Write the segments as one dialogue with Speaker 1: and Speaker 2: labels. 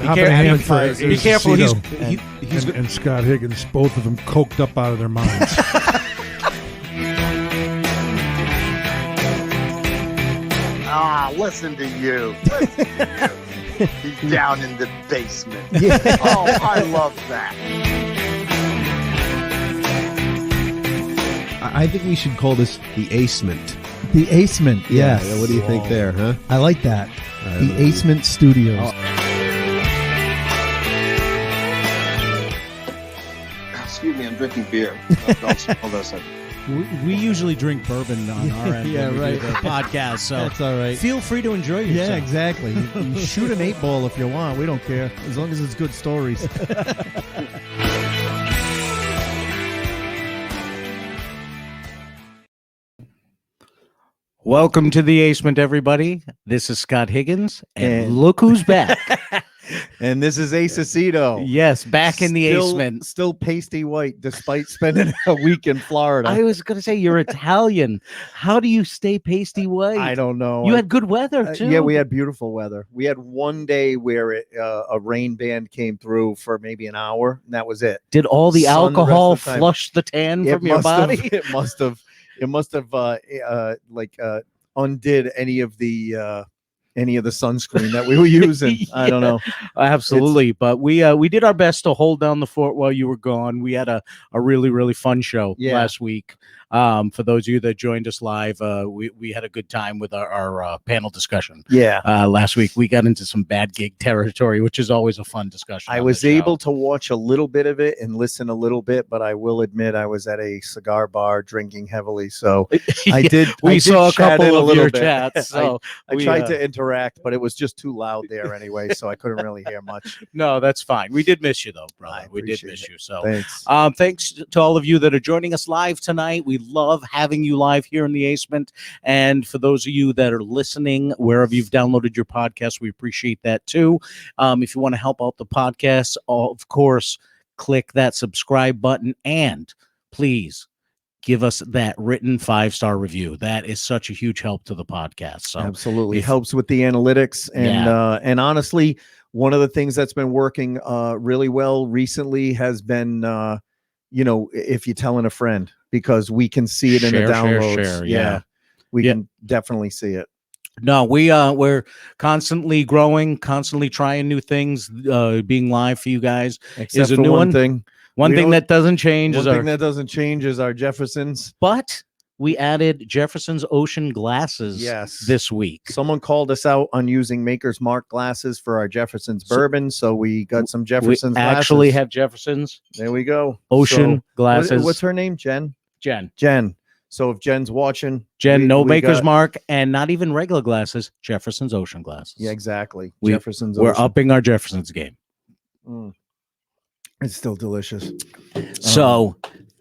Speaker 1: Be careful. He's
Speaker 2: and Scott Higgins, both of them coked up out of their minds.
Speaker 3: Listen to you. He's down in the basement.
Speaker 4: Yeah.
Speaker 3: Oh, I love that.
Speaker 4: I think we should call this the Acement.
Speaker 5: The Acement, yes.
Speaker 4: Yeah, what do you think there, huh?
Speaker 5: I like that. The Acement Studios.
Speaker 6: Excuse me, I'm drinking beer. Hold on a second.
Speaker 1: We usually drink bourbon on our end when we do the podcast, so
Speaker 5: that's all right.
Speaker 1: Feel free to enjoy yourself.
Speaker 5: Yeah, exactly. You shoot an 8-ball if you want. We don't care, as long as it's good stories.
Speaker 1: Welcome to the Acement, everybody. This is Scott Higgins, and look who's back.
Speaker 7: And this is Acecito.
Speaker 1: Yes, back in the Acement.
Speaker 7: Still pasty white, despite spending a week in Florida.
Speaker 1: I was going to say, you're Italian. How do you stay pasty white?
Speaker 7: I don't know.
Speaker 1: You had good weather, too.
Speaker 7: Yeah, we had beautiful weather. We had one day where a rain band came through for maybe an hour, and that was it.
Speaker 1: Did all the
Speaker 7: Sun
Speaker 1: alcohol
Speaker 7: rest of the time.
Speaker 1: flush the tan from your body?
Speaker 7: It must have undid any of the sunscreen that we were using.
Speaker 1: Yeah,
Speaker 7: I don't know.
Speaker 1: Absolutely. But we did our best to hold down the fort while you were gone. We had a really, really fun show last week. For those of you that joined us live, we had a good time with our panel discussion.
Speaker 7: Yeah.
Speaker 1: Last week we got into some bad gig territory, which is always a fun discussion.
Speaker 7: I was able to watch a little bit of it and listen a little bit, but I will admit I was at a cigar bar drinking heavily. So I did.
Speaker 1: We saw a couple of your
Speaker 7: bit.
Speaker 1: chats. So
Speaker 7: I tried to interact, but it was just too loud there anyway, so I couldn't really hear much.
Speaker 1: No, that's fine. We did miss you though, brother. We did miss you. So
Speaker 7: thanks.
Speaker 1: Thanks to all of you that are joining us live tonight. We love having you live here in the Acement. And for those of you that are listening, wherever you've downloaded your podcast, we appreciate that too. If you want to help out the podcast, of course, click that subscribe button and please give us that written 5-star review. That is such a huge help to the podcast. So
Speaker 7: absolutely helps with the analytics. And honestly, one of the things that's been working really well recently has been, if you're telling a friend, because we can see it in the downloads.
Speaker 1: Share,
Speaker 7: we can definitely see it.
Speaker 1: No, we're constantly growing, constantly trying new things. Being live for you guys
Speaker 7: Except
Speaker 1: is a
Speaker 7: for
Speaker 1: new
Speaker 7: one thing.
Speaker 1: One thing that doesn't change
Speaker 7: is our Jeffersons.
Speaker 1: But we added Jefferson's Ocean glasses this week.
Speaker 7: Someone called us out on using Maker's Mark glasses for our Jefferson's bourbon, so we got some Jefferson's glasses.
Speaker 1: Actually have Jefferson's.
Speaker 7: There we go.
Speaker 1: Ocean glasses.
Speaker 7: What's her name? Jen. So if Jen's watching,
Speaker 1: no Maker's Mark and not even regular glasses, Jefferson's Ocean glasses.
Speaker 7: Yeah, exactly.
Speaker 1: We're upping our Jefferson's game.
Speaker 7: It's still delicious.
Speaker 1: So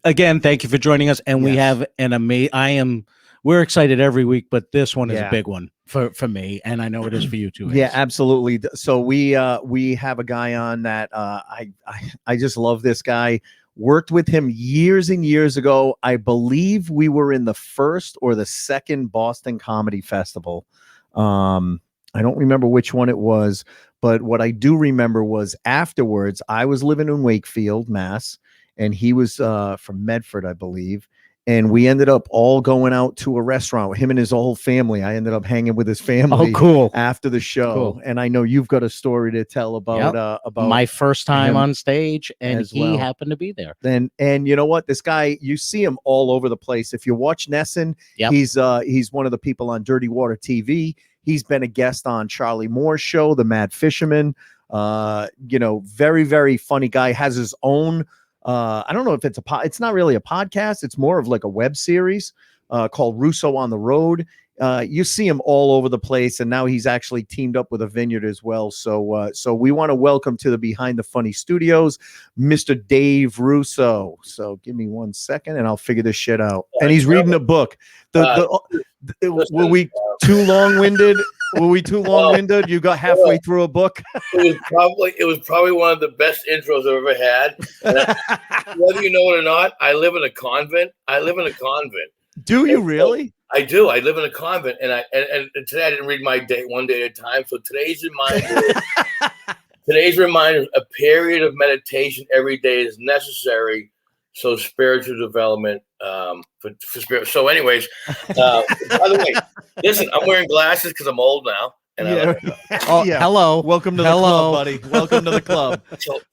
Speaker 1: again, thank you for joining us. And we have an amazing, we're excited every week, but this one is a big one for me. And I know it is for you too.
Speaker 7: Yeah, absolutely. So we have a guy on that I just love this guy. Worked with him years and years ago. I believe we were in the first or the second Boston Comedy Festival. I don't remember which one it was, but what I do remember was afterwards, I was living in Wakefield, Mass, and he was from Medford, I believe. And we ended up all going out to a restaurant with him and his whole family. I ended up hanging with his family after the show. Cool. And I know you've got a story to tell about
Speaker 1: my first time on stage, and he happened to be there.
Speaker 7: And you know what? This guy, you see him all over the place. If you watch Nesson, he's one of the people on Dirty Water TV. He's been a guest on Charlie Moore's show, The Mad Fisherman. Very, very funny guy. Has his own I don't know if it's not really a podcast. It's more of like a web series called Russo on the Road. You see him all over the place, and now he's actually teamed up with a vineyard as well. So we want to welcome to the Behind the Funny Studios, Mr. Dave Russo. So give me 1 second, and I'll figure this shit out. And he's reading a book. Were we too long-winded? You got halfway through a book.
Speaker 8: It was probably one of the best intros I've ever had. Whether you know it or not, I live in a convent.
Speaker 7: Do you really?
Speaker 8: I do. I live in a convent, and today I didn't read my day one day at a time. So today's in mind. Today's reminder: a period of meditation every day is necessary. So spiritual development for spirit. So, anyways, by the way, listen, I'm wearing glasses because I'm old now. And
Speaker 1: Hello.
Speaker 5: Welcome to the club, buddy. Welcome to the club.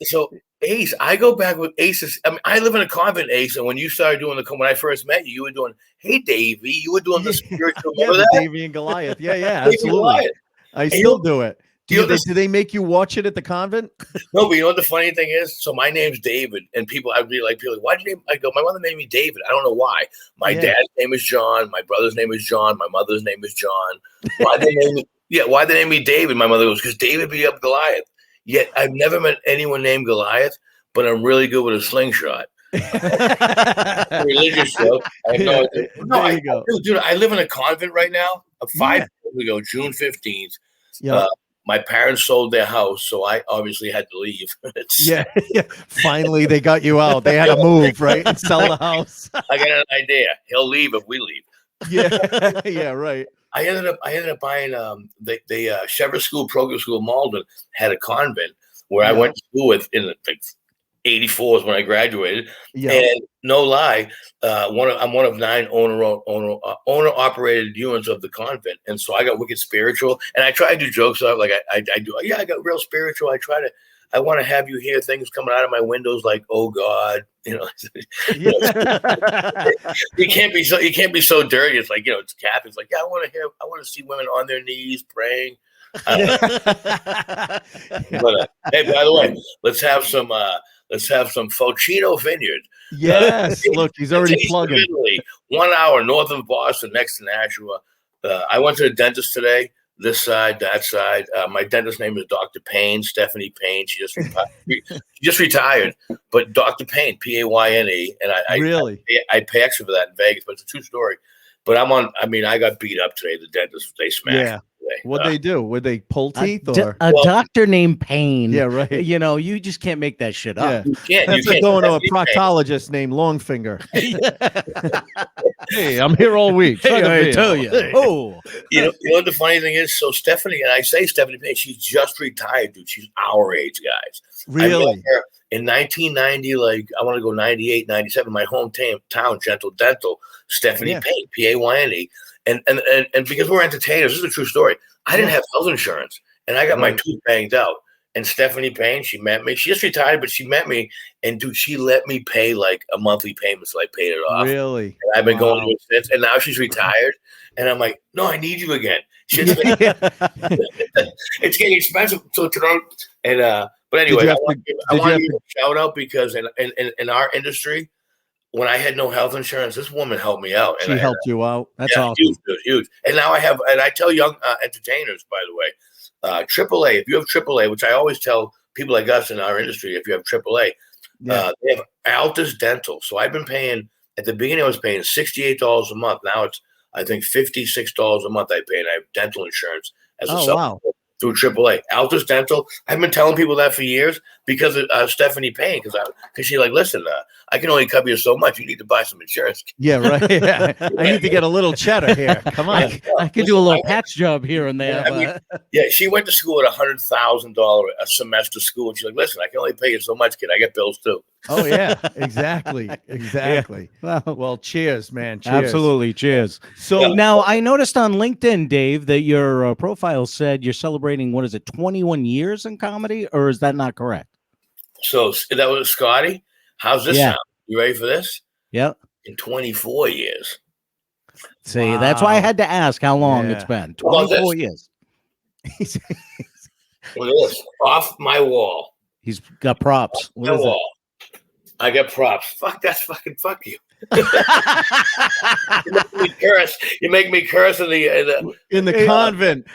Speaker 8: So Ace, I go back with Aces. I mean, I live in a convent, Ace, and when you started doing when I first met you, you were doing, hey, Davey, you were doing the spiritual.
Speaker 5: The Davey and Goliath. Yeah, absolutely. I still do it. Do they make you watch it at the convent?
Speaker 8: No, but you know what the funny thing is? So my name's David, and I'd be like, why'd you name? I go, my mother named me David. I don't know why. My dad's name is John. My brother's name is John. My mother's name is John. Why they name me? Yeah, why they name me David? My mother goes, because David beat up Goliath. Yet I've never met anyone named Goliath, but I'm really good with a slingshot. Religious joke. I know. No, dude, I live in a convent right now. 5 years ago, June 15th. Yeah. My parents sold their house, so I obviously had to leave.
Speaker 5: Yeah. Finally, they got you out. They had to move, right, and sell the house.
Speaker 8: I got an idea. He'll leave if we leave.
Speaker 5: Yeah, right.
Speaker 8: I ended up buying the Shepherd School Program School Malden had a convent where I went to school with in the 84 is when I graduated. Yeah. And no lie, I'm one of 9 owner operated units of the convent, and so I got wicked spiritual. And I try to do jokes like I do. Yeah, I got real spiritual. I want to have you hear things coming out of my windows like, oh God, you can't be so dirty. It's like, it's Catholics like, yeah, I want to see women on their knees praying. But hey, by the way, let's have some Focino Vineyard.
Speaker 5: Yes, look, he's already plugging.
Speaker 8: Italy, 1 hour north of Boston, next to Nashua. I went to the dentist today. This side, that side. My dentist's name is Dr. Payne, Stephanie Payne. She just retired, but Dr. Payne, Payne, and I pay extra for that in Vegas, but it's a true story. But I got beat up today. The dentist, they smashed.
Speaker 5: Yeah. What'd they do? Would they pull teeth or
Speaker 1: a doctor named Payne?
Speaker 5: Yeah, right.
Speaker 1: You just can't make that shit up.
Speaker 5: Yeah. That's like going to a proctologist named Longfinger. Hey, I'm here all week.
Speaker 1: Hey, I tell you. Hey.
Speaker 8: Oh, you know what the funny thing is? So Stephanie, and I say Stephanie Payne, she's just retired, dude. She's our age, guys.
Speaker 5: Really?
Speaker 8: In 1990, like I want to go 98, 97, my hometown, Gentle Dental, Stephanie Payne, Payne. And because we're entertainers, this is a true story. I didn't have health insurance, and I got my tooth banged out. And Stephanie Payne, she met me. She just retired, but she met me, and dude, she let me pay like a monthly payment, so I paid it off.
Speaker 5: Really?
Speaker 8: And I've been going to it since, and now she's retired, and I'm like, no, I need you again. It's getting expensive, so but anyway, I want to give a shout out because in our industry, when I had no health insurance, this woman helped me out.
Speaker 5: She helped you out. That's awesome.
Speaker 8: Huge. And now I tell young entertainers, by the way, AAA, if you have AAA, which I always tell people like us in our industry, if you have AAA, they have Altus Dental. So I've been paying, at the beginning, I was paying $68 a month. Now it's, I think, $56 a month I pay, and I have dental insurance as a supplement through AAA. Altus Dental. I've been telling people that for years because of Stephanie Payne, because she's like, listen, I can only cover you so much. You need to buy some insurance.
Speaker 5: Yeah, right. Yeah. I need to get a little cheddar here. Come on.
Speaker 1: I could do a little patch job here and there.
Speaker 8: She went to school at $100,000 a semester school. And she's like, listen, I can only pay you so much, kid. I get bills too.
Speaker 5: Oh, yeah, exactly. Well, cheers, man. Cheers.
Speaker 1: Absolutely. Cheers. So now I noticed on LinkedIn, Dave, that your profile said you're celebrating, 21 years in comedy, or is that not correct?
Speaker 8: So that was Scotty. How's this sound? You ready for this?
Speaker 1: Yep.
Speaker 8: In 24 years.
Speaker 1: See, that's why I had to ask how long it's been. 24 years.
Speaker 8: Look at this. Off my wall.
Speaker 1: He's got props.
Speaker 8: What is it? I got props. Fuck, that's fuck you. You make me curse in
Speaker 5: the convent.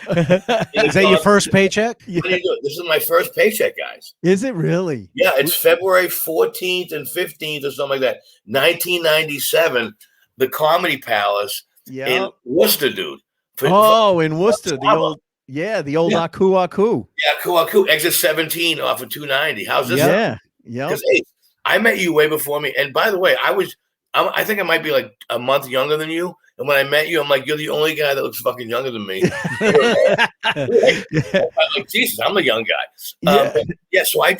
Speaker 1: Is that your first paycheck?
Speaker 8: What do you do? This is my first paycheck, guys.
Speaker 5: Is it really?
Speaker 8: Yeah, it's February 14th and 15th or something like that. 1997, the Comedy Palace in Worcester, dude.
Speaker 5: In Worcester, the old Aku Aku.
Speaker 8: Yeah, Aku Aku, exit 17 off of 290. How's this?
Speaker 5: Yeah.
Speaker 8: Because I met you way before me. And by the way, I was I think I might be like a month younger than you. And when I met you, I'm like, you're the only guy that looks fucking younger than me. I'm like, Jesus, I'm a young guy. Yeah. So I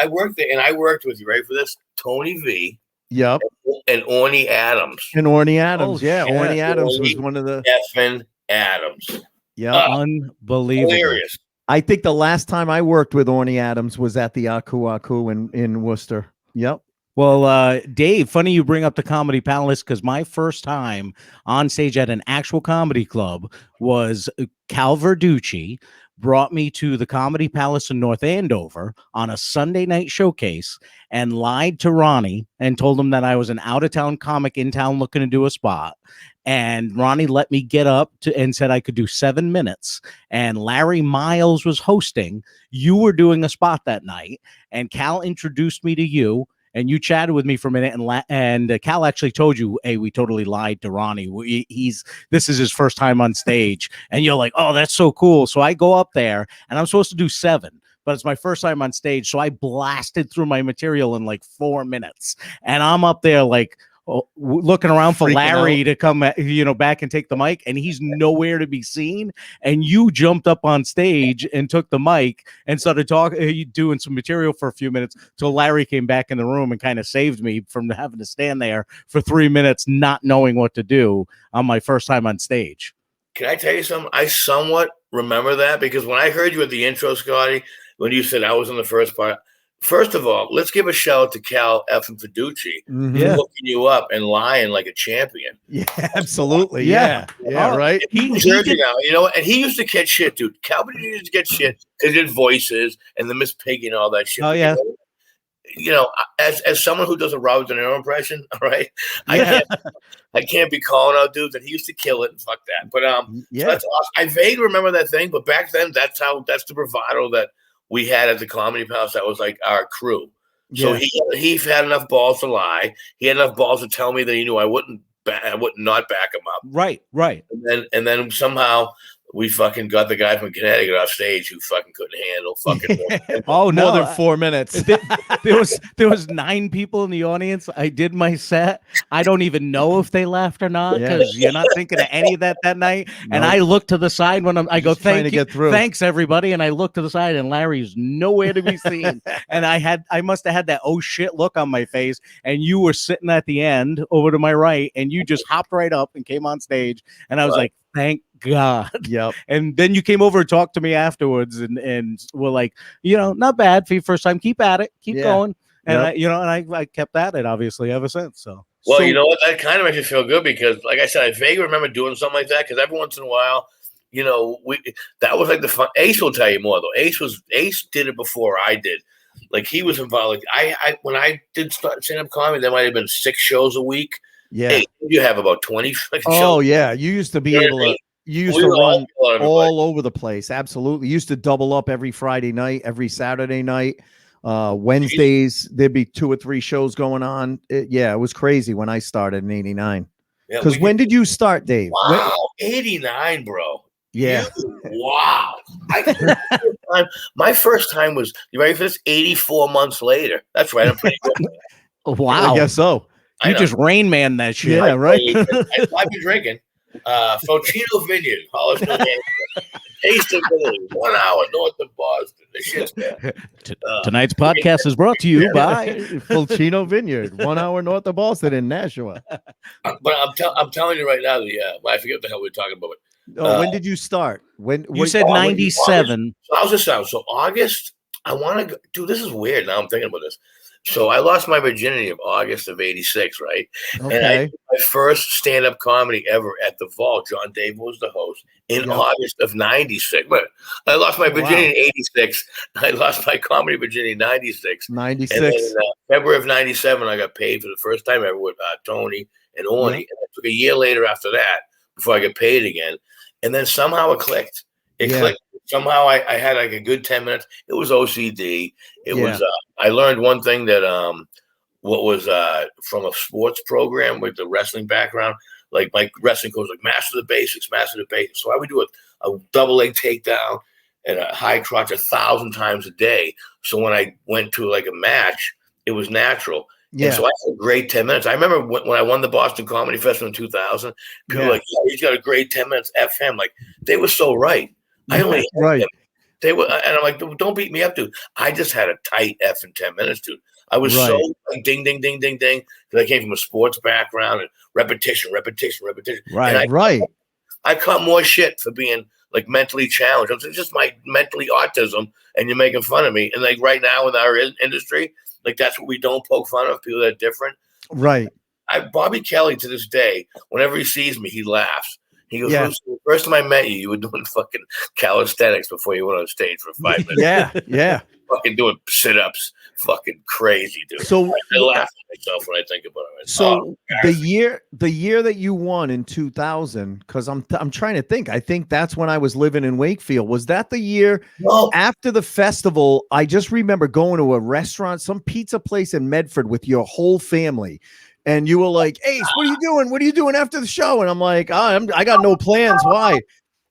Speaker 8: worked there, and I worked with, you ready for this? Tony V.
Speaker 7: Yep.
Speaker 8: And Orny Adams.
Speaker 7: And Orny Adams.
Speaker 1: Oh,
Speaker 7: yeah.
Speaker 1: shit.
Speaker 7: Orny Adams was one of the
Speaker 8: effing Adams.
Speaker 7: Yeah.
Speaker 1: Unbelievable.
Speaker 8: Hilarious.
Speaker 7: I think the last time I worked with Orny Adams was at the Aku Aku in Worcester. Yep.
Speaker 1: Well, Dave, funny you bring up the Comedy Palace, because my first time on stage at an actual comedy club was Cal Verducci brought me to the Comedy Palace in North Andover on a Sunday night showcase and lied to Ronnie and told him that I was an out-of-town comic in town looking to do a spot. And Ronnie let me get up and said I could do 7 minutes. And Larry Miles was hosting. You were doing a spot that night, and Cal introduced me to you. And you chatted with me for a minute, and Cal actually told you, "Hey, we totally lied to Ronnie. This is his first time on stage." And you're like, "Oh, that's so cool." So I go up there, and I'm supposed to do 7, but it's my first time on stage, so I blasted through my material in like 4 minutes, and I'm up there like looking around for Larry to come, back and take the mic, and he's nowhere to be seen. And you jumped up on stage and took the mic and started doing some material for a few minutes till Larry came back in the room and kind of saved me from having to stand there for 3 minutes, not knowing what to do on my first time on stage.
Speaker 8: Can I tell you something? I somewhat remember that, because when I heard you at the intro, Scotty, when you said I was in the first part, first of all, let's give a shout out to Cal F. and Fiducci for hooking you up and lying like a champion.
Speaker 7: Yeah, absolutely. Yeah. Right.
Speaker 8: He's Jersey now, and he used to get shit, dude. Cal used to get shit because his voices and the Miss Piggy and all that shit.
Speaker 1: Oh, yeah.
Speaker 8: As someone who does a Robert De Niro impression, all right, I can't be calling out dudes, and he used to kill it, and fuck that. But so that's awesome. I vaguely remember that thing, but back then, that's the bravado that we had at the Comedy Palace. That was like our crew. So he had enough balls to lie. He had enough balls to tell me that he knew I would not back him up.
Speaker 1: Right.
Speaker 8: And then somehow we fucking got the guy from Connecticut off stage who fucking couldn't handle fucking
Speaker 7: more than 4 minutes.
Speaker 1: There was 9 people in the audience. I did my set. I don't even know if they laughed or not, because you're not thinking of any of that night. Nope. And I look to the side when I go, thanks everybody. And I look to the side, and Larry's nowhere to be seen. And I must have had that oh shit look on my face. And you were sitting at the end over to my right, and you just hopped right up and came on stage. And I was like, thank God.
Speaker 7: Yep.
Speaker 1: And then you came over and talked to me afterwards, and were like, not bad for your first time. Keep at it. Keep going. And I kept at it, obviously, ever since. So.
Speaker 8: Well, you know what? That kind of makes me feel good, because, like I said, I vaguely remember doing something like that, because every once in a while, that was like the fun. Ace will tell you more, though. Ace did it before I did. Like, he was involved. Like, when I did stand-up comedy, there might have been 6 shows a week.
Speaker 7: Yeah.
Speaker 8: Hey, you have about 20 shows.
Speaker 7: Oh, yeah. You used to be able to. You used to run all over the place. Absolutely. You used to double up every Friday night, every Saturday night. Wednesdays, there'd be 2 or 3 shows going on. It was crazy when I started in 89. Because when did you start, Dave?
Speaker 8: Wow, 89, bro.
Speaker 7: Yeah.
Speaker 8: Wow. My first time was, you ready for this? 84 months later. That's right. I'm pretty good.
Speaker 1: Wow.
Speaker 7: I guess so.
Speaker 1: You just Rain Man that shit.
Speaker 7: Yeah, right.
Speaker 8: I've been drinking. Focino Vineyard, Hollis, New Hampshire. Taste of Italy, 1 hour north of Boston. The shit's good.
Speaker 1: Tonight's podcast is brought to you by
Speaker 7: Fulcino Vineyard, 1 hour north of Boston in Nashua.
Speaker 8: But I'm telling you right now, I forget what the hell we were talking about.
Speaker 7: When did you start? When
Speaker 1: you said 97?
Speaker 8: How's this sound? So August, I want to go. Dude, this is weird. Now I'm thinking about this. So I lost my virginity in August of 86, right?
Speaker 7: Okay.
Speaker 8: And I did my first stand-up comedy ever at the Vault. John Dave was the host in August of 96. But I lost my virginity in 86. I lost my comedy virginity in 96.
Speaker 7: 96.
Speaker 8: And then in February of 97, I got paid for the first time ever with Tony and Orny. And it took a year later after that before I got paid again. And then somehow it clicked. It clicked. Somehow I had like a good 10 minutes. It was OCD. It was, I learned one thing that, what was from a sports program with the wrestling background, like my wrestling coach, like master the basics. So I would do a double leg takedown and a high crotch 1,000 times a day. So when I went to like a match, it was natural.
Speaker 7: Yeah.
Speaker 8: And so I had a great 10 minutes. I remember when I won the Boston Comedy Festival in 2000, people were like, yeah, he's got a great 10 minutes. F him. Like, they were so right. I only had
Speaker 7: right.
Speaker 8: They were, and I'm like, don't beat me up, dude. I just had a tight F in 10 minutes, dude. I was so like, ding, ding, ding, ding, ding. Because I came from a sports background and repetition.
Speaker 7: Right.
Speaker 8: I caught more shit for being like mentally challenged. It's just my mentally autism, and you're making fun of me. And like right now in our industry, like that's what we don't poke fun of, people that are different.
Speaker 7: Right.
Speaker 8: Bobby Kelly to this day, whenever he sees me, he laughs. He goes, the first time I met you, you were doing fucking calisthenics before you went on stage for 5 minutes.
Speaker 7: Yeah.
Speaker 8: Fucking doing sit-ups. Fucking crazy, dude.
Speaker 7: So
Speaker 8: I laugh at myself when I think about it.
Speaker 7: So the year that you won in 2000, because I'm trying to think. I think that's when I was living in Wakefield. Was that the year after the festival? I just remember going to a restaurant, some pizza place in Medford with your whole family. And you were like, Ace, what are you doing? What are you doing after the show? And I'm like, I got no plans. Why?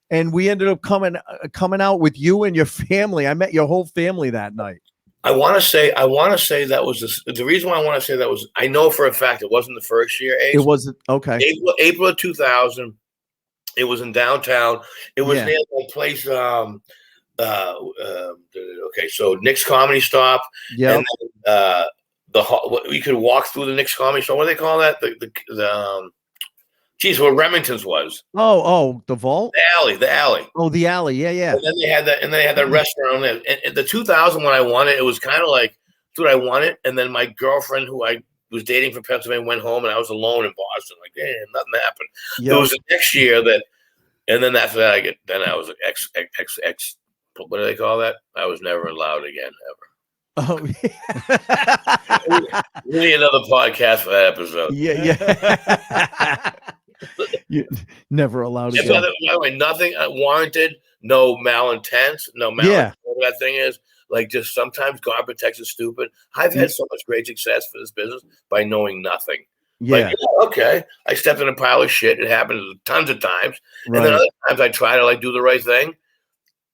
Speaker 7: And we ended up coming out with you and your family. I met your whole family that night.
Speaker 8: I want to say that was the reason why I want to say that was, I know for a fact it wasn't the first year, Ace.
Speaker 7: It wasn't. Okay.
Speaker 8: April of 2000. It was in downtown. It was near my place. Okay. So Nick's Comedy Stop.
Speaker 7: Yeah.
Speaker 8: And you could walk through the Nick's Comedy Store. What do they call that? Where Remington's was.
Speaker 7: Oh, the vault?
Speaker 8: The alley.
Speaker 7: Oh, the alley. Yeah.
Speaker 8: And then they had that restaurant there. And the 2000 when I won it, it was kind of like, dude, I won it. And then my girlfriend who I was dating from Pennsylvania went home, and I was alone in Boston. Like, nothing happened. Yep. It was the next year and then after that, I was ex. What do they call that? I was never allowed again, ever.
Speaker 7: Oh,
Speaker 8: we need another podcast for that episode.
Speaker 7: Yeah. You never allowed to
Speaker 8: go. Nothing warranted, no malintent, no malice.
Speaker 7: Yeah.
Speaker 8: Whatever that thing is, like, just sometimes God protects the stupid. I've had so much great success for this business by knowing nothing.
Speaker 7: Yeah.
Speaker 8: Like, okay, I stepped in a pile of shit. It happened tons of times. Right. And then other times I try to do the right thing.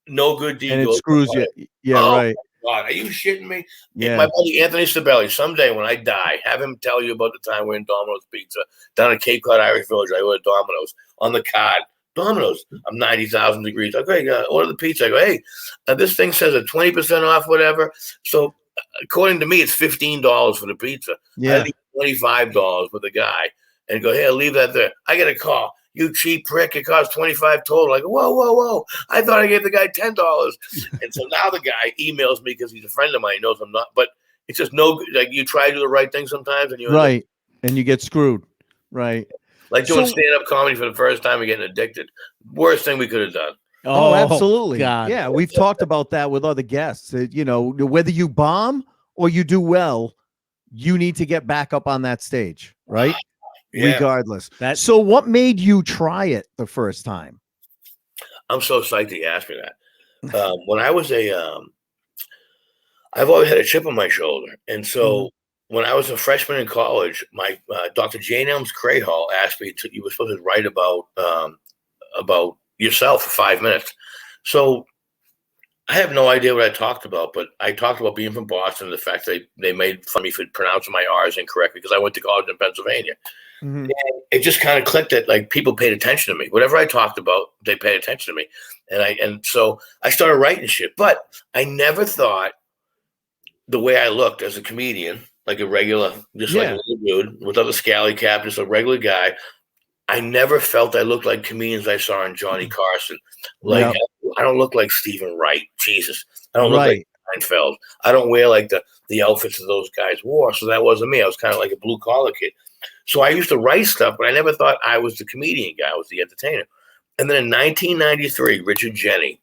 Speaker 8: No good deed.
Speaker 7: And it screws you. Yeah, right.
Speaker 8: God, are you shitting me?
Speaker 7: Yeah.
Speaker 8: My buddy Anthony Sibeli, someday when I die, have him tell you about the time we're in Domino's Pizza down at Cape Cod Irish Village. I ordered Domino's on the card. Domino's, I'm 90,000 degrees. Okay, order the pizza. I go, hey, this thing says a 20% off, whatever. So according to me, it's $15 for the pizza.
Speaker 7: Yeah.
Speaker 8: I leave $25 with the guy and go, hey, I'll leave that there. I get a call. You cheap prick, it costs $25 total. I go, whoa. I thought I gave the guy $10. And so now the guy emails me because he's a friend of mine. He knows I'm not, but it's just no good. Like, you try to do the right thing sometimes and
Speaker 7: and you get screwed. Right.
Speaker 8: Like doing stand-up comedy for the first time and getting addicted. Worst thing we could have done.
Speaker 7: Oh, absolutely.
Speaker 1: God.
Speaker 7: Yeah, we've talked about that with other guests. Whether you bomb or you do well, you need to get back up on that stage, right? Yeah. Regardless. So what made you try it the first time?
Speaker 8: I'm so psyched that you asked me that. When I was I've always had a chip on my shoulder. And so when I was a freshman in college, my Dr. Jane Elms Crayhall asked me you were supposed to write about yourself for 5 minutes. So I have no idea what I talked about, but I talked about being from Boston, the fact that they made fun of me for pronouncing my R's incorrectly because I went to college in Pennsylvania. Mm-hmm. And it just kind of clicked that like people paid attention to me. Whatever I talked about, they paid attention to me. And so I started writing shit. But I never thought the way I looked as a comedian, like a regular, just like a little dude with other scally cap, just a regular guy. I never felt I looked like comedians I saw in Johnny Carson. Like, I don't look like Stephen Wright. Jesus. I don't look like Seinfeld. I don't wear like the outfits that those guys wore. So that wasn't me. I was kind of like a blue collar kid. So I used to write stuff, but I never thought I was the comedian guy. I was the entertainer. And then in 1993, Richard Jenny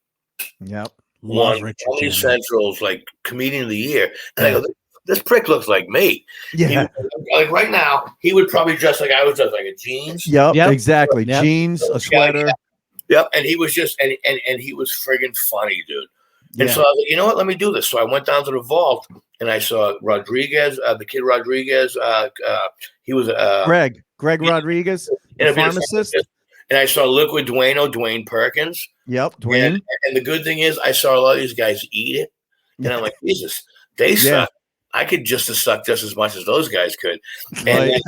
Speaker 8: won Comedy Central's like Comedian of the Year. And I go, this prick looks like me.
Speaker 7: Yeah.
Speaker 8: Like right now, he would probably dress like I was dressed, like a jeans.
Speaker 7: Yep. Exactly. Yep. Jeans, a sweater.
Speaker 8: Yep. And he was just, and he was friggin' funny, dude. And so I was like, you know what? Let me do this. So I went down to the vault and I saw Rodriguez, the kid Rodriguez. He was
Speaker 7: Greg Rodriguez, the pharmacist.
Speaker 8: And I saw Liquid Dwayne Perkins.
Speaker 7: Yep, Dwayne.
Speaker 8: And the good thing is I saw a lot of these guys eat it. And I'm like, Jesus, they suck. I could just suck just as much as those guys could. And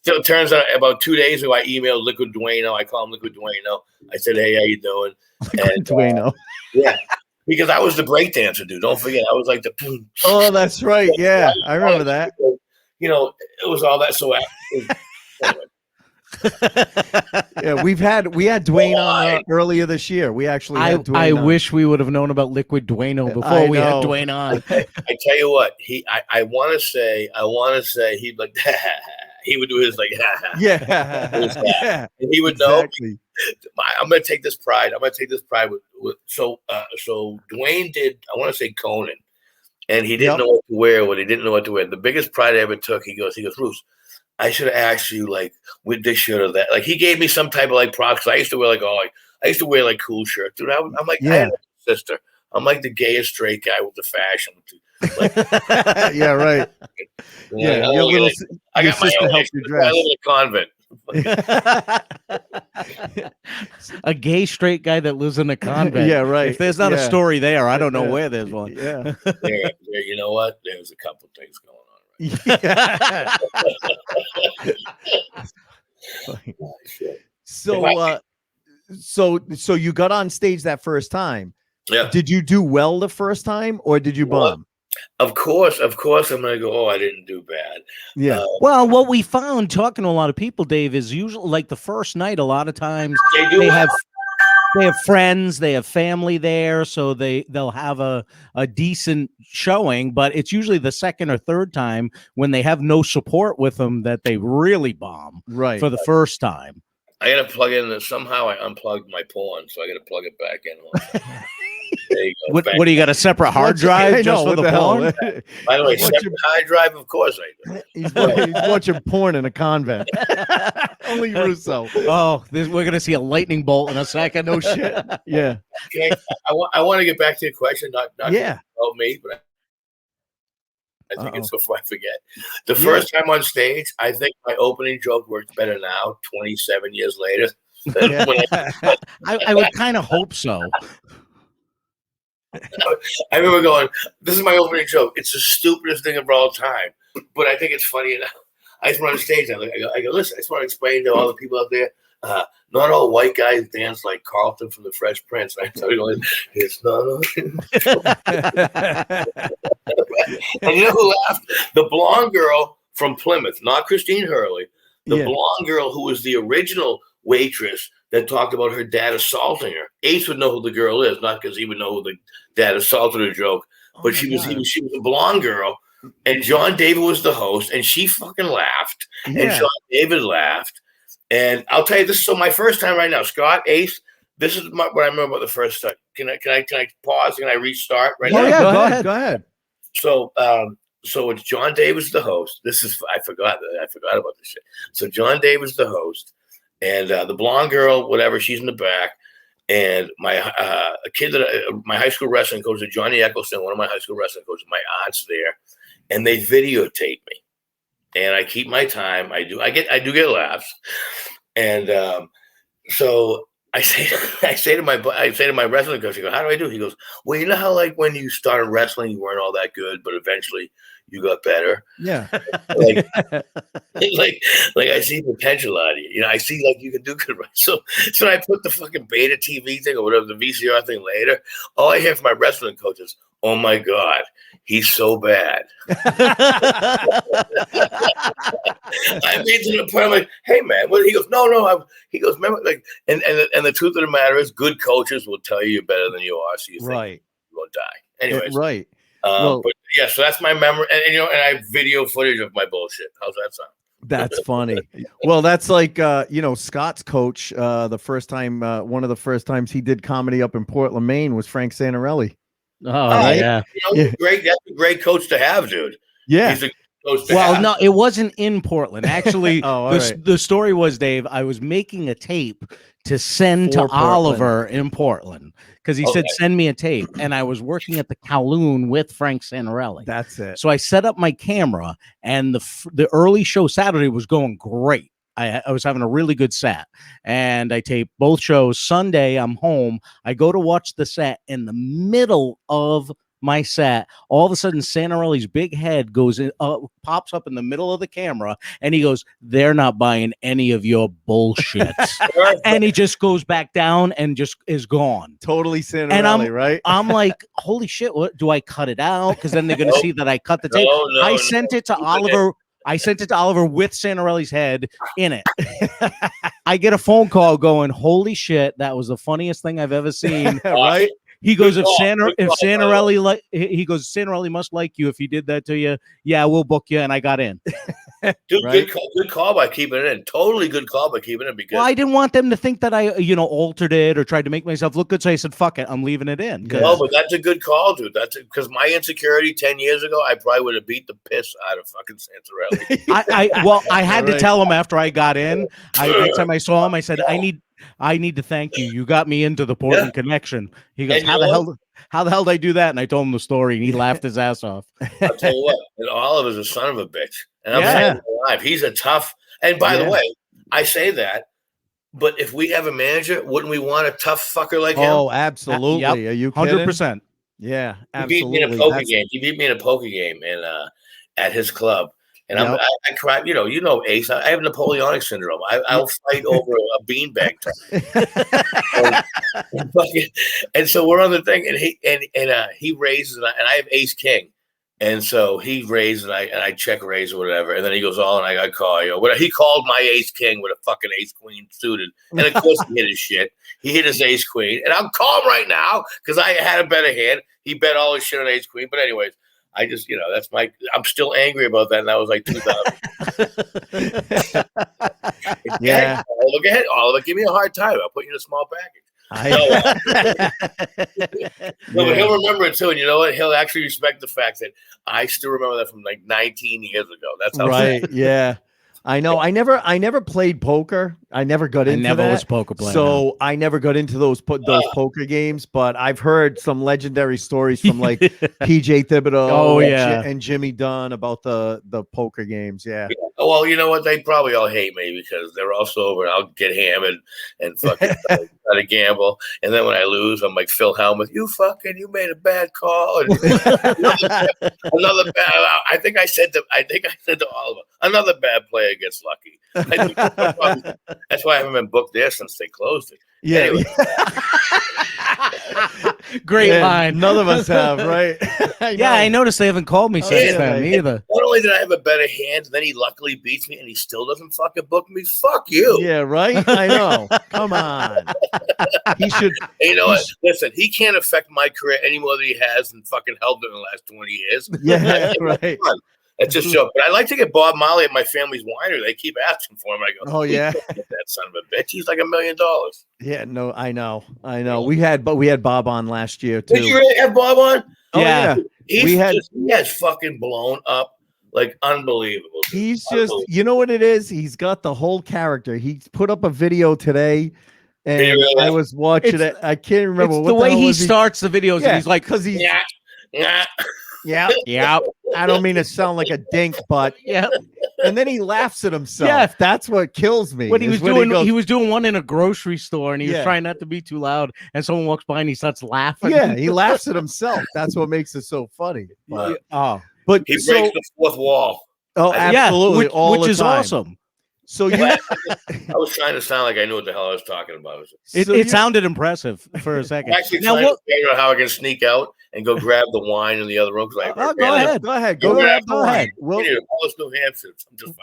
Speaker 8: it turns out about 2 days ago, I emailed Liquid Dueno. I call him Liquid Dueno. I said, "Hey, how you doing?"
Speaker 5: Liquid Dueno.
Speaker 8: Yeah, because I was the breakdancer, dude. Don't forget, I was like the.
Speaker 5: Oh, that's right. Yeah, I remember that.
Speaker 8: You know, it was all that. So anyway.
Speaker 5: Yeah, we had Dwayne on earlier this year. We actually had Dwayne
Speaker 1: I
Speaker 5: on.
Speaker 1: wish we would have known about Liquid Dueno before we had Dwayne on.
Speaker 8: I tell you what, I want to say he'd like he would do his like
Speaker 5: yeah.
Speaker 8: And he would know. I'm gonna take this pride. with so Dwayne did, I want to say Conan, and he didn't know what to wear. What he didn't know what to wear. The biggest pride I ever took. He goes, Bruce, I should have asked you like with this shirt or that. Like he gave me some type of like props. I used to wear like cool shirts, dude. I'm like, I had a sister. I'm like the gayest straight guy with the fashion. Like,
Speaker 5: yeah, right. Yeah,
Speaker 8: I got my own. I live in a convent.
Speaker 1: A gay straight guy that lives in a convent.
Speaker 5: Yeah, right.
Speaker 1: If there's not a story there, I don't know where there's one.
Speaker 5: Yeah.
Speaker 8: You know what? There's a couple things going on.
Speaker 5: Yeah. So you got on stage that first time.
Speaker 8: Yeah.
Speaker 5: Did you do well the first time or did you bomb?
Speaker 8: Of course, I'm gonna go, I didn't do bad.
Speaker 5: Yeah.
Speaker 1: Well, what we found talking to a lot of people, Dave, is usually like the first night, a lot of times they have friends, they have family there, so they'll have a decent showing, but it's usually the second or third time when they have no support with them that they really bomb for the first time.
Speaker 8: I gotta plug in somehow I unplugged my porn, so I gotta plug it back in. There you go.
Speaker 1: What do you got, a separate hard drive just for the porn?
Speaker 8: By the way, separate hard drive, of course I do.
Speaker 5: He's watching porn in a convent. Only Russo.
Speaker 1: Oh, we're gonna see a lightning bolt in a second. No shit.
Speaker 5: Yeah.
Speaker 8: Okay. I want to get back to your question, not about me, but I think it's before I forget. The first time on stage, I think my opening joke works better now, 27 years later.
Speaker 1: I would kind of hope so.
Speaker 8: I remember going, this is my opening joke. It's the stupidest thing of all time, but I think it's funny enough. I just went on stage. I go, listen, I just want to explain to all the people out there, not all white guys dance like Carlton from the Fresh Prince. I started going, it's not all. And you know who laughed? The blonde girl from Plymouth, not Christine Hurley. The blonde girl who was the original waitress that talked about her dad assaulting her. Ace would know who the girl is, not because he would know who the dad assaulted her joke, but she was a blonde girl, and John David was the host, and she fucking laughed, and John David laughed, and I'll tell you this. So my first time right now, Scott, Ace, this is what I remember about the first time. Can I pause? Can I restart right now?
Speaker 5: Yeah, go ahead.
Speaker 8: So it's John David's the host. I forgot about this shit. So John David's the host. And the blonde girl, whatever, she's in the back. And my my high school wrestling coach, Johnny Eccleston, one of my high school wrestling coaches, my aunt's there, and they videotape me. And I keep my time. I do get laughs. And so I say to my wrestling coach, I go, how do I do? He goes, well, you know how like when you started wrestling, you weren't all that good, but eventually you got better.
Speaker 5: Yeah.
Speaker 8: like I see potential out of you. You know, I see like you can do good. Right? So I put the fucking beta TV thing or whatever, the VCR thing later. All I hear from my wrestling coach is, oh my God, he's so bad. I made to the point, I'm like, hey man, well, he goes, no. He goes, remember, like, and the truth of the matter is, good coaches will tell you you're better than you are, so you think you won't die. Anyways,
Speaker 5: right.
Speaker 8: But yeah, so that's my memory, and I have video footage of my bullshit. How's that sound?
Speaker 5: That's funny. Well, that's like Scott's coach. The first time, one of the first times he did comedy up in Portland, Maine, was Frank Santarelli.
Speaker 1: Oh yeah,
Speaker 8: great. That's a great coach to have, dude.
Speaker 5: Yeah.
Speaker 8: He's a coach to have.
Speaker 1: No, it wasn't in Portland. Actually,
Speaker 5: right.
Speaker 1: The story was, Dave, I was making a tape to send to Oliver in Portland because he said, send me a tape. And I was working at the Kowloon with Frank Santarelli.
Speaker 5: That's it.
Speaker 1: So I set up my camera, and the early show Saturday was going great. I was having a really good set, and I taped both shows. Sunday, I'm home. I go to watch the set in the middle of my set. All of a sudden, Santarelli's big head goes in, pops up in the middle of the camera, and he goes, "They're not buying any of your bullshit." And he just goes back down and just is gone.
Speaker 5: Totally Santarelli, right?
Speaker 1: I'm like, holy shit! What do I cut it out? Because then they're gonna see that I cut the tape. I sent it to Oliver. I sent it to Oliver with Santarelli's head in it. I get a phone call going, "Holy shit! That was the funniest thing I've ever seen."
Speaker 5: Right?
Speaker 1: He goes, if Santarelli he goes, Santarelli must like you if he did that to you. Yeah, we'll book you. And I got in.
Speaker 8: Dude,
Speaker 5: Right?
Speaker 8: good call by keeping it in. Totally good call by keeping it in because
Speaker 1: Well, I didn't want them to think that I, altered it or tried to make myself look good. So I said, fuck it, I'm leaving it in.
Speaker 8: no, but that's a good call, dude. That's because my insecurity 10 years ago, I probably would have beat the piss out of fucking Santarelli.
Speaker 1: I had to tell him after I got in. Next time I saw him, I said, I need to thank you. You got me into the Portland connection. He goes, how the hell did I do that? And I told him the story, and he laughed his ass off.
Speaker 8: I'll tell you what, and Oliver's a son of a bitch, and I'm saying alive. He's a tough. And by the way, I say that, but if we have a manager, wouldn't we want a tough fucker like him?
Speaker 5: Oh, absolutely. Are you kidding?
Speaker 1: 100%.
Speaker 5: Yeah,
Speaker 8: absolutely. He beat me in a poker game. He beat me in a poker game at his club. And I cried, you know, Ace. I have Napoleonic syndrome. I'll fight over a beanbag. And so we're on the thing, and he raises, and I have Ace King, and so he raises, and I check raise or whatever, and then he goes, and I got call. He called my Ace King with a fucking Ace Queen suited, and of course he hit his shit. He hit his Ace Queen, and I'm calm right now because I had a better hand. He bet all his shit on Ace Queen, but anyways. I just, I'm still angry about that. And that was like 2000.
Speaker 5: Yeah.
Speaker 8: Look ahead. Oliver, give me a hard time. I'll put you in a small package. But he'll remember it too. And you know what? He'll actually respect the fact that I still remember that from like 19 years ago. That's how
Speaker 5: right. Yeah. I know. I never played poker. I never got into that. I never was
Speaker 1: a poker player.
Speaker 5: So I never got into those poker games, but I've heard some legendary stories from like PJ Thibodeau and Jimmy Dunn about the poker games. Yeah.
Speaker 8: Well, you know what? They probably all hate me because they're all sober and I'll get hammered and fucking try to gamble. And then when I lose, I'm like Phil Hellmuth, you made a bad call. And another bad. I think I said to Oliver, another bad player gets lucky. That's why I haven't been booked there since they closed it.
Speaker 5: Yeah.
Speaker 8: Anyway.
Speaker 1: Great line.
Speaker 5: None of us have, right?
Speaker 1: I noticed they haven't called me since then either.
Speaker 8: Not only did I have a better hand, then he luckily beats me, and he still doesn't fucking book me. Fuck you.
Speaker 5: Yeah, right. I know. Come on. He should.
Speaker 8: You know what? Listen, he can't affect my career any more than he has and fucking helped in the last 20 years.
Speaker 5: Yeah, right.
Speaker 8: That's just a joke. But I like to get Bob Marley at my family's winery. They keep asking for him. I go,
Speaker 5: oh yeah,
Speaker 8: that son of a bitch. He's like $1 million.
Speaker 5: Yeah, no, I know. We had Bob on last year too.
Speaker 8: Did you really have Bob on?
Speaker 5: Oh, yeah.
Speaker 8: He has fucking blown up like unbelievable.
Speaker 5: He's just, you know what it is? He's got the whole character. He put up a video today. And I was watching it. I can't remember
Speaker 1: what the way he starts the videos. And he's like,
Speaker 5: because he's
Speaker 1: yeah.
Speaker 5: I don't mean to sound like a dink, but and then he laughs at himself.
Speaker 1: Yeah,
Speaker 5: that's what kills me.
Speaker 1: What he was doing, he was doing one in a grocery store, and he was trying not to be too loud. And someone walks by, and he starts laughing.
Speaker 5: Yeah, he laughs at himself. That's what makes it so funny. But,
Speaker 8: but he breaks the fourth wall.
Speaker 5: Oh, absolutely,
Speaker 1: which is awesome.
Speaker 5: So you,
Speaker 8: I was trying to sound like I knew what the hell I was talking about.
Speaker 1: It sounded impressive for a second.
Speaker 8: I'm actually trying to figure out how I can sneak out and go grab the wine in the other room.
Speaker 5: Go ahead. Go ahead. Go ahead.
Speaker 8: All this New Hampshire. I'm just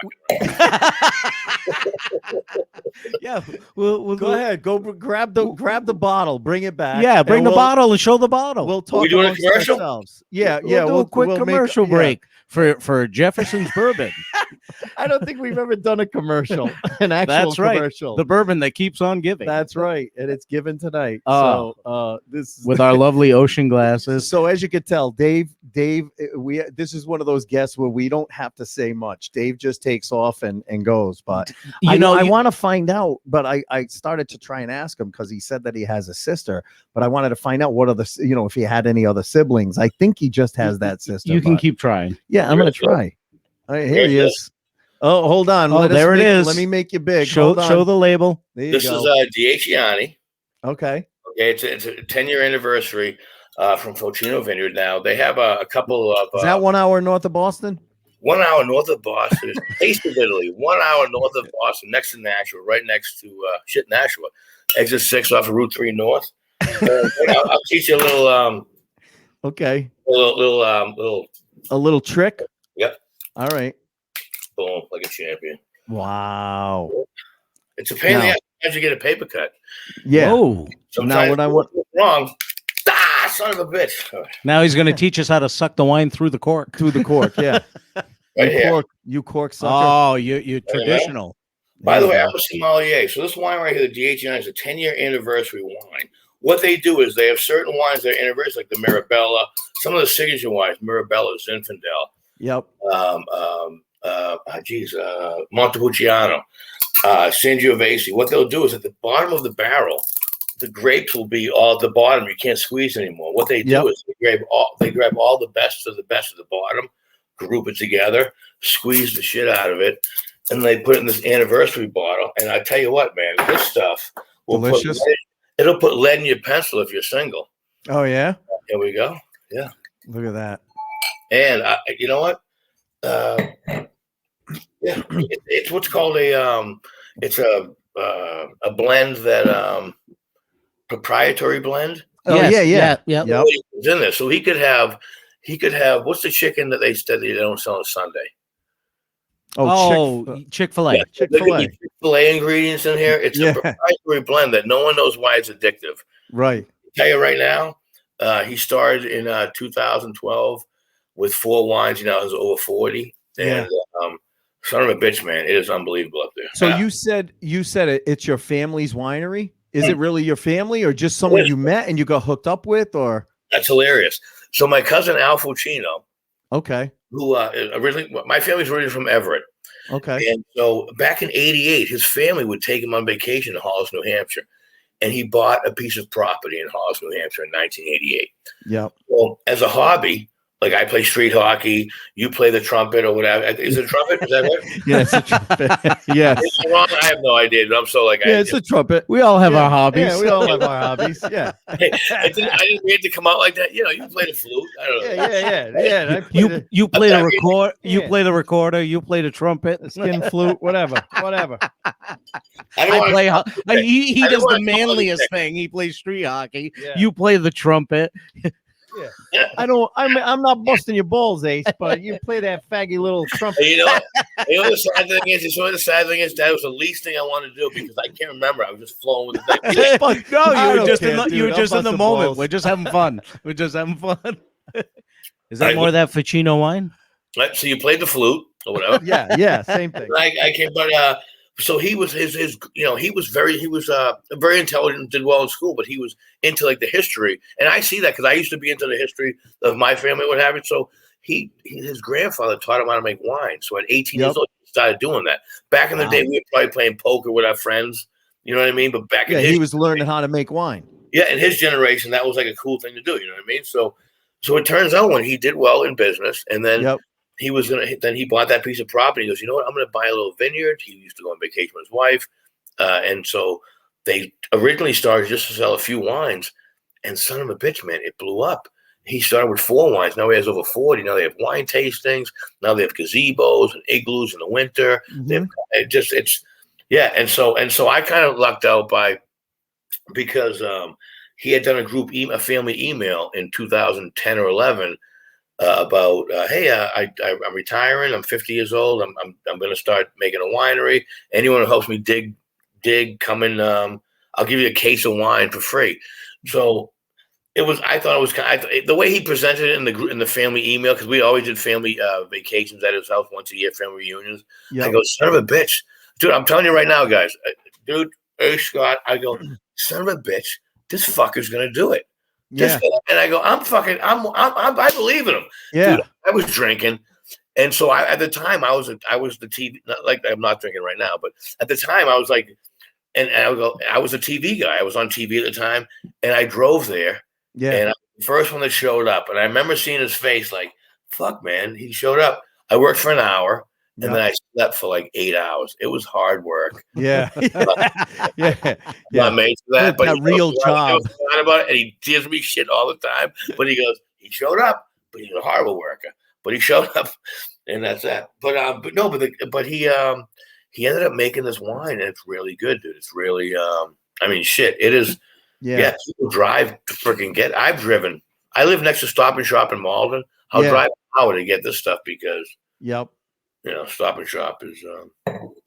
Speaker 8: fucking
Speaker 5: we'll go ahead. Go grab the bottle. Bring it back.
Speaker 1: Yeah, bring the bottle and show the bottle.
Speaker 5: We'll talk.
Speaker 8: We doing a commercial?
Speaker 5: Ourselves. Yeah.
Speaker 1: We'll do a quick commercial break for Jefferson's bourbon.
Speaker 5: I don't think we've ever done a commercial. An actual commercial.
Speaker 1: The bourbon that keeps on giving.
Speaker 5: That's right. And it's given tonight. So this is
Speaker 1: with our lovely ocean glasses.
Speaker 5: So as you could tell, Dave, this is one of those guests where we don't have to say much. Dave just takes off and goes. But I want to find out, but I started to try and ask him because he said that he has a sister, but I wanted to find out what other, if he had any other siblings. I think he just has that sister.
Speaker 1: You can keep trying.
Speaker 5: Yeah, I'm going to try. All right, here he is. Oh, hold on.
Speaker 1: There it is.
Speaker 5: Let me make you big.
Speaker 1: Show the label.
Speaker 8: This is Diaciani.
Speaker 5: Okay.
Speaker 8: It's a 10-year anniversary. from Focino Vineyard. Now they have a couple of.
Speaker 5: Is that 1 hour north of Boston?
Speaker 8: 1 hour north of Boston. Taste of Italy. 1 hour north of Boston, next to Nashua, right next to Nashua. Exit 6 off of Route 3 North. I'll teach you a little.
Speaker 5: Okay.
Speaker 8: A
Speaker 5: little trick.
Speaker 8: Yep.
Speaker 5: All right.
Speaker 8: Boom, like a champion.
Speaker 5: Wow.
Speaker 8: It's a pain in the ass. Sometimes you get a paper cut.
Speaker 5: Yeah.
Speaker 1: Oh.
Speaker 5: Now what I want
Speaker 8: wrong. Son of a bitch.
Speaker 1: Now he's going to teach us how to suck the wine through the cork.
Speaker 5: Through the cork, yeah.
Speaker 8: Right here.
Speaker 5: You cork sucker.
Speaker 1: Oh, you traditional.
Speaker 8: By the way, I'm a sommelier. So this wine right here, the DH9, is a 10-year anniversary wine. What they do is they have certain wines that are anniversary, like the Mirabella, some of the signature wines, Mirabella, Zinfandel.
Speaker 5: Yep.
Speaker 8: Montepulciano, Sangiovese. What they'll do is at the bottom of the barrel, the grapes will be all at the bottom. You can't squeeze anymore. What they do is they grab all the best of the bottom, group it together, squeeze the shit out of it, and they put it in this anniversary bottle. And I tell you what, man, this stuff will
Speaker 5: delicious.
Speaker 8: It'll put lead in your pencil if you're single.
Speaker 5: Oh yeah.
Speaker 8: Here we go. Yeah.
Speaker 5: Look at that.
Speaker 8: And you know what? Yeah, it's what's called it's a blend that proprietary blend.
Speaker 5: Oh
Speaker 1: yeah.
Speaker 5: Yep.
Speaker 8: It's in there, so he could have what's the chicken that they said they don't sell on Sunday?
Speaker 1: Chick-fil-A.
Speaker 8: Yeah,
Speaker 5: Chick-fil-A.
Speaker 8: Chick-fil-A ingredients in here. It's a proprietary blend that no one knows why it's addictive.
Speaker 5: Right.
Speaker 8: I'll tell you right now, he started in 2012 with 4 wines. He now has over 40. And son of a bitch, man, it is unbelievable up there.
Speaker 5: So you said it's your family's winery. Is it really your family, or just someone you met and you got hooked up with, or?
Speaker 8: That's hilarious. So my cousin Al Fucino,
Speaker 5: okay,
Speaker 8: who originally, my family's originally from Everett.
Speaker 5: Okay.
Speaker 8: And so back in '88, his family would take him on vacation to Hollis, New Hampshire, and he bought a piece of property in Hollis, New Hampshire in 1988.
Speaker 5: Yeah.
Speaker 8: Well, as a hobby, like I play street hockey, you play the trumpet or whatever. Is it a trumpet? Is that right?
Speaker 5: Yeah, it's a trumpet. Yes.
Speaker 8: Is it wrong? I have no idea. I'm so like,
Speaker 5: it's a trumpet.
Speaker 1: We all have our hobbies.
Speaker 5: Yeah, we all have our hobbies. Yeah.
Speaker 8: I didn't mean it to come out like that. You know, you play the flute. I don't know.
Speaker 5: Yeah.
Speaker 1: You play the record. You play the recorder. You play the trumpet,
Speaker 5: the skin flute, whatever.
Speaker 1: He does the manliest thing. He plays street hockey. Yeah. You play the trumpet.
Speaker 5: Yeah. I'm not busting your balls, Ace, but you play that faggy little trumpet.
Speaker 8: You know the sad thing is, that was the least thing I wanted to do because I can't remember. I was just flowing with the thing.
Speaker 1: No, you were just in the moment. Balls. We're just having fun. Is that more of that Ficino wine?
Speaker 8: Right, so you played the flute or whatever.
Speaker 5: Yeah, same thing.
Speaker 8: I can't, but so he was he was very intelligent, did well in school, but he was into like the history, and I see that because I used to be into the history of my family, what have you. So his grandfather taught him how to make wine. So at 18 years old, he started doing that. Back in the day, we were probably playing poker with our friends. You know what I mean? But back in
Speaker 5: he was learning how to make wine.
Speaker 8: Yeah, in his generation, that was like a cool thing to do. You know what I mean? So it turns out when he did well in business, and then. Then he bought that piece of property. He goes, you know what? I'm going to buy a little vineyard. He used to go on vacation with his wife. And so they originally started just to sell a few wines. And son of a bitch, man, it blew up. He started with 4 wines. Now he has over 40. Now they have wine tastings. Now they have gazebos and igloos in the winter.
Speaker 5: Mm-hmm.
Speaker 8: And so I kind of lucked out because he had done a family email in 2010 or 11 about hey, I'm retiring. I'm 50 years old. I'm going to start making a winery. Anyone who helps me dig, come in. I'll give you a case of wine for free. So I thought it was the way he presented it in the family email, because we always did family vacations at his house once a year, family reunions. Yep. I go, son of a bitch, dude. I'm telling you right now, guys, dude. Hey Scott, I go, son of a bitch. This fucker's going to do it.
Speaker 5: Yeah.
Speaker 8: And I go, I believe in him.
Speaker 5: Yeah.
Speaker 8: Dude, I was drinking. And so at the time I was the TV, like I'm not drinking right now, but at the time I was like, and I would go, I was a TV guy. I was on TV at the time, and I drove there.
Speaker 5: Yeah.
Speaker 8: And I was the first one that showed up. And I remember seeing his face like, fuck, man, he showed up. I worked for an hour, and then I slept for like 8 hours. It was hard work.
Speaker 5: Yeah. Yeah.
Speaker 8: Not made for that, but
Speaker 5: that real job.
Speaker 8: About it, and he gives me shit all the time. But he goes, he showed up, but he's a horrible worker. But he showed up, and that's that. But he ended up making this wine, and it's really good, dude. It's really, I mean, shit. It is. Yeah, people drive to freaking get. I've driven. I live next to Stop and Shop in Malden. I'll drive an hour to get this stuff because.
Speaker 5: Yep.
Speaker 8: You know, Stop and Shop is.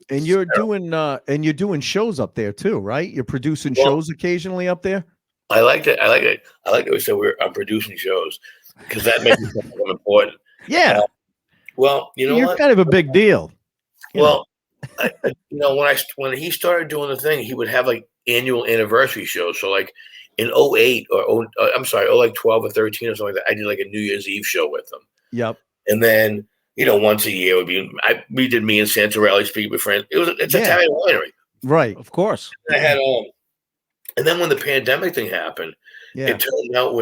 Speaker 5: And you're doing shows up there too, right? You're producing shows occasionally up there.
Speaker 8: I like it. I like it. We said I'm producing shows because that makes it something important.
Speaker 5: Yeah.
Speaker 8: Well, you know,
Speaker 5: you're kind of a big deal.
Speaker 8: Well, when he started doing the thing, he would have like annual anniversary shows. So like in 08 or I'm sorry, 12 or 13 or something like that, I did like a New Year's Eve show with them.
Speaker 5: Yep.
Speaker 8: And then, once a year we did me and Santarelli speak with friends. It's Italian winery.
Speaker 5: Right.
Speaker 1: Of course.
Speaker 8: I had and then when the pandemic thing happened, it turned out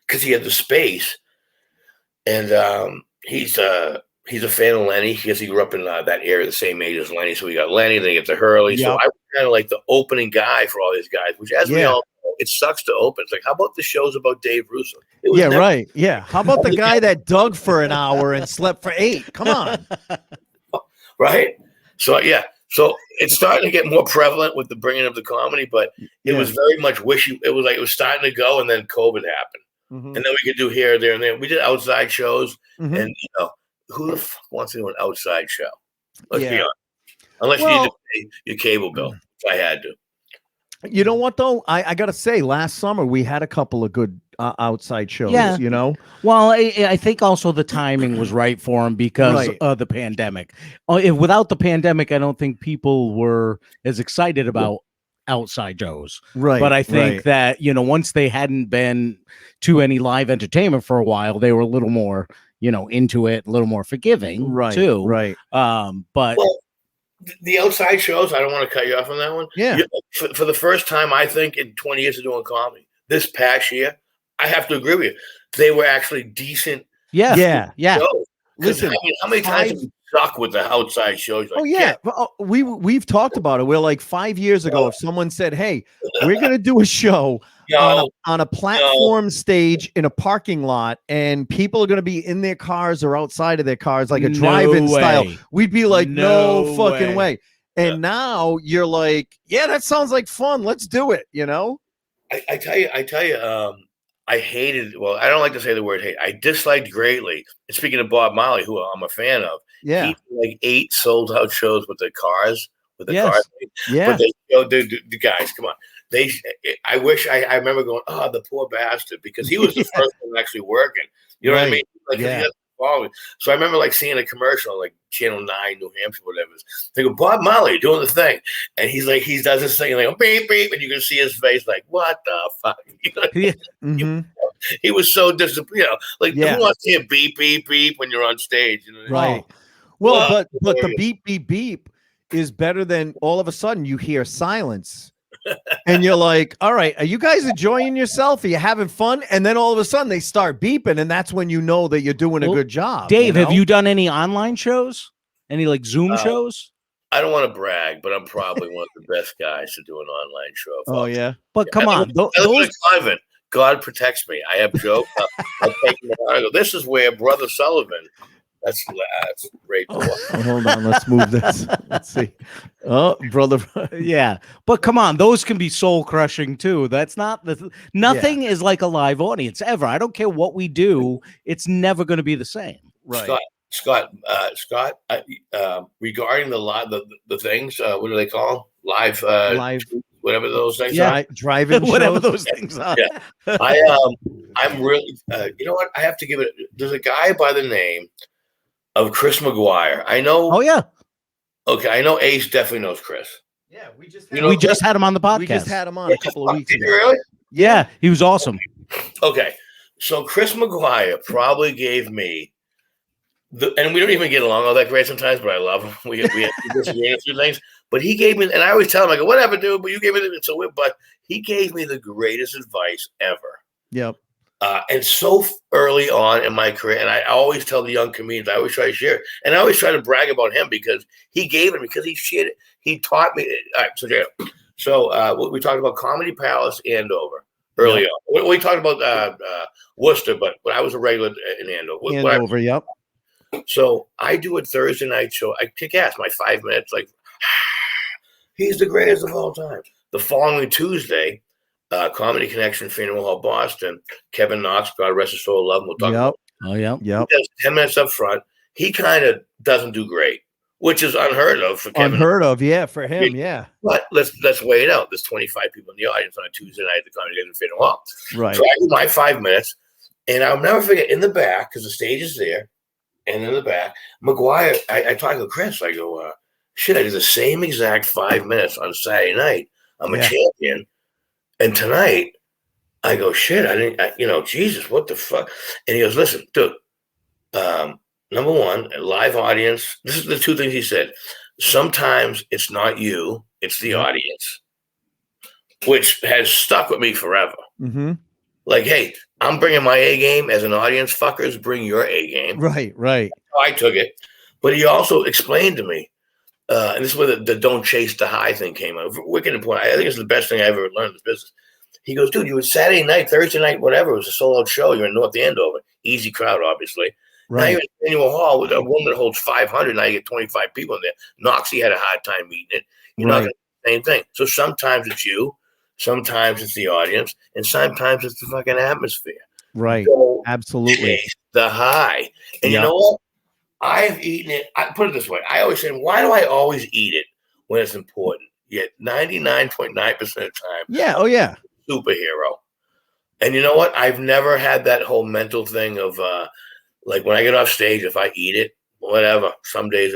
Speaker 8: because he had the space, and he's a fan of Lenny because he grew up in that area, the same age as Lenny. So we got Lenny, then you get to Hurley. Yep. So I was kind of like the opening guy for all these guys, which as we all know, it sucks to open. It's like, how about the shows about Dave Russo?
Speaker 5: Right. Yeah. How about the guy that dug for an hour and slept for 8? Come on.
Speaker 8: Right. So so it's starting to get more prevalent with the bringing of the comedy, but it was very much wishy. It was like it was starting to go, and then COVID happened, and then we could do here, there, and there. We did outside shows, and who the fuck wants to do an outside show? Let's be honest. Unless you need to pay your cable bill, which I had to.
Speaker 5: You know what though? I gotta say, last summer we had a couple of good outside shows.
Speaker 1: Yeah. Well, I think also the timing was right for him because of the pandemic. Without the pandemic, I don't think people were as excited about outside shows.
Speaker 5: Right.
Speaker 1: But I think that once they hadn't been to any live entertainment for a while, they were a little more into it, a little more forgiving. Too.
Speaker 5: Right.
Speaker 1: But.
Speaker 8: Well, the outside shows, I don't want to cut you off on that one.
Speaker 5: Yeah.
Speaker 8: For the first time, I think, in 20 years of doing comedy, this past year, I have to agree with you. They were actually decent.
Speaker 5: Yeah.
Speaker 8: Listen, how many times have we suck with the outside shows? Like,
Speaker 5: we've talked about it. We're like 5 years ago, if someone said, hey, we're going to do a show on a platform stage in a parking lot, and people are going to be in their cars or outside of their cars, like a drive-in style, we'd be like, no fucking way. And now you're like, yeah, that sounds like fun. Let's do it.
Speaker 8: I tell you, I hated. Well, I don't like to say the word hate. I disliked greatly. And speaking of Bob Marley, who I'm a fan of, he did like 8 sold out shows with the cars. Cars.
Speaker 5: Yeah.
Speaker 8: But the guys, come on. I wish I remember going, oh, the poor bastard, because he was the first one actually working. You know what I mean? Like, he had following. So I remember like seeing a commercial like Channel 9, New Hampshire, whatever. They go, Bob Marley doing the thing, and he's like, he does this thing, and they go beep beep, and you can see his face like, what the fuck? He was so disappointed. Like, who wants to hear beep beep beep when you're on stage?
Speaker 5: Right. Well, but the beep beep beep is better than all of a sudden you hear silence. And you're like, all right, are you guys enjoying yourself? Are you having fun? And then all of a sudden they start beeping, and that's when you know that you're doing a good job.
Speaker 1: Dave, have you done any online shows? Any like Zoom shows?
Speaker 8: I don't want to brag, but I'm probably one of the best guys to do an online show.
Speaker 5: Oh, yeah?
Speaker 1: But come on.
Speaker 8: Those Convent, God protects me. I have jokes. I'll take them. I go, this is where Brother Sullivan. That's great.
Speaker 5: Hold on, let's move this. Let's see. Oh, brother.
Speaker 1: Yeah, but come on, those can be soul crushing too. That's not nothing is like a live audience ever. I don't care what we do; it's never going to be the same.
Speaker 5: Right,
Speaker 8: Scott. Regarding the things, what do they call them? Live, whatever those things are.
Speaker 5: Driving,
Speaker 1: whatever those things are.
Speaker 8: Yeah, I'm really. You know what? I have to give it. There's a guy by the name of Chris McGuire. I know.
Speaker 1: Oh yeah.
Speaker 8: Okay, I know Ace definitely knows Chris.
Speaker 5: Yeah, we just
Speaker 1: had him on the podcast.
Speaker 5: We just had him on a couple of weeks ago.
Speaker 8: Really?
Speaker 1: Yeah, he was awesome.
Speaker 8: Okay, so Chris McGuire probably gave me and we don't even get along all that great sometimes, but I love him. We disagree on a few things, but he gave me, and I always tell him, I go, whatever, dude, but you gave me but he gave me the greatest advice ever.
Speaker 5: Yep.
Speaker 8: And so early on in my career, and I always tell the young comedians, I always try to share it. And I always try to brag about him because he gave it, because he shared it. He taught me. All right, so we talked about Comedy Palace, Andover, early on. We talked about Worcester, but I was a regular in Andover.
Speaker 5: Andover, yep.
Speaker 8: So I do a Thursday night show. I kick ass, my 5 minutes, like, he's the greatest of all time. The following Tuesday, Comedy Connection, Faneuil Hall, Boston. Kevin Knox, God rest his soul, love him. We'll talk about it.
Speaker 1: Oh, yeah.
Speaker 5: Yep.
Speaker 8: He does 10 minutes up front. He kind of doesn't do great, which is unheard of for Kevin.
Speaker 5: Unheard of, yeah, for him, yeah.
Speaker 8: But let's weigh it out. There's 25 people in the audience on a Tuesday night at the Comedy Connection, Faneuil Hall.
Speaker 5: Right.
Speaker 8: So I do my 5 minutes, and I'll never forget, in the back, because the stage is there, and in the back, McGuire, I talk to Chris, I go, shit, I did the same exact 5 minutes on Saturday night. I'm a champion. And tonight, I go, shit, Jesus, what the fuck? And he goes, listen, dude, number one, a live audience. This is the two things he said. Sometimes it's not you, it's the audience, which has stuck with me forever.
Speaker 5: Mm-hmm.
Speaker 8: Like, hey, I'm bringing my A game as an audience. Fuckers, bring your A game.
Speaker 5: Right.
Speaker 8: I took it. But he also explained to me, and this is where the don't chase the high thing came out. Wicked important. I think it's the best thing I ever learned in this business. He goes, dude, you were Saturday night, Thursday night, whatever. It was a sold-out show. You're in North Andover. Easy crowd, obviously.
Speaker 5: Right.
Speaker 8: Now you're in Faneuil Hall with a room that holds 500. Now you get 25 people in there. Noxie had a hard time meeting it. You're not going to do the same thing. So sometimes it's you. Sometimes it's the audience. And sometimes it's the fucking atmosphere.
Speaker 5: Right.
Speaker 8: So
Speaker 5: absolutely.
Speaker 8: Chase the high. And you know what? I've eaten it. I put it this way. I always say, why do I always eat it when it's important? Yet 99.9% of the time.
Speaker 5: Yeah. Oh, yeah.
Speaker 8: Superhero. And you know what? I've never had that whole mental thing of like when I get off stage, if I eat it, whatever. Some days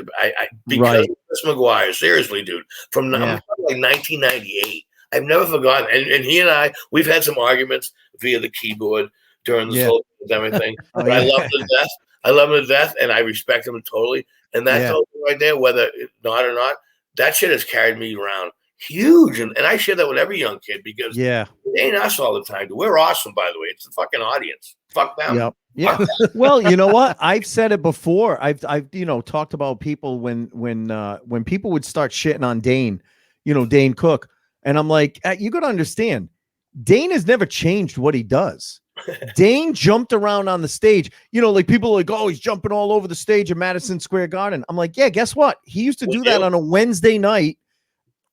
Speaker 8: because of Chris McGuire, seriously, dude, from like 1998. I've never forgotten. And he and we've had some arguments via the keyboard during this whole everything. But I love him to death. I love him to death, and I respect him totally. And that right there, whether not or not, that shit has carried me around huge. And I share that with every young kid because they ain't us all the time. We're awesome, by the way. It's the fucking audience. Fuck them.
Speaker 5: Yep. Yeah. Well, you know what? I've said it before. I've talked about people when people would start shitting on Dane, Dane Cook. And I'm like, you got to understand, Dane has never changed what he does. Dane jumped around on the stage. Like people are like, oh, he's jumping all over the stage at Madison Square Garden. I'm like, yeah, guess what? He used to do that on a Wednesday night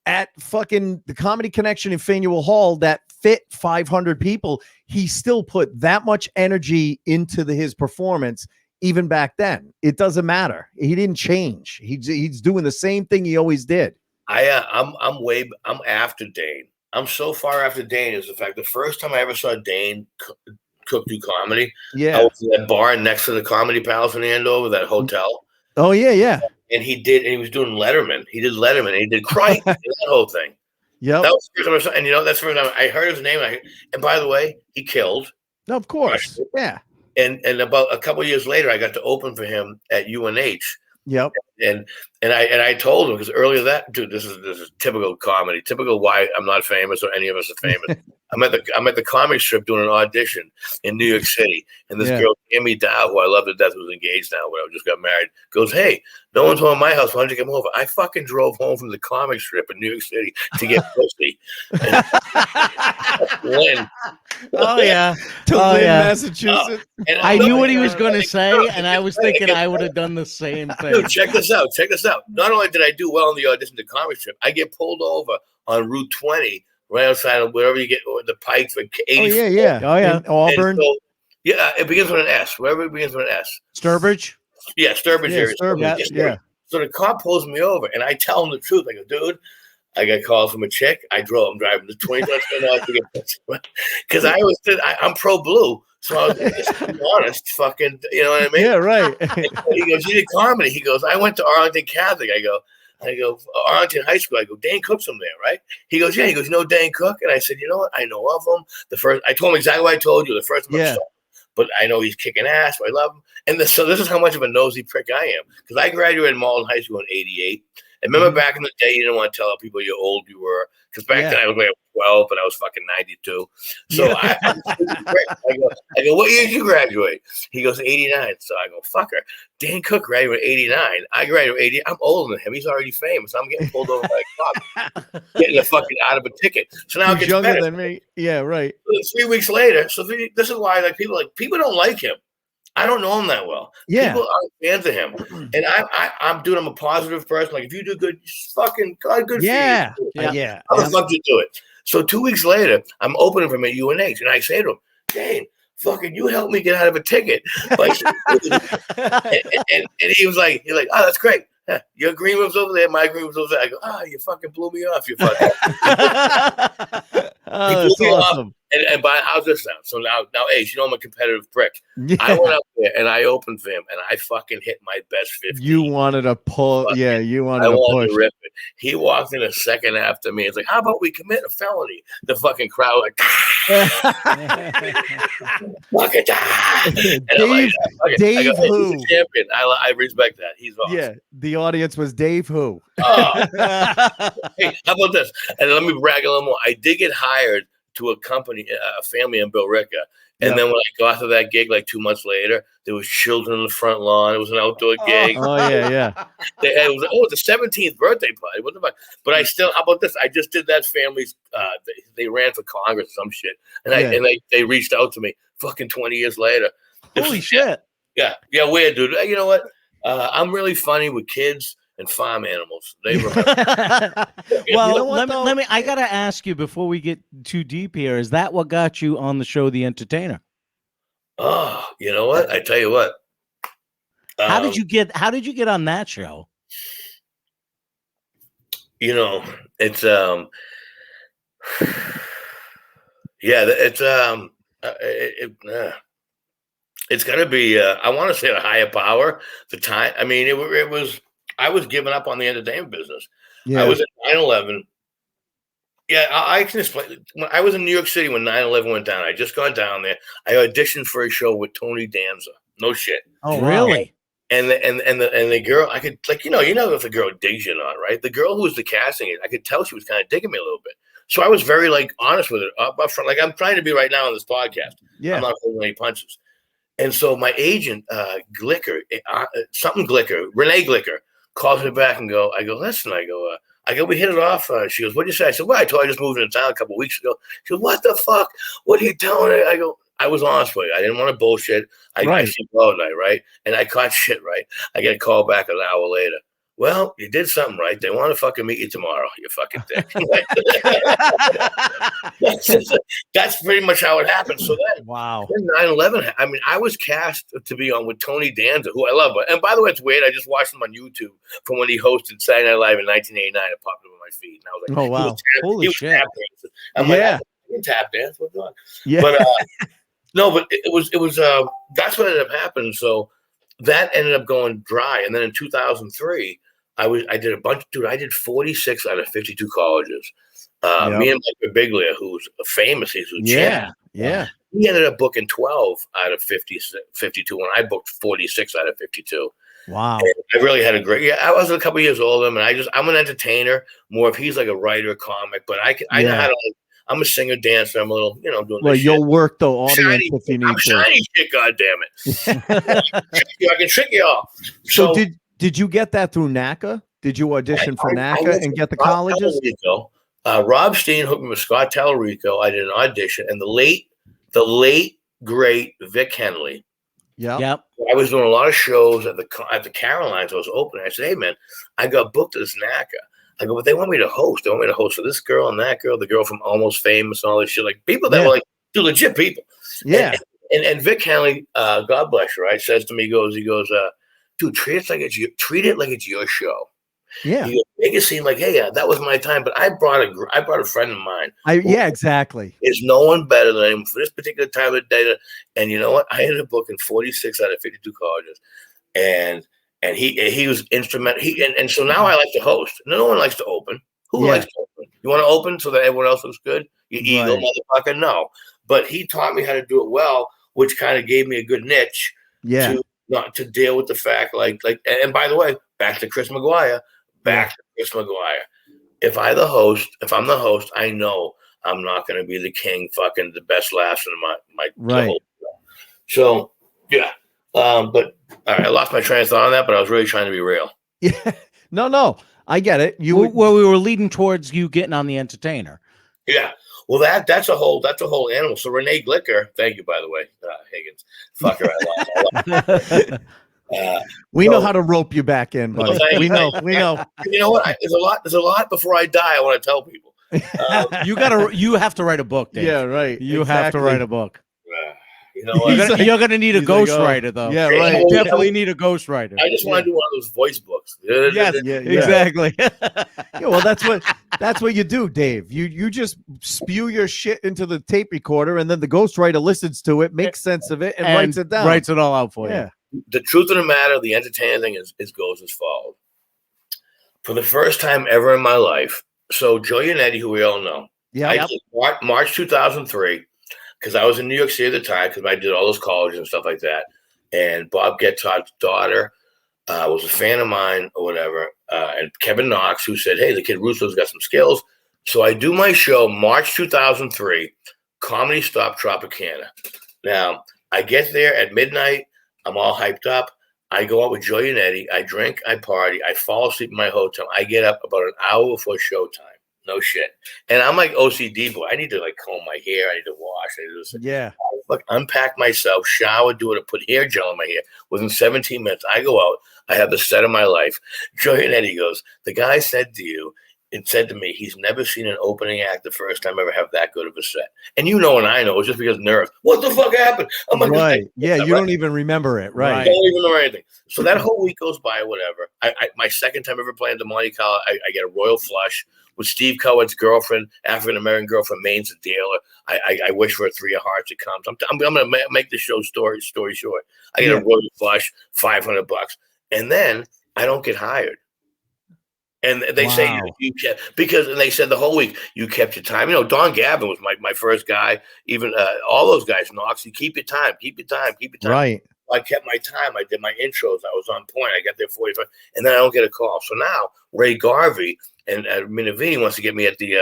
Speaker 5: at fucking the Comedy Connection in Faneuil Hall that fit 500 people. He still put that much energy into his performance even back then. It doesn't matter. He didn't change. He's doing the same thing he always did.
Speaker 8: I'm after Dane. I'm so far after Dane is the fact the first time I ever saw Dane Cook do comedy, I was at that bar next to the Comedy Palace in Andover, that hotel.
Speaker 5: Oh yeah.
Speaker 8: And he was doing Letterman. He did Letterman. And he did Crichton, that whole thing.
Speaker 5: Yeah.
Speaker 8: That was the first time I saw, and that's the first time I heard his name. And by the way, he killed.
Speaker 5: No, of course. Yeah.
Speaker 8: And about a couple of years later, I got to open for him at UNH.
Speaker 5: Yep.
Speaker 8: And I told him, because earlier that, dude, this is typical comedy, typical why I'm not famous or any of us are famous. I'm at the comedy strip doing an audition in New York City, and this girl, Amy Dow, who I love to death, who's engaged now, when I just got married, goes, "Hey, no one's home at my house. Why don't you come over?" I fucking drove home from the comic strip in New York City to get pussy. Lynn.
Speaker 1: Oh yeah,
Speaker 5: to Lynn, Massachusetts.
Speaker 1: I knew what he was going to say, and I was thinking I would have done the same thing.
Speaker 8: Dude, check this out. Not only did I do well in the audition to comic strip, I get pulled over on Route 20, right outside of wherever you get the Pike for 80.
Speaker 5: Oh yeah.
Speaker 1: And
Speaker 5: Auburn.
Speaker 8: So, it begins with an S. Wherever it begins with an S.
Speaker 5: Sturbridge.
Speaker 8: Yeah, Sturbridge area.
Speaker 5: Sturbridge. Yeah.
Speaker 8: So the cop pulls me over, and I tell him the truth. I go, dude, I got calls from a chick. I'm driving the 20 to get because I'm pro blue. So I was just honest, fucking, you know what I mean?
Speaker 5: Yeah, right.
Speaker 8: He goes, "You did comedy." He goes, "I went to Arlington Catholic." I go, Arlington High School. I go, "Dane Cook's from there, right?" He goes, "Yeah." He goes, "You know Dane Cook?" And I said, "You know what? I know of him." I told him exactly what I told you the first time I saw him. But I know he's kicking ass. So I love him. So this is how much of a nosy prick I am. Because I graduated Malden High School in '88. And remember back in the day, you didn't want to tell people how old you were. Because back then I was like 12 and I was fucking 92. So I go, what year did you graduate? He goes, 89. So I go, fucker. Dane Cook graduated 89. I graduated 80. I'm older than him. He's already famous. I'm getting pulled over by a cop, getting the fucking out of a ticket. So now
Speaker 5: he's younger than me. Yeah, right.
Speaker 8: 3 weeks later. So this is why people don't like him. I don't know him that well.
Speaker 5: Yeah.
Speaker 8: People aren't fans of him. And I'm a positive person. Like, if you do good, fucking God, good for you.
Speaker 5: Yeah.
Speaker 8: How the fuck do you do it? So 2 weeks later, I'm opening for him at UNH, and I say to him, Dane, fucking you helped me get out of a ticket. Like, and he was like, oh, that's great. Your green room's over there, my green room's over there. I go, you fucking blew me off, you fucking.
Speaker 5: That's awesome.
Speaker 8: And how's this sound? So now, Ace, I'm a competitive prick. Yeah. I went up there and I opened for him, and I fucking hit my best 50.
Speaker 5: You wanted to pull, you wanted to push. To rip it.
Speaker 8: He walked in a second after me. It's like, how about we commit a felony? The fucking crowd fuck it.
Speaker 5: Dave who?
Speaker 8: He's a champion. I respect that. He's awesome.
Speaker 5: Yeah, the audience was Dave who.
Speaker 8: Hey, how about this? And let me brag a little more. I did get hired to a company, a family in Billerica. And then when I got to that gig, like 2 months later, there was children on the front lawn. It was an outdoor gig.
Speaker 5: Oh yeah.
Speaker 8: It was the 17th birthday party. What the fuck? But I still, how about this? I just did that family's. They ran for Congress or some shit, and they reached out to me. Fucking 20 years later.
Speaker 5: Holy shit.
Speaker 8: Yeah, weird, dude. You know what? I'm really funny with kids and farm animals. They
Speaker 1: well, let me. I gotta ask you before we get too deep here. Is that what got you on the show, The Entertainer?
Speaker 8: Oh, you know what? I tell you what.
Speaker 1: How did you get on that show?
Speaker 8: It's it's gonna be. I want to say a higher power. The time. I mean, it was. I was giving up on the entertainment business. Yeah. I was at 9/11. Yeah, I can explain. When I was in New York City when 9/11 went down, I just gone down there. I auditioned for a show with Tony Danza. No shit.
Speaker 1: Oh, really?
Speaker 8: And the girl, I could if the girl digs you or not, right? The girl who was the casting agent, I could tell she was kind of digging me a little bit. So I was very honest with her up front, like I'm trying to be right now on this podcast. Yeah, I'm not holding any punches. And so my agent, Glicker, Renee Geller, calls me back and I go, listen, I go, we hit it off. She goes, what'd you say? I said, well, I told her I just moved into town a couple of weeks ago. She goes, what the fuck? What are you telling her? I go, I was honest with you. I didn't want to bullshit. I sleep all night, right? And I caught shit, right? I get a call back an hour later. Well, you did something right. They want to fucking meet you tomorrow, you fucking dick. That's pretty much how it happened. So then,
Speaker 1: wow.
Speaker 8: 9/11. I mean, I was cast to be on with Tony Danza, who I love. And by the way, it's weird. I just watched him on YouTube from when he hosted Saturday Night Live in 1989. It popped up on my feed, and I was like,
Speaker 1: "Oh wow, holy shit!"
Speaker 8: I'm like, I can tap dance. What's on? Yeah. But no, but it was that's what ended up happening. So that ended up going dry, and then in 2003. I did a bunch, dude. I did 46 out of 52 colleges. Me and Mike Birbiglia, who's famous, he's a champ.
Speaker 5: Yeah.
Speaker 8: He ended up booking 12 out of 52, and I booked 46 out of 52.
Speaker 1: Wow.
Speaker 8: And I really had a great. Yeah, I was a couple years older, and I'm an entertainer. More if he's like a writer, comic, but I know how to. I'm a singer, dancer. I'm a little, doing.
Speaker 5: Well, you'll work the audience
Speaker 8: if
Speaker 5: you need
Speaker 8: I'm
Speaker 5: to.
Speaker 8: Shiny shit, goddammit. I can trick you all.
Speaker 5: So did you get that through NACA? Did you audition for NACA and get the colleges?
Speaker 8: Rob Steen hooked me with Scott Tallarico. I did an audition, and the late great Vic Henley.
Speaker 1: Yep.
Speaker 8: I was doing a lot of shows at the Carolines. I was opening. I said, "Hey man, I got booked at this NACA." I go, "But they want me to host. They want me to host for this girl and that girl, the girl from Almost Famous and all this shit. Like people that were like, dude, legit people."
Speaker 5: Yeah.
Speaker 8: And Vic Henley, God bless her, right, says to me, he goes, dude, treat it like it's your show.
Speaker 5: Yeah.
Speaker 8: You make it seem like, hey, that was my time, but I brought a friend of mine.
Speaker 5: Exactly.
Speaker 8: There's no one better than him for this particular time of day. And you know what? I ended up booking 46 out of 52 colleges, and he was instrumental. And so now I like to host. No one likes to open. Who likes to open? You want to open so that everyone else looks good? You ego motherfucker? No. But he taught me how to do it well, which kind of gave me a good niche.
Speaker 5: Yeah.
Speaker 8: To deal with the fact, and by the way, back to Chris McGuire, back to Chris McGuire. If I'm the host, I know I'm not going to be the king, fucking the best laughs in my
Speaker 5: right.
Speaker 8: Show. So yeah, but all right, I lost my train of thought on that, but I was really trying to be real.
Speaker 5: Yeah, no, I get it.
Speaker 1: We were leading towards you getting on the entertainer.
Speaker 8: Yeah, well, that's a whole animal. So Renee Geller, thank you, by the way, Higgins. Fucker, I lost.
Speaker 5: We know how to rope you back in, buddy. We know.
Speaker 8: You know what? There's a lot before I die. I want to tell people.
Speaker 1: You have to write a book, Dave.
Speaker 5: Yeah, right.
Speaker 1: You have to write a book.
Speaker 8: You know what?
Speaker 1: You're gonna need a ghostwriter, though.
Speaker 5: Yeah, right.
Speaker 1: You definitely need a ghostwriter.
Speaker 8: I just want to do one of those voice books.
Speaker 1: Yes, exactly.
Speaker 5: Yeah, well, that's what you do, Dave. You just spew your shit into the tape recorder, and then the ghostwriter listens to it, makes sense of it, and writes it down.
Speaker 1: Writes it all out for you.
Speaker 8: The truth of the matter, the entertaining thing goes as follows. For the first time ever in my life, so Joey and Eddie, who we all know, March 2003. Because I was in New York City at the time, because I did all those colleges and stuff like that. And Bob Gettott's daughter was a fan of mine or whatever. And Kevin Knox, who said, hey, the kid Russo's got some skills. So I do my show March 2003, Comedy Stop Tropicana. Now, I get there at midnight. I'm all hyped up. I go out with Joey and Eddie. I drink, I party. I fall asleep in my hotel. I get up about an hour before showtime. No shit. And I'm like OCD boy. I need to like comb my hair. I need to wash. I need to do this.
Speaker 5: Yeah.
Speaker 8: Look, unpack myself, shower, do it, put hair gel in my hair. Within 17 minutes, I go out. I have the set of my life. Joey and Eddie goes, the guy said to me, he's never seen an opening act the first time ever have that good of a set. And you know, and I know, it's just because nerves. What the fuck happened? I'm like,
Speaker 5: right. Yeah, you don't even remember it. Right.
Speaker 8: I don't even remember anything. So that whole week goes by, whatever. My second time ever playing the Monte Carlo, I get a royal flush with Steve Cohen's girlfriend, African-American girlfriend, Maine's a dealer. I wish for a 3 of hearts. It comes. I'm going to make the show story short. I get a royal flush, $500. And then I don't get hired. And they say you kept, because and they said the whole week you kept your time. You know, Don Gavin was my first guy. Even all those guys, Knox, you keep your time.
Speaker 5: Right.
Speaker 8: I kept my time. I did my intros. I was on point. I got there 45, and then I don't get a call. So now Ray Garvey and Minavini wants to get me at the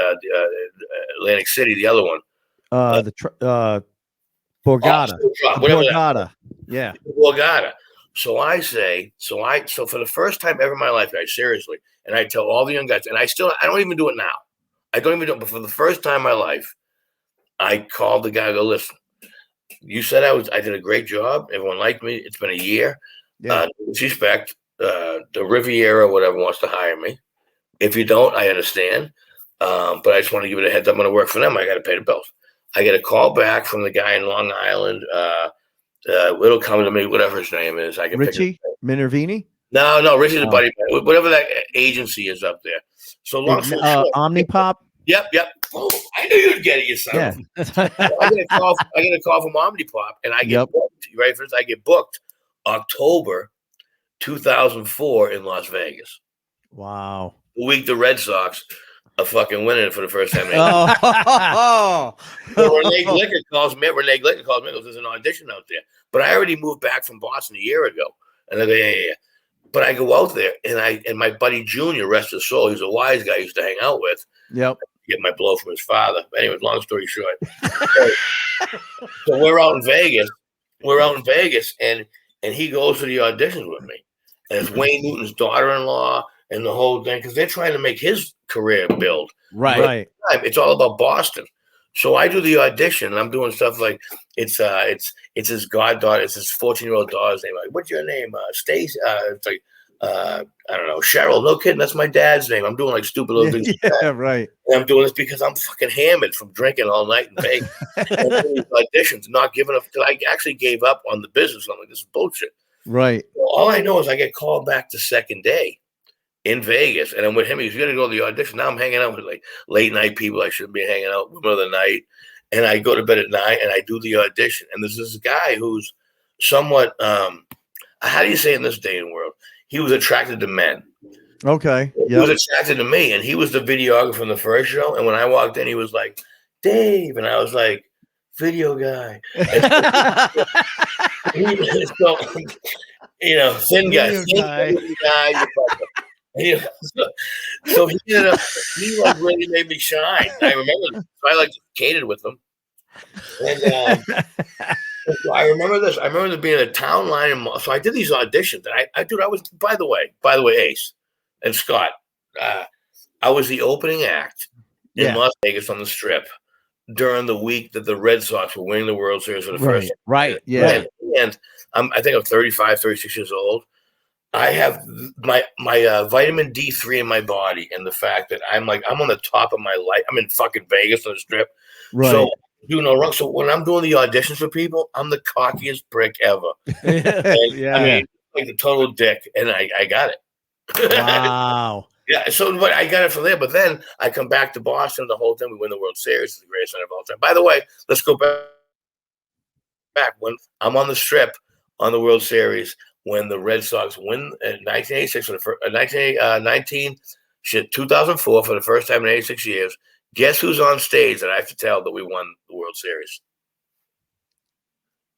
Speaker 8: Atlantic City, the other one.
Speaker 5: Borgata.
Speaker 8: Borgata.
Speaker 5: Yeah.
Speaker 8: Borgata. So I say, so for the first time ever in my life, guys, seriously, and I tell all the young guys, and I don't even do it now. I don't even do it, but for the first time in my life, I called the guy, I go, listen, you said I did a great job. Everyone liked me. It's been a year.
Speaker 5: Yeah.
Speaker 8: Disrespect, the Riviera, whatever, wants to hire me. If you don't, I understand. But I just want to give it a heads up. I'm going to work for them. I got to pay the bills. I get a call back from the guy in Long Island. It'll come to me, whatever his name is. I can
Speaker 5: Richie Minervini?
Speaker 8: No, Richie's a buddy. Whatever that agency is up there. So long story short,
Speaker 5: Omnipop?
Speaker 8: Yep. Oh, I knew you'd get it yourself. Yeah. I get a call from Omnipop, and I get booked. You ready for this? I get booked October 2004 in Las Vegas.
Speaker 5: Wow.
Speaker 8: The week the Red Sox are fucking winning it for the first time. So Renee Geller calls me. Goes, there's an audition out there. But I already moved back from Boston a year ago. And I go, yeah. But I go out there, and my buddy Junior, rest his soul, he's a wise guy I used to hang out with.
Speaker 5: Yep.
Speaker 8: Get my blow from his father. But anyway, long story short. So we're out in Vegas. And he goes to the auditions with me. And it's Wayne Newton's daughter-in-law and the whole thing, because they're trying to make his career build.
Speaker 5: Right.
Speaker 8: It's all about Boston. So I do the audition, and I'm doing stuff like it's his goddaughter, it's his 14-year-old daughter's name. Like, what's your name? Stacy. It's like I don't know, Cheryl. No kidding, that's my dad's name. I'm doing like stupid little things.
Speaker 5: Yeah, right.
Speaker 8: And I'm doing this because I'm fucking hammered from drinking all night in Vegas. And doing these auditions, not giving up. Till I actually gave up on the business. I'm like, this is bullshit.
Speaker 5: Right.
Speaker 8: Well, all I know is I get called back the second day in Vegas, and I'm with him. He's going to go to the audition. Now I'm hanging out with like late night people I shouldn't be hanging out with, middle of the night. And I go to bed at 9 and I do the audition. And there's this guy who's somewhat, how do you say in this day and world? He was attracted to men.
Speaker 5: Okay.
Speaker 8: He was attracted to me, and he was the videographer from the first show. And when I walked in, he was like, Dave. And I was like, video guy. So, thin guy. Yeah. So he ended up, he like really made me shine. I remember, I like skated with him. And I remember this. I remember there being a town line. So I did these auditions. And I was, by the way, Ace and Scott, I was the opening act in Las Vegas on the Strip during the week that the Red Sox were winning the World Series for the first time.
Speaker 1: Right.
Speaker 8: And I think I'm 35, 36 years old. I have my vitamin D3 in my body, and the fact that I'm on the top of my life. I'm in fucking Vegas on the Strip.
Speaker 5: Right.
Speaker 8: So do no wrong. So when I'm doing the auditions for people, I'm the cockiest prick ever. And, I mean, like the total dick, and I got it.
Speaker 5: Wow.
Speaker 8: Yeah. So but I got it from there. But then I come back to Boston. The whole thing, we win the World Series. It's the greatest night of all time. By the way, let's go back when I'm on the Strip on the World Series. When the Red Sox win in 1986 for the first, 2004 for the first time in 86 years, guess who's on stage that I have to tell that we won the World Series?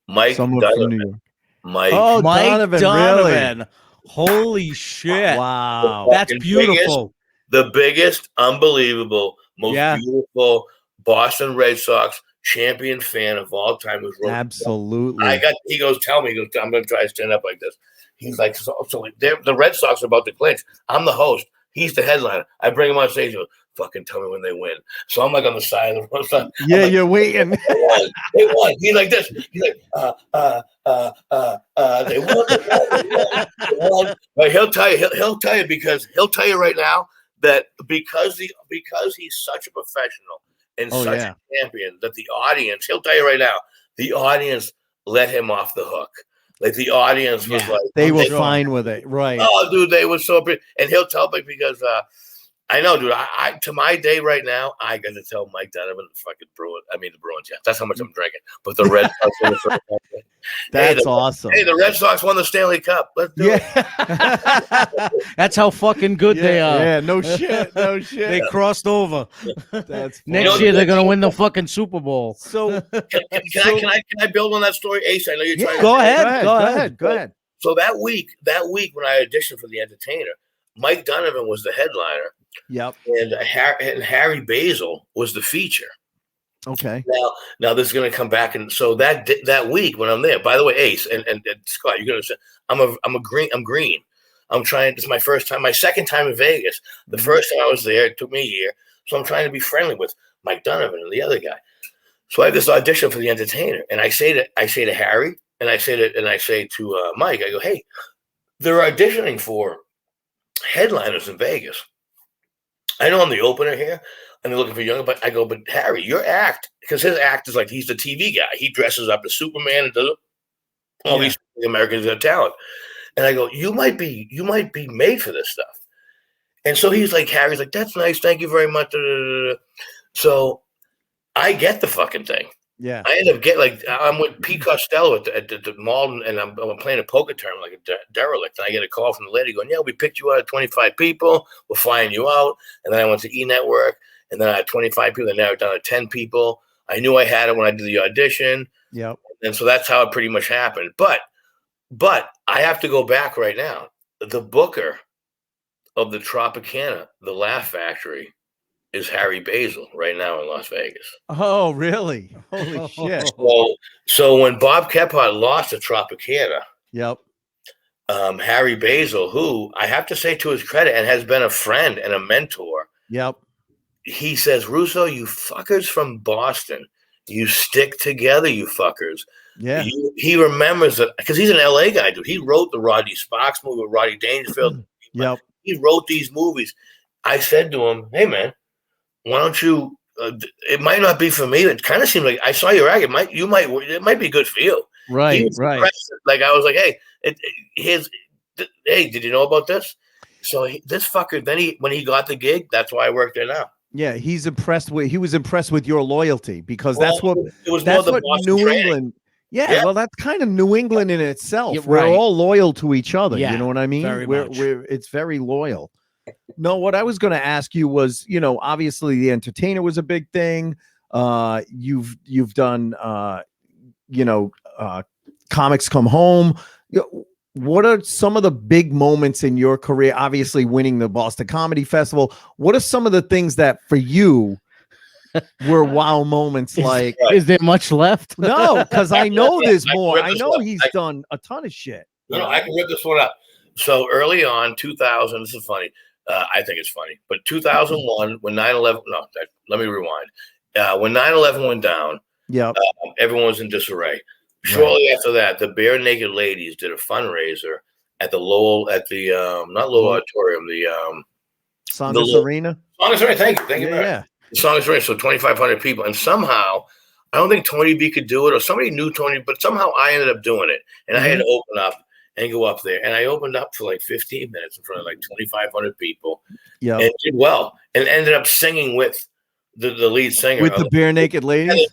Speaker 8: Mike Donovan. Mike
Speaker 1: Donovan. Really? Holy shit.
Speaker 5: Wow.
Speaker 1: That's beautiful.
Speaker 8: The biggest, unbelievable, most beautiful Boston Red Sox champion fan of all time was
Speaker 5: absolutely.
Speaker 8: He goes, tell me, I'm going to try to stand up like this. He's like, so the Red Sox are about to clinch. I'm the host. He's the headliner. I bring him on stage. He goes, fucking tell me when they win. So I'm like on the side of the road.
Speaker 5: Yeah, like, you're waiting.
Speaker 8: They won. He's like this. He's like, they won. They won. But he'll tell you because he'll tell you right now that because he's such a professional and such a champion that the audience, he'll tell you right now, the audience let him off the hook. Like the audience was like,
Speaker 5: they were fine with it, right?
Speaker 8: Oh, dude, they were so pretty. And he'll tell me because I know, dude. I to my day right now, I got to tell Mike Donovan the fucking Bruins. I mean the Bruins. Yeah, that's how much I'm drinking. But the Red Sox.
Speaker 5: That's awesome.
Speaker 8: Hey, the Red Sox won the Stanley Cup. Let's do
Speaker 1: it. That's how fucking good they are.
Speaker 5: Yeah, no shit.
Speaker 1: They crossed over.
Speaker 5: That's
Speaker 1: next year they're gonna win the fucking Super Bowl.
Speaker 5: So
Speaker 8: can I build on that story, Ace? I know you're trying.
Speaker 1: Go ahead.
Speaker 8: So that week when I auditioned for The Entertainer, Mike Donovan was the headliner.
Speaker 5: Yep.
Speaker 8: And Harry Basil was the feature.
Speaker 5: Okay.
Speaker 8: Now this is going to come back, and so that week when I'm there. By the way, Ace and Scott, you're going to say I'm green. I'm trying. This is my first time, my second time in Vegas. The first time I was there, it took me a year, so I'm trying to be friendly with Mike Donovan and the other guy. So I have this audition for The Entertainer, and I say to Harry, and I say to Mike, I go, hey, they're auditioning for headliners in Vegas. I know I'm the opener here, and they're looking for younger, but I go, but Harry, your act, because his act is like he's the TV guy. He dresses up as Superman and does all these Americans Got Talent. And I go, you might be made for this stuff. And so Harry's like, that's nice, thank you very much. So I get the fucking thing.
Speaker 5: Yeah.
Speaker 8: I end up I'm with Pete Costello at the mall, and I'm playing a poker tournament like a derelict. And I get a call from the lady going, yeah, we picked you out of 25 people. We're flying you out. And then I went to E-Network, and then I had 25 people, and now down to 10 people. I knew I had it when I did the audition.
Speaker 5: Yep.
Speaker 8: And so that's how it pretty much happened. But I have to go back right now. The booker of the Tropicana, the Laugh Factory, is Harry Basil right now in Las Vegas.
Speaker 5: Oh, really? Holy shit.
Speaker 8: So when Bob Kephart lost to Tropicana,
Speaker 5: yep.
Speaker 8: Harry Basil, who I have to say to his credit and has been a friend and a mentor.
Speaker 5: Yep.
Speaker 8: He says, Russo, you fuckers from Boston, you stick together, you fuckers.
Speaker 5: Yeah.
Speaker 8: He remembers it because he's an LA guy, dude. He wrote the Rodney Sparks movie with Rodney Dangerfield.
Speaker 5: Yep.
Speaker 8: He wrote these movies. I said to him, hey, man, why don't you? It might not be for me. It kind of seemed like I saw your act. It might be good for you.
Speaker 5: Right.
Speaker 8: Like I was like, hey, hey, did you know about this? So this fucker. Then when he got the gig, that's why I work there now.
Speaker 5: Yeah, he was impressed with your loyalty because that's what New England. Yeah, well, that's kind of New England in itself. We're all loyal to each other. You know what I mean? It's very loyal. No, what I was going to ask you was, obviously The Entertainer was a big thing. You've done, Comics Come Home.
Speaker 7: what are some of the big moments in your career? Obviously, winning the Boston Comedy Festival. What are some of the things that for you were wow moments? Like,
Speaker 1: is there much left?
Speaker 7: No, because I know there's more. I know he's done a ton of shit.
Speaker 8: No, I can rip this one up. So early on, 2000. This is funny. I think it's funny, but 2001, when 9/11. No, let me rewind. When 9/11 went down, everyone was in disarray. Shortly after that, the Bare Naked Ladies did a fundraiser at the Lowell, not Lowell Auditorium, the
Speaker 7: Saunders Arena.
Speaker 8: Saunders Arena. Thank you.
Speaker 7: Yeah.
Speaker 8: The Saunders Arena. So 2,500 people, and somehow I don't think Tony B could do it, or somebody knew Tony, but somehow I ended up doing it, and I had to open up and go up there, and I opened up for like 15 minutes in front of like 2,500 people, and did well, and ended up singing with the lead singer
Speaker 7: with the Bare Naked Ladies.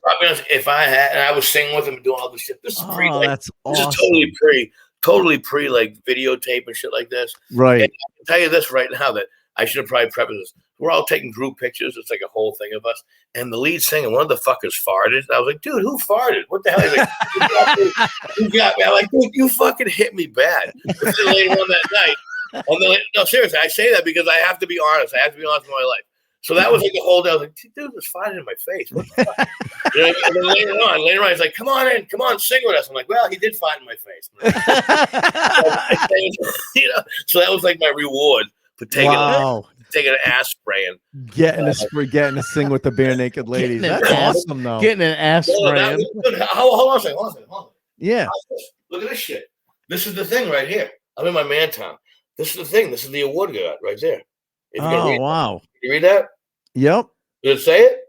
Speaker 8: If I had, and I was singing with him and doing all this shit. This is pre,
Speaker 7: that's awesome.
Speaker 8: This is totally pre like videotape and shit like this.
Speaker 7: Right.
Speaker 8: And I can tell you this right now that I should have probably prefaced this. We're all taking group pictures. It's like a whole thing of us. And the lead singer, one of the fuckers farted. I was like, dude, who farted? What the hell? He's like, you got me. I'm like, dude, you fucking hit me bad. But then later on that night, no, seriously, I say that because I have to be honest. I have to be honest with my life. So that was like the whole day. I was like, dude, there's farting in my face. What the fuck? You know, and then later on, he's like, come on in, sing with us. I'm like, well, he did fart in my face. So that was like my reward for taking an ass spray and
Speaker 7: getting to sing with the Bare Naked Ladies. That's awesome, though.
Speaker 1: Getting an ass spray.
Speaker 8: Hold on a second.
Speaker 7: Yeah.
Speaker 8: Look at this shit. This is the thing right here. I'm in my man town. This is the thing. This is the award I got right there.
Speaker 7: Wow.
Speaker 8: You read that?
Speaker 7: Yep.
Speaker 8: Did it say it?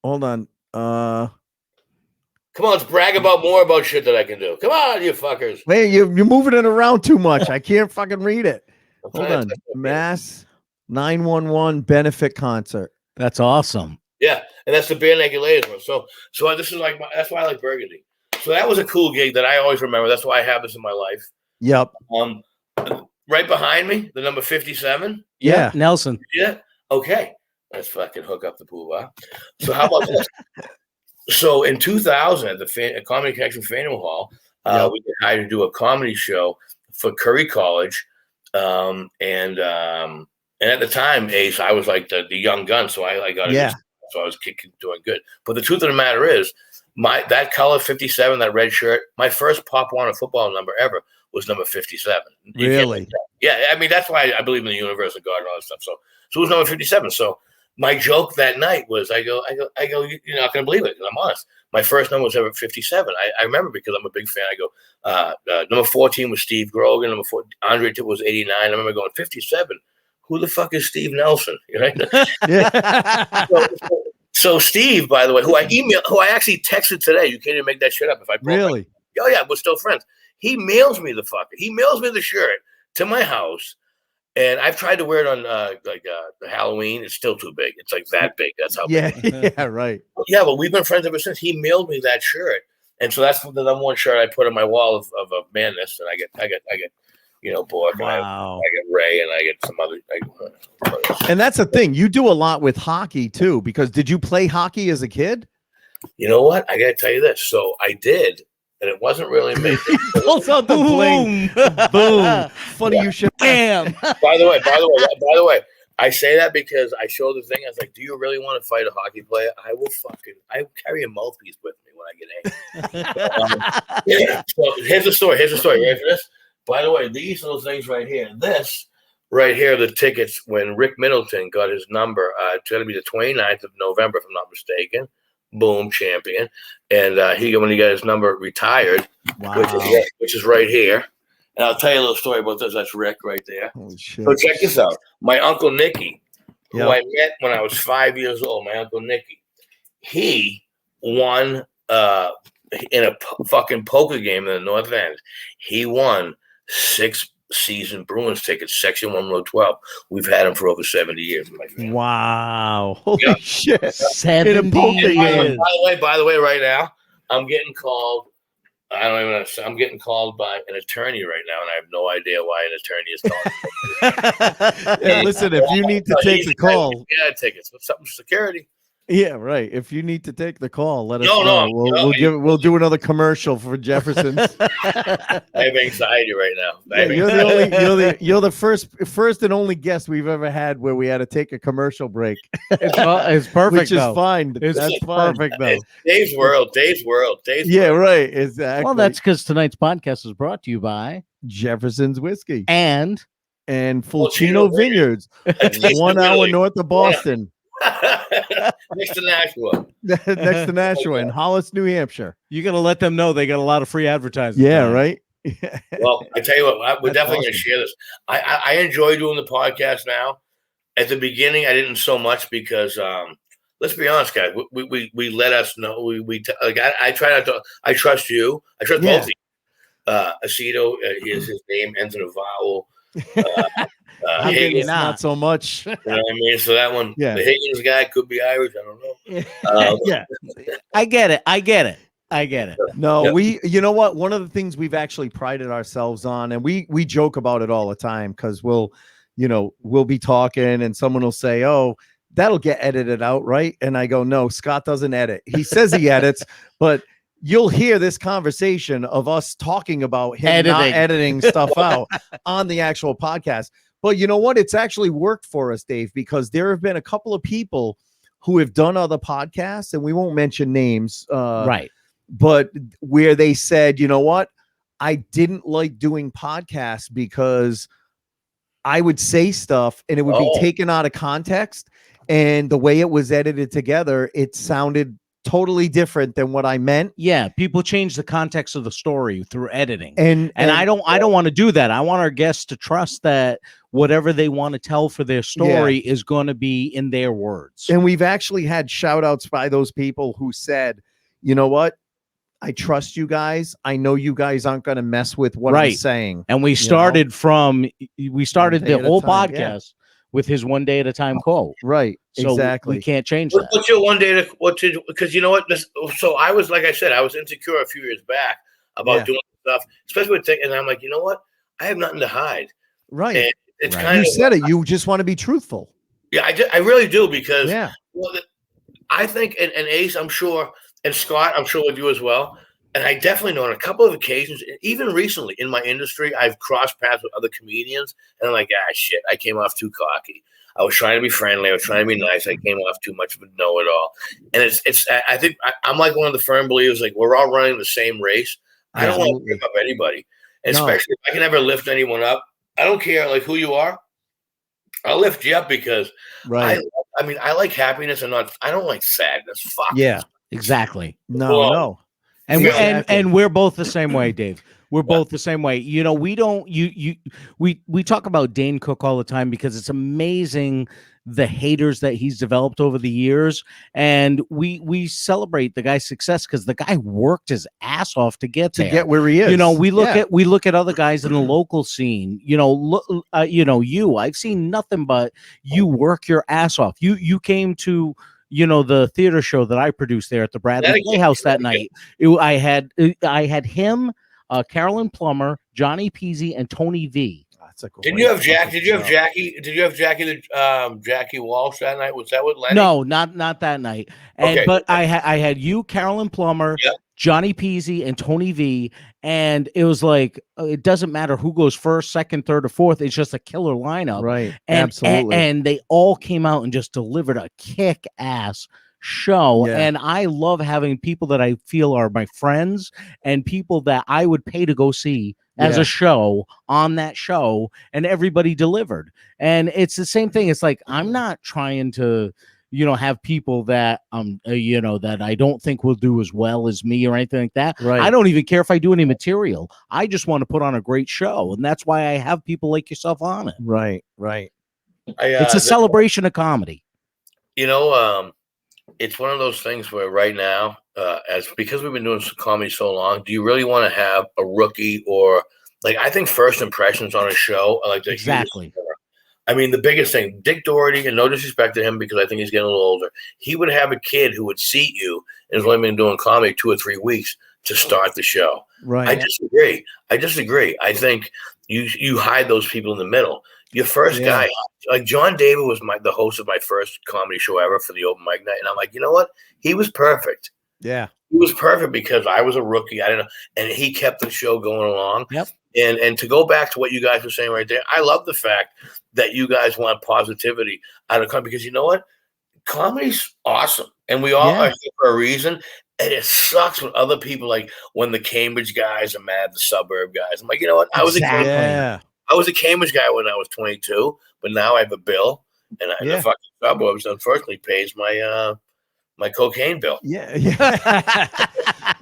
Speaker 7: Hold on.
Speaker 8: Come on, let's brag more about shit that I can do. Come on, you fuckers.
Speaker 7: Wait, you're moving it around too much. I can't fucking read it. Hold on. Mass 911 benefit concert.
Speaker 1: That's awesome.
Speaker 8: Yeah, and that's the Bare Naked Ladies one. So this is like that's why I like Burgundy. So that was a cool gig that I always remember. That's why I have this in my life.
Speaker 7: Yep.
Speaker 8: Right behind me, the number 57.
Speaker 7: Yeah,
Speaker 1: Nelson.
Speaker 8: Yeah. Okay. Let's fucking hook up the pool bar. So how about this? So in 2000, at the Comedy Connection Faneuil Hall, we decided to do a comedy show for Curry College, and at the time, Ace, I was like the young gun, so I got it. So I was doing good. But the truth of the matter is, that color 57, that red shirt, my first Pop Warner football number ever was number 57.
Speaker 7: Really?
Speaker 8: Yeah, I mean that's why I believe in the universe and God and all that stuff. So it was number 57. So my joke that night was, I go, you're not gonna believe it, because I'm honest. My first number was ever 57. I remember because I'm a big fan. I go, number 14 was Steve Grogan. Number 4, Andre Tipp was 89. I remember going 57. Who the fuck is Steve Nelson? Right? So Steve, by the way, who I actually texted today. You can't even make that shit up. If I
Speaker 7: really,
Speaker 8: we're still friends. He mails me the fucker. He mails me the shirt to my house, and I've tried to wear it on the Halloween. It's still too big. It's like that big. That's how big.
Speaker 7: Yeah, right.
Speaker 8: Yeah, but we've been friends ever since. He mailed me that shirt, and so that's the number one shirt I put on my wall of madness. And I get Bork, and I get Ray, and I get some other.
Speaker 7: And that's the thing. You do a lot with hockey too, because did you play hockey as a kid?
Speaker 8: You know what? I got to tell you this. So I did. And it wasn't really me.
Speaker 7: Pulls out the bling. Boom. Funny you should. Bam.
Speaker 8: By the way, I say that because I show the thing. I was like, do you really want to fight a hockey player? I carry a mouthpiece with me when I get angry. So here's the story. Ready for this? By the way, these little things right here. This right here, the tickets when Rick Middleton got his number. It's going to be the 29th of November, if I'm not mistaken. Boom, champion. And when he got his number, retired, which is right here. And I'll tell you a little story about this. That's Rick right there.
Speaker 7: Holy shit.
Speaker 8: So check this out. My Uncle Nicky, who I met when I was 5 years old, my Uncle Nicky, he won in a fucking poker game in the North End. He won 6 season Bruins tickets, Section 1, Row 12. We've had them for over 70 years.
Speaker 7: Wow. Holy shit.
Speaker 1: 70 years.
Speaker 8: By the way, right now, I'm getting called. I'm getting called by an attorney right now, and I have no idea why an attorney is calling.
Speaker 7: Listen, if you need to take the call.
Speaker 8: Tickets with something security.
Speaker 7: Yeah, right. If you need to take the call, let us
Speaker 8: No,
Speaker 7: know.
Speaker 8: no,
Speaker 7: We'll do another commercial for Jefferson's.
Speaker 8: I have anxiety right now.
Speaker 7: Yeah, you're the first and only guest we've ever had where we had to take a commercial break.
Speaker 1: It's perfect,
Speaker 7: which is
Speaker 1: though.
Speaker 7: fine.
Speaker 1: It's
Speaker 7: That's fine.
Speaker 1: perfect, though.
Speaker 8: It's Dave's world.
Speaker 7: Yeah, right. Exactly.
Speaker 1: Well, that's because tonight's podcast is brought to you by
Speaker 7: Jefferson's Whiskey
Speaker 1: and
Speaker 7: Fulcino Vineyards, 1 hour north of Boston.
Speaker 8: Next to Nashua.
Speaker 7: Next to Nashua in Hollis, New Hampshire.
Speaker 1: You got to let them know they got a lot of free advertising.
Speaker 7: Yeah, right.
Speaker 8: Well, I tell you what, we're
Speaker 7: That's
Speaker 8: definitely
Speaker 7: awesome.
Speaker 8: going to share this. I enjoy doing the podcast now. At the beginning, I didn't so much because let's be honest, guys. We let us know. I try not to. I trust you. I trust both of you. Aceto, is his name ends in a vowel.
Speaker 7: Higgins, not so much.
Speaker 8: You know what I mean? So that one,
Speaker 7: Yeah.
Speaker 8: the Higgins guy could be Irish. I don't know.
Speaker 1: Yeah, I get it.
Speaker 7: No, you know what? One of the things we've actually prided ourselves on, and we joke about it all the time because we'll be talking and someone will say, "Oh, that'll get edited out, right?" And I go, "No, Scott doesn't edit. He says he edits, but you'll hear this conversation of us talking about him not editing stuff out on the actual podcast." But you know what? It's actually worked for us, Dave, because there have been a couple of people who have done other podcasts, and we won't mention names,
Speaker 1: Right.
Speaker 7: but where they said, you know what? I didn't like doing podcasts because I would say stuff and it would be taken out of context. And the way it was edited together, it sounded totally different than what I meant.
Speaker 1: Yeah, people change the context of the story through editing.
Speaker 7: And
Speaker 1: I don't want to do that. I want our guests to trust that whatever they want to tell for their story is going to be in their words.
Speaker 7: And we've actually had shout outs by those people who said, you know what? I trust you guys. I know you guys aren't going to mess with what I'm saying.
Speaker 1: And we started the whole podcast with his 1 day at a time quote.
Speaker 7: Right.
Speaker 1: So
Speaker 7: exactly.
Speaker 1: we can't change that.
Speaker 8: What's your 1 day because you know what? So I was, like I said, I was insecure a few years back about doing stuff, especially with and I'm like, you know what? I have nothing to hide.
Speaker 7: Right.
Speaker 8: And it's
Speaker 7: kind of, you said it. You just want to be truthful.
Speaker 8: Yeah, I really do because I think, and Ace, I'm sure, and Scott, I'm sure with you as well. And I definitely know on a couple of occasions, even recently in my industry, I've crossed paths with other comedians, and I'm like, shit, I came off too cocky. I was trying to be friendly. I was trying to be nice. I came off too much of a know-it-all. And I think I'm like one of the firm believers, like we're all running the same race. I don't want to pick up anybody, and especially if I can ever lift anyone up. I don't care like who you are. I'll lift you up because I like happiness and I don't like sadness. Fuck.
Speaker 1: Yeah, exactly.
Speaker 7: No.
Speaker 1: And we're both the same way, Dave. We're both the same way. You know, we talk about Dane Cook all the time because it's amazing the haters that he's developed over the years, and we celebrate the guy's success because the guy worked his ass off to get
Speaker 7: where he is.
Speaker 1: You know, we look at other guys in the local scene. You know, I've seen nothing but you work your ass off. You came to the theater show that I produced there at the Bradley Playhouse that night. I had him, Carolyn Plummer, Johnny Peasy, and Tony V.
Speaker 8: Did you have Jackie? Did you have Jackie Walsh that night? Was that with Lenny?
Speaker 1: No, not that night. But I had you, Carolyn Plummer, Johnny Peasy, and Tony V. And it was like it doesn't matter who goes first, second, third, or fourth. It's just a killer lineup,
Speaker 7: right?
Speaker 1: Absolutely. And they all came out and just delivered a kick-ass show. And I love having people that I feel are my friends and people that I would pay to go see as a show on that show, and everybody delivered. And it's the same thing. It's like I'm not trying to have people that that I don't think will do as well as me or anything like that.
Speaker 7: Right.
Speaker 1: I don't even care if I do any material. I just want to put on a great show, and that's why I have people like yourself on it.
Speaker 7: Right.
Speaker 1: It's a celebration of comedy.
Speaker 8: It's one of those things where right now, because we've been doing comedy so long, do you really want to have a rookie or like? I think first impressions on a show are like the
Speaker 1: exactly.
Speaker 8: I mean, the biggest thing, Dick Doherty, and no disrespect to him because I think he's getting a little older, he would have a kid who would seat you and has only been doing comedy 2 or 3 weeks to start the show.
Speaker 7: Right.
Speaker 8: I disagree. I think you hide those people in the middle. your first guy, like John David was the host of my first comedy show ever for the open mic night. And I'm like, you know what? He was perfect.
Speaker 5: Yeah.
Speaker 8: He was perfect because I was a rookie. I didn't know. And he kept the show going along.
Speaker 1: Yep.
Speaker 8: And to go back to what you guys were saying right there, I love the fact that you guys want positivity out of comedy, because you know what? Comedy's awesome. And we all are here for a reason. And it sucks when other people, like when the Cambridge guys are mad, the suburb guys. I'm like, you know what? I was a Cambridge guy when I was 22, but now I have a bill, and the fucking suburbs unfortunately pays my my cocaine bill.
Speaker 5: Yeah.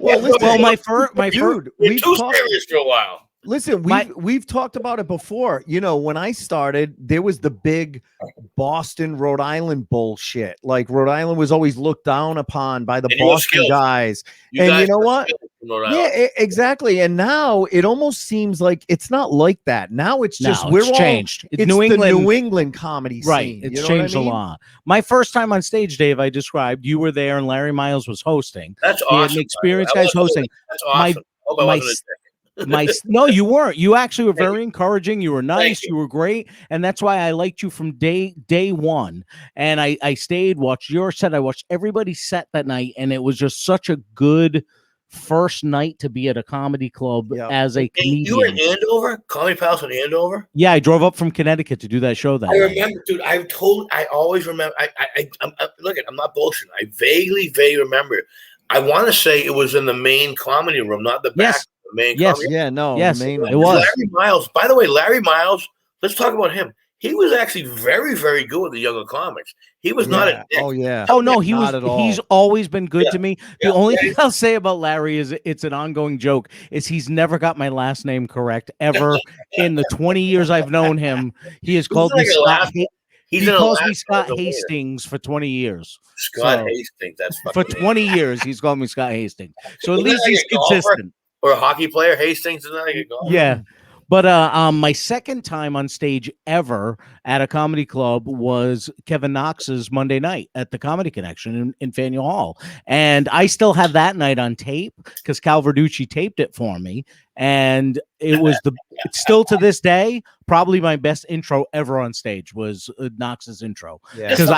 Speaker 8: Well,
Speaker 1: my dude,
Speaker 8: we've too serious for a while.
Speaker 5: Listen, we've talked about it before. You know, when I started, there was the big Boston, Rhode Island bullshit. Like Rhode Island was always looked down upon by the Boston guys. You know what? Yeah, exactly. And now it almost seems like it's not like that. Now it's just
Speaker 1: changed.
Speaker 5: It's New England comedy scene.
Speaker 1: Right. It's changed a lot. My first time on stage, Dave, I described, you were there and Larry Miles was hosting.
Speaker 8: That's awesome.
Speaker 1: He had an experienced guys hosting.
Speaker 8: That's awesome.
Speaker 1: No, you weren't. You actually were very encouraging. You were nice. You were great, and that's why I liked you from day one. And I stayed, watched your set. I watched everybody's set that night, and it was just such a good first night to be at a comedy club as a comedian.
Speaker 8: You were in Andover, Comedy Palace in Andover.
Speaker 1: Yeah, I drove up from Connecticut to do that show. That
Speaker 8: I remember, dude. I always remember. Look, I'm not bullshitting. I vaguely remember. I want to say it was in the main comedy room, not the back.
Speaker 1: Yes.
Speaker 8: Main
Speaker 1: yes,
Speaker 8: comedy.
Speaker 5: Yeah, no,
Speaker 1: yes,
Speaker 5: it
Speaker 1: was.
Speaker 8: Larry Miles. By the way, Larry Miles. Let's talk about him. He was actually very, very good with the younger comics. He was not a dick.
Speaker 5: Oh yeah.
Speaker 1: Oh no, he
Speaker 5: not
Speaker 1: was.
Speaker 5: At all.
Speaker 1: He's always been good to me. The only thing I'll say about Larry is it's an ongoing joke. Is he's never got my last name correct ever in the 20 years I've known him. He has called me Scott. He calls me Scott Hastings for 20 years.
Speaker 8: Scott Hastings. That's
Speaker 1: for 20 years. He's called me Scott Hastings. So at least he's consistent.
Speaker 8: Or a hockey player, Hastings, is that like a golfer?
Speaker 1: Yeah. But my second time on stage ever at a comedy club was Kevin Knox's Monday night at the Comedy Connection in Faneuil Hall. And I still have that night on tape because Cal Verducci taped it for me. And it was it's still to this day, probably my best intro ever on stage was Knox's intro. Because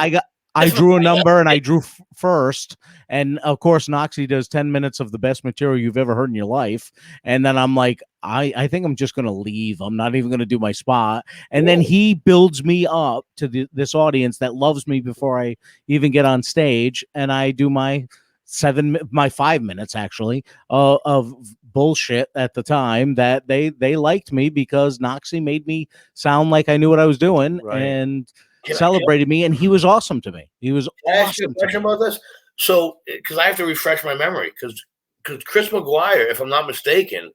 Speaker 1: I drew a number and I drew first. And of course, Noxie does 10 minutes of the best material you've ever heard in your life. And then I'm like, I think I'm just going to leave. I'm not even going to do my spot. And then he builds me up to this audience that loves me before I even get on stage. And I do my 5 minutes actually of bullshit at the time that they liked me because Noxie made me sound like I knew what I was doing. Right. And celebrated me, and he was awesome to me. He was awesome. Can I ask you a question
Speaker 8: about this? So, because I have to refresh my memory, because Chris McGuire, if I'm not mistaken,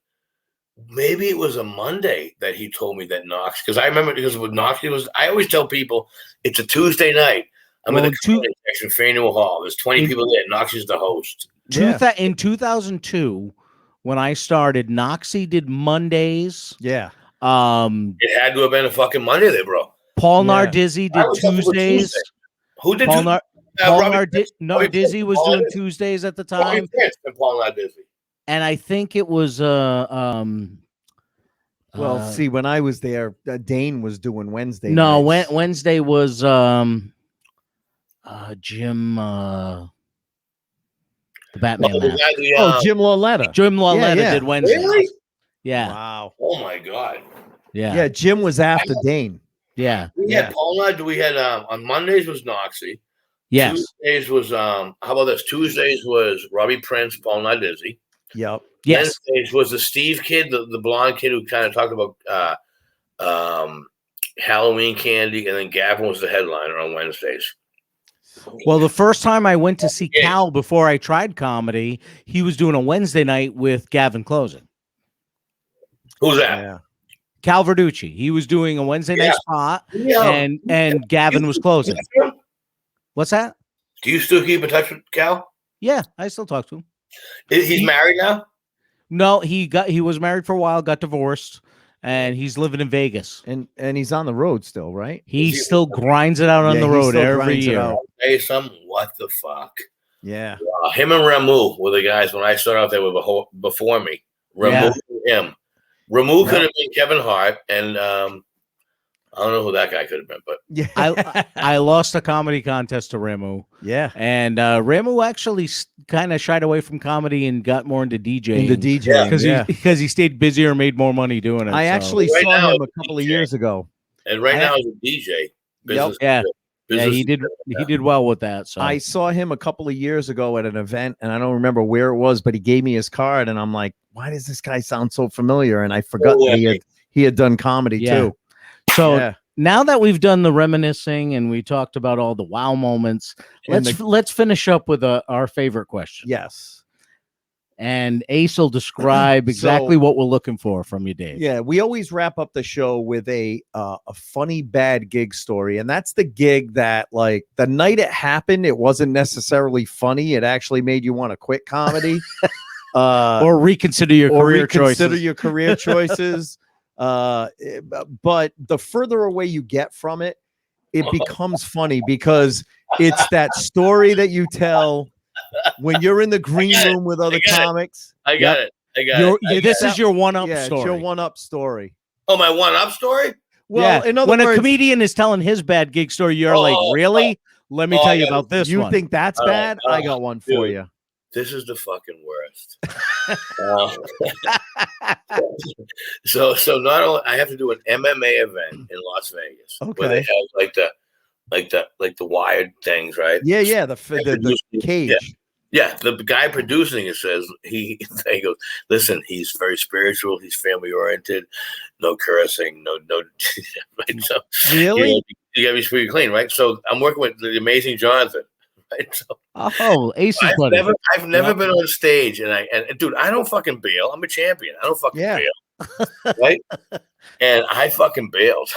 Speaker 8: maybe it was a Monday that he told me that Knox. Because I remember because with Knox, I always tell people it's a Tuesday night. I'm in the comedy section, Faneuil Hall. There's 20 people there. Knox is the host.
Speaker 1: In 2002, when I started, Noxie did Mondays.
Speaker 5: Yeah.
Speaker 8: It had to have been a fucking Monday there, bro.
Speaker 1: Paul Nardizzi did Tuesdays.
Speaker 8: Who did
Speaker 1: Paul Nardizzi was doing Tuesdays at the time.
Speaker 8: Paul Nardizzi.
Speaker 1: And I think it was
Speaker 5: see, when I was there, Dane was doing Wednesday.
Speaker 1: No, Wednesday was Jim the Batman.
Speaker 5: Jim Lauletta.
Speaker 1: Jim Lauletta did Wednesday.
Speaker 8: Really?
Speaker 1: Yeah.
Speaker 5: Wow.
Speaker 8: Oh my God.
Speaker 1: Yeah.
Speaker 5: Yeah, Jim was after Dane.
Speaker 1: Yeah.
Speaker 8: We had Paul Nard. We had on Mondays was Noxie.
Speaker 1: Yes.
Speaker 8: Tuesdays was how about this? Tuesdays was Robbie Prince, Paul Nardizzi.
Speaker 5: Yep.
Speaker 1: Yes.
Speaker 8: Wednesdays was the Steve kid, the blonde kid who kind of talked about Halloween candy, and then Gavin was the headliner on Wednesdays.
Speaker 1: Well, the first time I went to see Cal before I tried comedy, he was doing a Wednesday night with Gavin closing.
Speaker 8: Who's that?
Speaker 5: Yeah.
Speaker 1: Cal Verducci. He was doing a Wednesday night spot, and Gavin was closing. What's that?
Speaker 8: Do you still keep in touch with Cal?
Speaker 1: Yeah, I still talk to him.
Speaker 8: He's married now?
Speaker 1: No, he was married for a while, got divorced, and he's living in Vegas.
Speaker 5: And he's on the road still, right?
Speaker 1: He still grinds it out on the road every year.
Speaker 8: Hey, what the fuck?
Speaker 5: Yeah.
Speaker 8: Him and Ramu were the guys when I started out there with before me. Ramu and him. Ramu could have been Kevin Hart, and I don't know who that guy could have been, but
Speaker 1: I lost a comedy contest to Ramu.
Speaker 5: Yeah.
Speaker 1: And Ramu actually kind of shied away from comedy and got more into DJing. Because he stayed busier and made more money doing it.
Speaker 5: I actually saw him a couple of years ago.
Speaker 8: And now he's a DJ.
Speaker 1: Yeah. Yeah, he did well with that. So
Speaker 5: I saw him a couple of years ago at an event, and I don't remember where it was, but he gave me his card, and I'm like, why does this guy sound so familiar? And I forgot he had done comedy too.
Speaker 1: So now that we've done the reminiscing and we talked about all the wow moments, let's finish up with our favorite question.
Speaker 5: Yes.
Speaker 1: And Ace will describe exactly what we're looking for from you, Dave.
Speaker 5: Yeah, we always wrap up the show with a funny bad gig story, and that's the gig that, like, the night it happened, it wasn't necessarily funny. It actually made you want to quit comedy,
Speaker 1: or reconsider your career
Speaker 5: choices. But the further away you get from it, it becomes funny because it's that story that you tell when you're in the green room with other comics.
Speaker 8: I got it.
Speaker 1: This is your one-up story.
Speaker 5: It's your one-up story.
Speaker 8: Oh, my one-up story?
Speaker 5: Well, in other
Speaker 1: when
Speaker 5: words,
Speaker 1: a comedian is telling his bad gig story, you're like, really? Let me tell you about this one.
Speaker 5: You think that's bad? I got one for you.
Speaker 8: This is the fucking worst. So not only I have to do an MMA event in Las Vegas, where they have like the wired things, right?
Speaker 5: Yeah, the cage.
Speaker 8: Yeah, the guy producing it says he goes, listen, he's very spiritual, he's family oriented, no cursing, no. Right? So,
Speaker 5: really,
Speaker 8: you gotta be pretty clean, right? So I'm working with the amazing Jonathan. Right? So,
Speaker 1: Ace is
Speaker 8: I've never been on stage, and dude, I don't fucking bail. I'm a champion. I don't fucking bail, right? And I fucking bailed.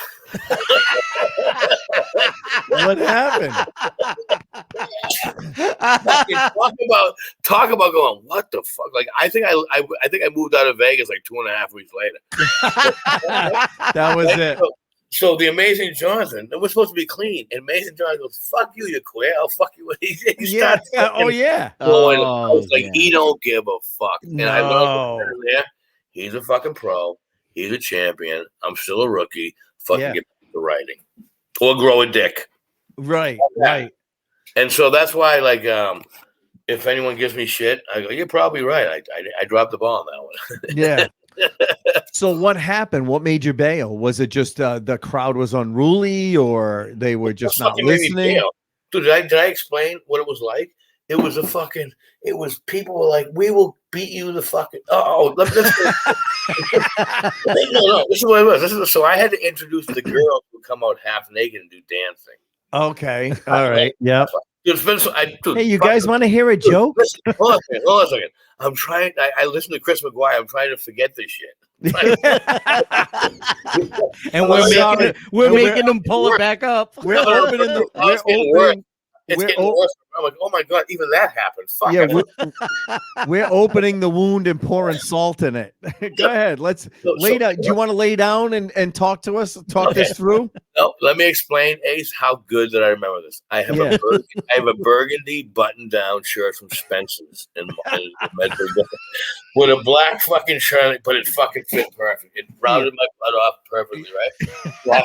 Speaker 5: What happened?
Speaker 8: Talk about going, what the fuck? Like, I think I moved out of Vegas like 2.5 weeks later.
Speaker 5: That was it.
Speaker 8: So the amazing Jonathan, we're supposed to be clean. And amazing Jonathan goes, fuck you, you queer. I'll fuck you. He starts going, I was like, he don't give a fuck. And I learned from there, he's a fucking pro. He's a champion. I'm still a rookie. Fucking get back to writing. Or grow a dick.
Speaker 5: Right.
Speaker 8: And so that's why, like, if anyone gives me shit, I go, you're probably right. I dropped the ball on that one.
Speaker 5: Yeah. So what happened? What made you bail? Was it just the crowd was unruly, or they were just not listening?
Speaker 8: Dude, did I explain what it was like? It was people were like, we will beat you the fucking. No, this is what it was. So I had to introduce the girls who come out half naked and do dancing.
Speaker 5: Okay. All right. Yeah.
Speaker 8: Hey,
Speaker 5: you guys want to hear a joke?
Speaker 8: Listen, hold on a second. I'm trying. I listen to Chris McGuire. I'm trying to forget this shit.
Speaker 1: And we're making them pull it back up.
Speaker 5: We're opening the.
Speaker 8: It's getting worse. I'm like, oh my god, even that happened. Fuck
Speaker 5: we're opening the wound and pouring salt in it. Go ahead. Let's lay down. Do you want to lay down and talk to us? Talk this through?
Speaker 8: No, let me explain, Ace, how good that I remember this. I have a burgundy button-down shirt from Spencer's in Medford with a black fucking shirt, but it fucking fit perfect. It rounded my butt off perfectly, right? So I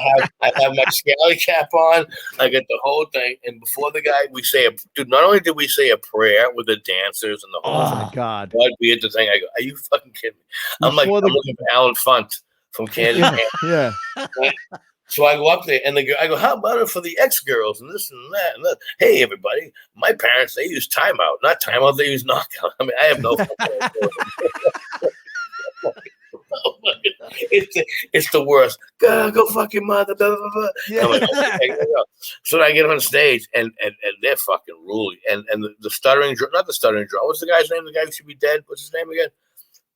Speaker 8: have my scally cap on. I get the whole thing, and before the guy, we say not only did we say a prayer with the dancers and the whole
Speaker 5: thing, my God,
Speaker 8: we had the thing. I go, are you fucking kidding me? I'm looking for Alan Funt from Candy.
Speaker 5: Yeah.
Speaker 8: So I go up there and I go, how about it for the ex-girls and this and that and that? Hey, everybody, my parents, they use timeout, not timeout, they use knockout. I mean, I have no it's the worst. Go fuck your mother. Blah, blah, blah. Yeah. Like, okay, so I get on stage and they're fucking ruly. And the stuttering, not the stuttering drum. What's the guy's name? The guy who should be dead. What's his name again?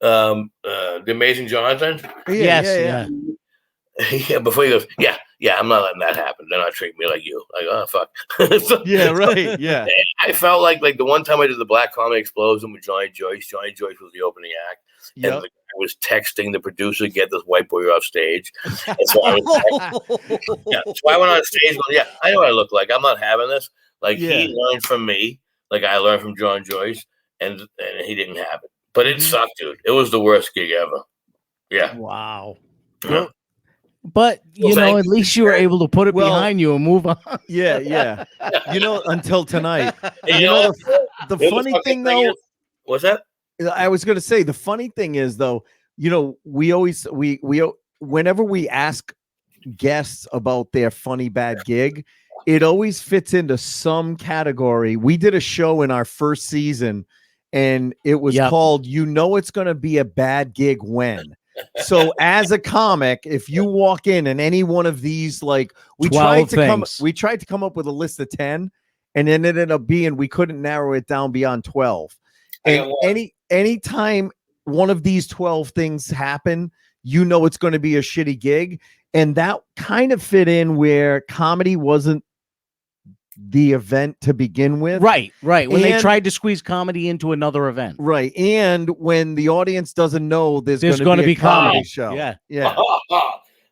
Speaker 8: The amazing Jonathan.
Speaker 1: Yeah.
Speaker 8: Yeah, before he goes, yeah, I'm not letting that happen. They're not treating me like you. Like, oh, fuck.
Speaker 5: Yeah, right. Yeah.
Speaker 8: I felt like the one time I did the Black Comedy Explosion with Johnny Joyce. Johnny Joyce was the opening act. Yep. And the guy was texting the producer, get this white boy off stage. And so I went on stage going, I know what I look like. I'm not having this. Like, he learned from me. Like, I learned from John Joyce. And he didn't have it. But it sucked, dude. It was the worst gig ever. Yeah.
Speaker 5: Wow.
Speaker 8: Yeah.
Speaker 1: But at least you were able to put it behind you and move on.
Speaker 5: Yeah. Until tonight. The
Speaker 8: the
Speaker 5: funny
Speaker 8: fucking
Speaker 5: thing
Speaker 8: thing
Speaker 5: though,
Speaker 8: is- what's that?
Speaker 5: I was going to say the funny thing is though, we always whenever we ask guests about their funny bad gig, it always fits into some category. We did a show in our first season and it was called it's going to be a bad gig when. So as a comic, if you walk in and any one of these, like we tried to come up with a list of 10 and then it ended up being, we couldn't narrow it down beyond 12. And anytime one of these 12 things happen, it's going to be a shitty gig. And that kind of fit in where comedy wasn't the event to begin with.
Speaker 1: Right. When they tried to squeeze comedy into another event.
Speaker 5: Right. And when the audience doesn't know there's going to be a comedy show.
Speaker 1: Yeah.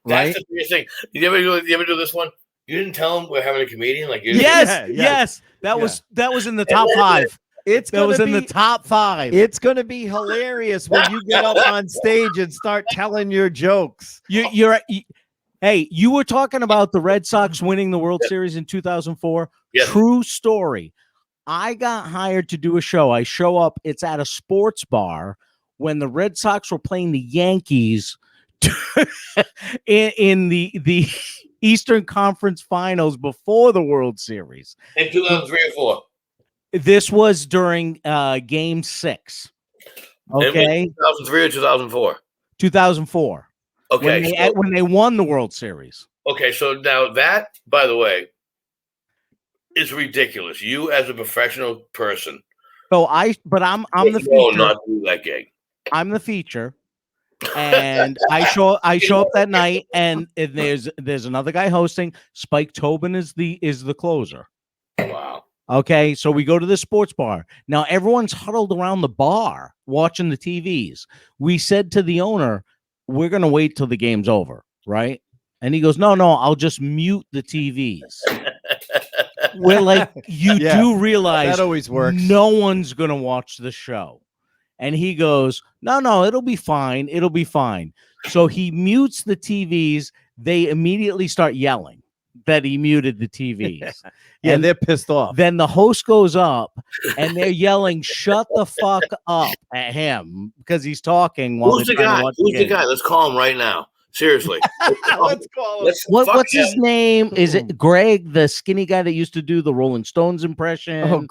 Speaker 8: That's the biggest thing. You ever do this one? You didn't tell them we're having a comedian?
Speaker 1: Yes. That was in the top 5. That was in the top 5.
Speaker 5: It's going to be hilarious when you get up on stage and start telling your jokes.
Speaker 1: Hey, you were talking about the Red Sox winning the World Series in 2004.
Speaker 8: Yes.
Speaker 1: True story. I got hired to do a show. I show up. It's at a sports bar when the Red Sox were playing the Yankees in the Eastern Conference Finals before the World Series.
Speaker 8: In 2003 or 4.
Speaker 1: This was during Game 6. Okay.
Speaker 8: 2003 or 2004?
Speaker 1: 2004.
Speaker 8: Okay.
Speaker 1: When they won the World Series.
Speaker 8: Okay, so now that, by the way, is ridiculous. You as a professional person.
Speaker 1: So I'm the feature.
Speaker 8: Not do that gig.
Speaker 1: I'm the feature. And I show up that night and there's another guy hosting. Spike Tobin is the closer.
Speaker 8: Wow.
Speaker 1: Okay, so we go to the sports bar. Now everyone's huddled around the bar watching the TVs. We said to the owner, we're going to wait till the game's over, right? And he goes, no, I'll just mute the TVs. We're like, you do realize
Speaker 5: that always works.
Speaker 1: No one's going to watch the show. And he goes, no, it'll be fine. It'll be fine. So he mutes the TVs. They immediately start yelling that he muted the TVs.
Speaker 5: And they're pissed off.
Speaker 1: Then the host goes up and they're yelling, shut the fuck up at him because he's talking.
Speaker 8: Who's the guy? Who's the guy? Let's call him right now. Seriously.
Speaker 5: Let's call him.
Speaker 1: What's his name? Is it Greg, the skinny guy that used to do the Rolling Stones impression?
Speaker 5: Oh,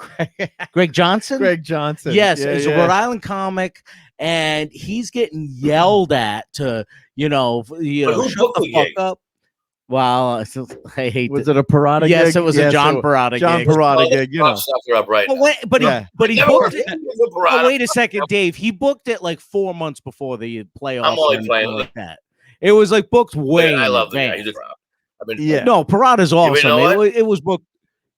Speaker 1: Greg Johnson?
Speaker 5: Greg Johnson.
Speaker 1: Yes, he's a Rhode Island comic, and he's getting yelled at to, shut the fuck up. Wow, I hate.
Speaker 5: Was it a Parada gig?
Speaker 1: Yes, it was a John Parada gig.
Speaker 5: John Parada gig.
Speaker 8: Up right now.
Speaker 1: But he booked it. Oh, wait a second, Dave. He booked it like 4 months before the playoffs.
Speaker 8: I'm only playing
Speaker 1: like that. It was like booked way.
Speaker 8: I love the guy. He's
Speaker 1: No, Parada's awesome.
Speaker 8: You know
Speaker 1: it was booked.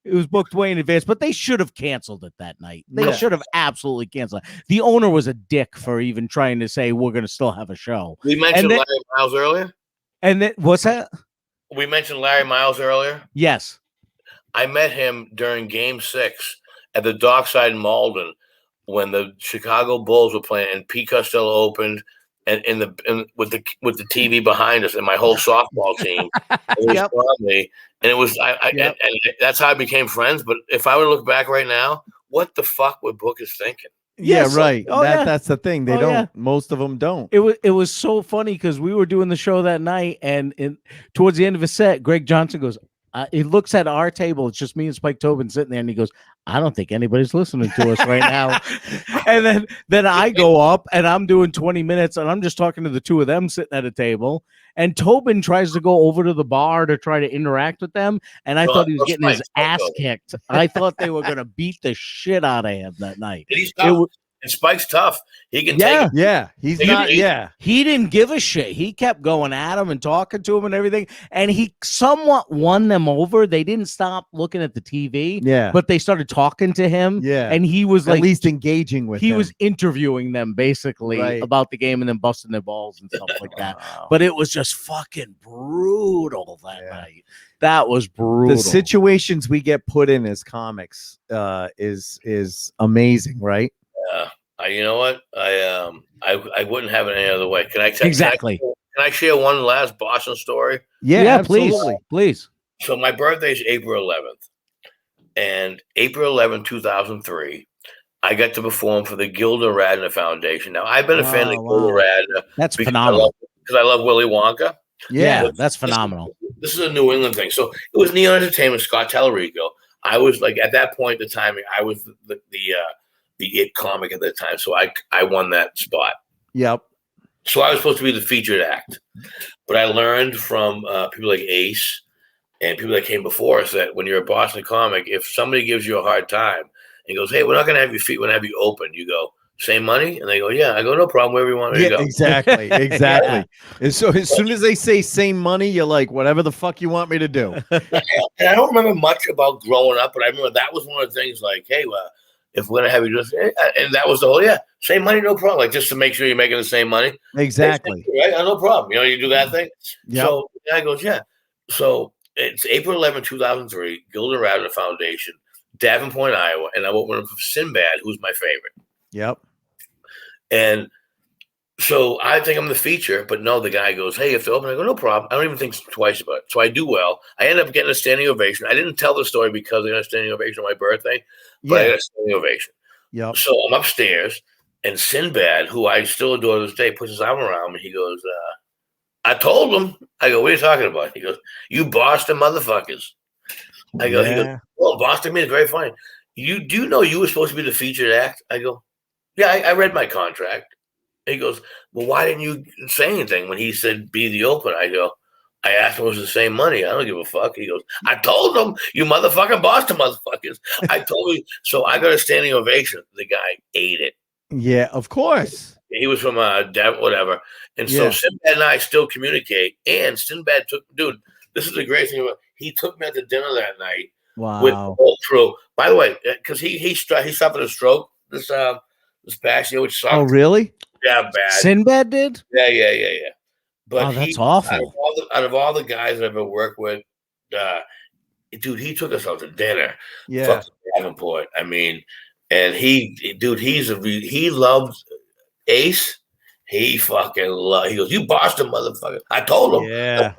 Speaker 1: It was booked way in advance, but they should have canceled it that night. They should have absolutely canceled it. The owner was a dick for even trying to say we're going to still have a show.
Speaker 8: We mentioned Larry Miles earlier.
Speaker 1: And then what's that?
Speaker 8: We mentioned Larry Miles earlier.
Speaker 1: Yes.
Speaker 8: I met him during Game 6 at the Dockside in Malden when the Chicago Bulls were playing and Pete Costello opened and with the TV behind us and my whole softball team. And it was and that's how I became friends. But if I were to look back right now, what the fuck would Booker's thinking?
Speaker 5: Yeah, right. That's the thing. They don't. Most of them don't.
Speaker 1: It was so funny because we were doing the show that night, and towards the end of his set, Greg Johnson goes. He looks at our table. It's just me and Spike Tobin sitting there, and he goes, "I don't think anybody's listening to us right now." And then I go up, and I'm doing 20 minutes, and I'm just talking to the two of them sitting at a table. And Tobin tries to go over to the bar to try to interact with them, and I thought he was getting his ass kicked. I thought they were going to beat the shit out of him that night.
Speaker 8: He's tough. And Spike's tough. He can take it.
Speaker 5: Yeah. He's not.
Speaker 1: He didn't give a shit. He kept going at him and talking to him and everything. And he somewhat won them over. They didn't stop looking at the TV.
Speaker 5: Yeah.
Speaker 1: But they started talking to him.
Speaker 5: Yeah.
Speaker 1: And he was
Speaker 5: at least engaging with
Speaker 1: him.
Speaker 5: He
Speaker 1: was interviewing them basically about the game and then busting their balls and stuff like that. But it was just fucking brutal that night. That was brutal.
Speaker 5: The situations we get put in as comics is amazing, right?
Speaker 8: You know what? I wouldn't have it any other way. Can I
Speaker 1: exactly?
Speaker 8: Can I share one last Boston story?
Speaker 5: Yeah,
Speaker 1: please.
Speaker 8: So my birthday is April 11th, and April 11th, 2003, I got to perform for the Gilda Radner Foundation. Now I've been a fan of Gilda Radner.
Speaker 1: That's phenomenal.
Speaker 8: Because I love Willy Wonka.
Speaker 1: Yeah, that's phenomenal.
Speaker 8: This is a New England thing. So it was Neon Entertainment, Scott Tallarico. I was like, at that point in time, I was the it comic at the time. So I won that spot.
Speaker 5: Yep.
Speaker 8: So I was supposed to be the featured act. But I learned from people like Ace and people that came before us that when you're a Boston comic, if somebody gives you a hard time and goes, hey, we're not going to have your feet, we're going to have you open. You go, same money? And they go, yeah. I go, no problem, wherever you want me to go.
Speaker 5: Exactly. And so as soon as they say same money, you're like, whatever the fuck you want me to do.
Speaker 8: And I don't remember much about growing up, but I remember that was one of the things like, hey, well, if we're going to have you just, and that was the whole, same money, no problem. Like just to make sure you're making the same money.
Speaker 5: Exactly.
Speaker 8: Right? No problem. You do that thing.
Speaker 5: Yep.
Speaker 8: So the guy goes, yeah. So it's April 11, 2003, Gilda Radner Foundation, Davenport, Iowa. And I went for Sinbad, who's my favorite.
Speaker 5: Yep.
Speaker 8: And so I think I'm the feature, but no, the guy goes, hey, if they open, I go, no problem. I don't even think twice about it. So I do well. I end up getting a standing ovation. I didn't tell the story because I got a standing ovation on my birthday, but I got a standing ovation.
Speaker 5: Yep.
Speaker 8: So I'm upstairs, and Sinbad, who I still adore to this day, puts his arm around me. He goes, I told him. I go, what are you talking about? He goes, you Boston motherfuckers. I go, he goes, well, Boston means very funny. Do you know you were supposed to be the featured act? I go, yeah, I read my contract. He goes, well, why didn't you say anything when he said be the open? I go, I asked him, it was the same money. I don't give a fuck. He goes, I told him, you motherfucking Boston motherfuckers. I told you. So I got a standing ovation. The guy ate it.
Speaker 5: Yeah, of course.
Speaker 8: He was from whatever. And so Sinbad and I still communicate. And Sinbad this is the great thing about he took me out to dinner that night.
Speaker 5: Wow.
Speaker 8: With the whole crew. By the way, because he suffered a stroke this past year, which sucked.
Speaker 5: Oh, really?
Speaker 8: Yeah, bad.
Speaker 1: Sinbad did?
Speaker 8: Yeah. But
Speaker 1: that's awful.
Speaker 8: Out of all the guys I've ever worked with, dude, he took us out to dinner.
Speaker 5: Yeah.
Speaker 8: Fucking Davenport. I mean, and he loved Ace. He fucking loved. He goes, you Boston motherfucker. I told him.
Speaker 5: Yeah.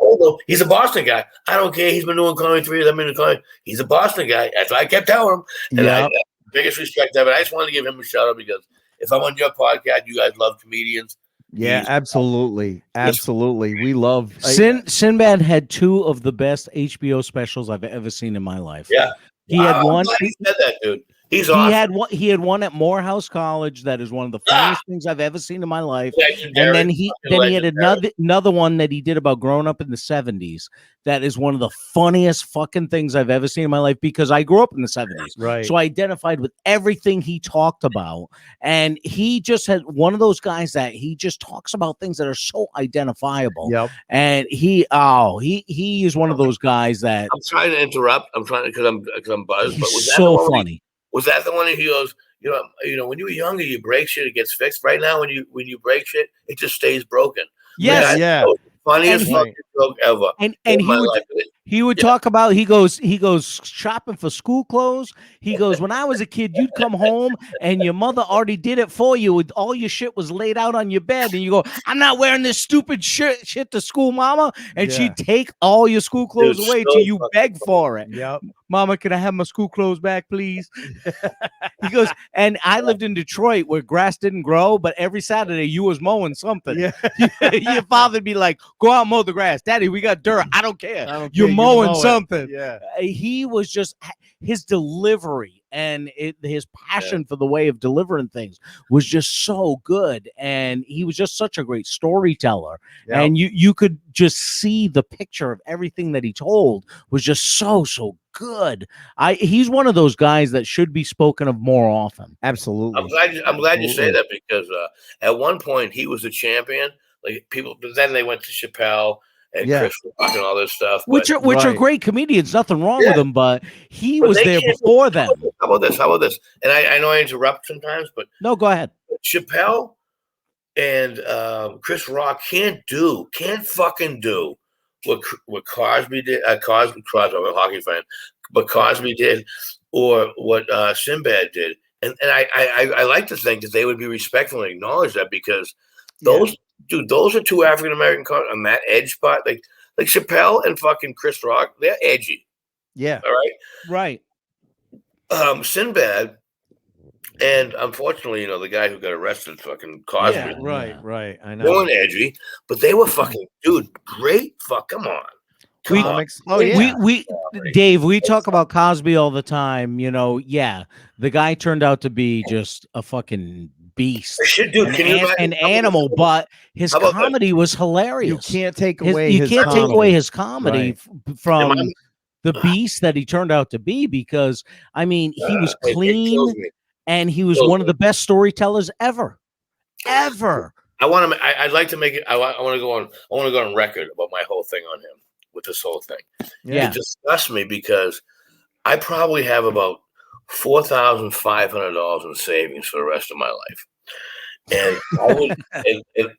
Speaker 8: He's a Boston guy. I don't care. He's been doing comedy 3 years. I've been doing comedy. He's a Boston guy. That's what I kept telling him. And I biggest respect ever. I just wanted to give him a shout out because if I'm on your podcast, you guys love comedians.
Speaker 5: Yeah, absolutely. We love
Speaker 1: Sinbad had 2 of the best HBO specials I've ever seen in my life.
Speaker 8: Yeah.
Speaker 1: He had one.
Speaker 8: He said that, dude. He's awesome.
Speaker 1: He had one at Morehouse College that is one of the funniest things I've ever seen in my life. And then he had another one that he did about growing up in the 70s. That is one of the funniest fucking things I've ever seen in my life because I grew up in the 70s.
Speaker 5: Right.
Speaker 1: So I identified with everything he talked about. And he just had one of those guys that he just talks about things that are so identifiable.
Speaker 5: Yep.
Speaker 1: And he is one of those guys that
Speaker 8: I'm trying to interrupt. I'm trying to because I'm buzzed.
Speaker 1: He's
Speaker 8: but was
Speaker 1: so funny.
Speaker 8: Was that the one that he goes, you know, when you were younger, you break shit, it gets fixed. Right now, when you break shit, it just stays broken.
Speaker 1: Yes,
Speaker 5: yeah.
Speaker 8: Funniest fucking joke ever.
Speaker 1: And he would talk about he goes shopping for school clothes. He goes, when I was a kid, you'd come home and your mother already did it for you. All your shit was laid out on your bed, and you go, I'm not wearing this stupid shit to school, mama. And she'd take all your school clothes away till you beg for it.
Speaker 5: Yep.
Speaker 1: Mama, can I have my school clothes back, please? He goes, and I lived in Detroit where grass didn't grow, but every Saturday you was mowing something.
Speaker 5: Yeah.
Speaker 1: Your father'd be like, go out and mow the grass. Daddy, we got dirt. I don't care. You're mowing something.
Speaker 5: Yeah.
Speaker 1: He was just his delivery and his passion for the way of delivering things was just so good. And he was just such a great storyteller. Yep. And you could just see the picture of everything that he told was just so good. He's one of those guys that should be spoken of more often.
Speaker 5: Absolutely.
Speaker 8: I'm glad you say that because at one point he was a champion. Like people, but then they went to Chappelle and Chris Rock and all this stuff.
Speaker 1: Which are great comedians. Nothing wrong with them, but he was there before them.
Speaker 8: How about this? And I know I interrupt sometimes, but
Speaker 1: no, go ahead.
Speaker 8: Chappelle and Chris Rock can't fucking do what Cosby did. Crosby, I'm a hockey fan, but Cosby did, or what Sinbad did. And I like to think that they would be respectful and acknowledge that because Those those are two African American comics on that edge spot. Like Chappelle and fucking Chris Rock, they're edgy.
Speaker 5: Yeah.
Speaker 8: All right.
Speaker 5: Right.
Speaker 8: Sinbad, and unfortunately, the guy who got arrested, fucking Cosby.
Speaker 5: Yeah, right. I know.
Speaker 8: They weren't edgy, but they were fucking, great. Come on.
Speaker 5: Comics. Oh yeah.
Speaker 1: Dave, we talk about Cosby all the time. The guy turned out to be just a fucking beast. An animal, but his comedy was hilarious.
Speaker 5: You can't take away
Speaker 1: his comedy from the beast that he turned out to be, because he was clean and he was one of the best storytellers ever. I want to. I'd like to make it. I want to go on. I want to go on record about my whole thing on him with this whole thing. Yeah.
Speaker 8: It disgusts me because I probably have about $4,500 in savings for the rest of my life, and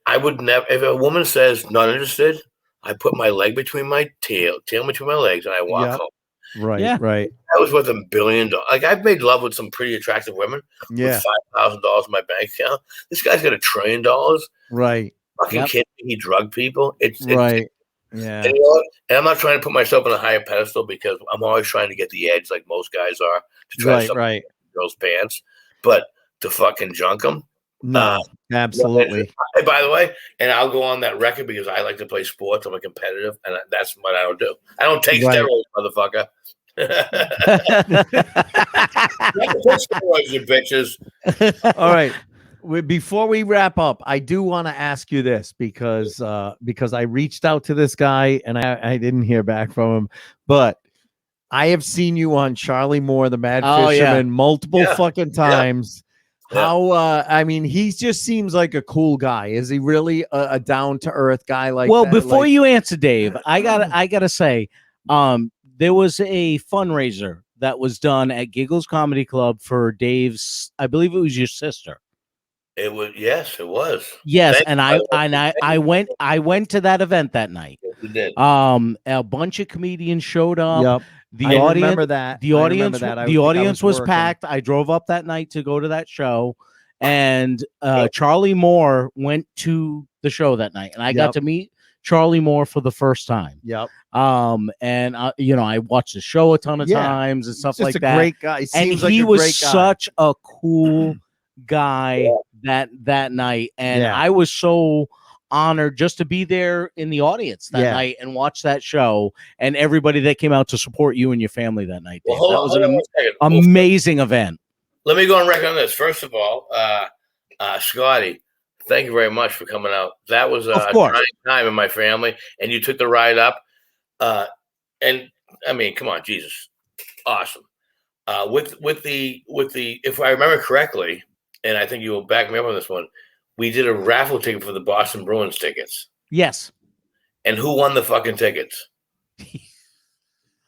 Speaker 8: I would never. If a woman says not interested, I put my leg between my tail between my legs, and I walk home.
Speaker 5: Right. Yeah. Right.
Speaker 8: That was worth $1 billion. Like, I've made love with some pretty attractive women.
Speaker 5: Yeah.
Speaker 8: With $5,000 in my bank account. This guy's got $1 trillion.
Speaker 5: Right.
Speaker 8: Fucking kidding me. He drug people. It's
Speaker 5: right. Yeah.
Speaker 8: And, and I'm not trying to put myself on a higher pedestal, because I'm always trying to get the edge, like most guys are, to try to stuff girls' pants. But to fucking junk them.
Speaker 5: No, absolutely.
Speaker 8: By the way, and I'll go on that record because I like to play sports. I'm a competitive, and that's what I don't do. I don't take steroids, motherfucker. Steroids, you bitches.
Speaker 5: All right. Before we wrap up, I do want to ask you this, because I reached out to this guy and I didn't hear back from him, but I have seen you on Charlie Moore, the Mad Fisherman, multiple fucking times. How he just seems like a cool guy. Is he really a down to earth guy like that?
Speaker 1: Before you answer, Dave, I gotta say, there was a fundraiser that was done at Giggles Comedy Club for Dave's, I believe it was your sister.
Speaker 8: It was, yes, it was.
Speaker 1: Yes, I went to that event that night.
Speaker 8: Yes, you did.
Speaker 1: A bunch of comedians showed up.
Speaker 5: Yep.
Speaker 1: The audience,
Speaker 5: remember that.
Speaker 1: The audience was packed. I drove up that night to go to that show, and Charlie Moore went to the show that night, and I got to meet Charlie Moore for the first time.
Speaker 5: Yep.
Speaker 1: And I watched the show a ton of times and stuff like that.
Speaker 5: Great guy.
Speaker 1: He was such a cool guy that night, and I was so honored just to be there in the audience that night and watch that show, and everybody that came out to support you and your family that night. Dave. That was an amazing event.
Speaker 8: Let me go on record on this. First of all, Scotty, thank you very much for coming out. That was a trying time in my family, and you took the ride up. And I mean, come on, Jesus, awesome. With the if I remember correctly, and I think you will back me up on this one, we did a raffle ticket for the Boston Bruins tickets.
Speaker 1: Yes.
Speaker 8: And who won the fucking tickets?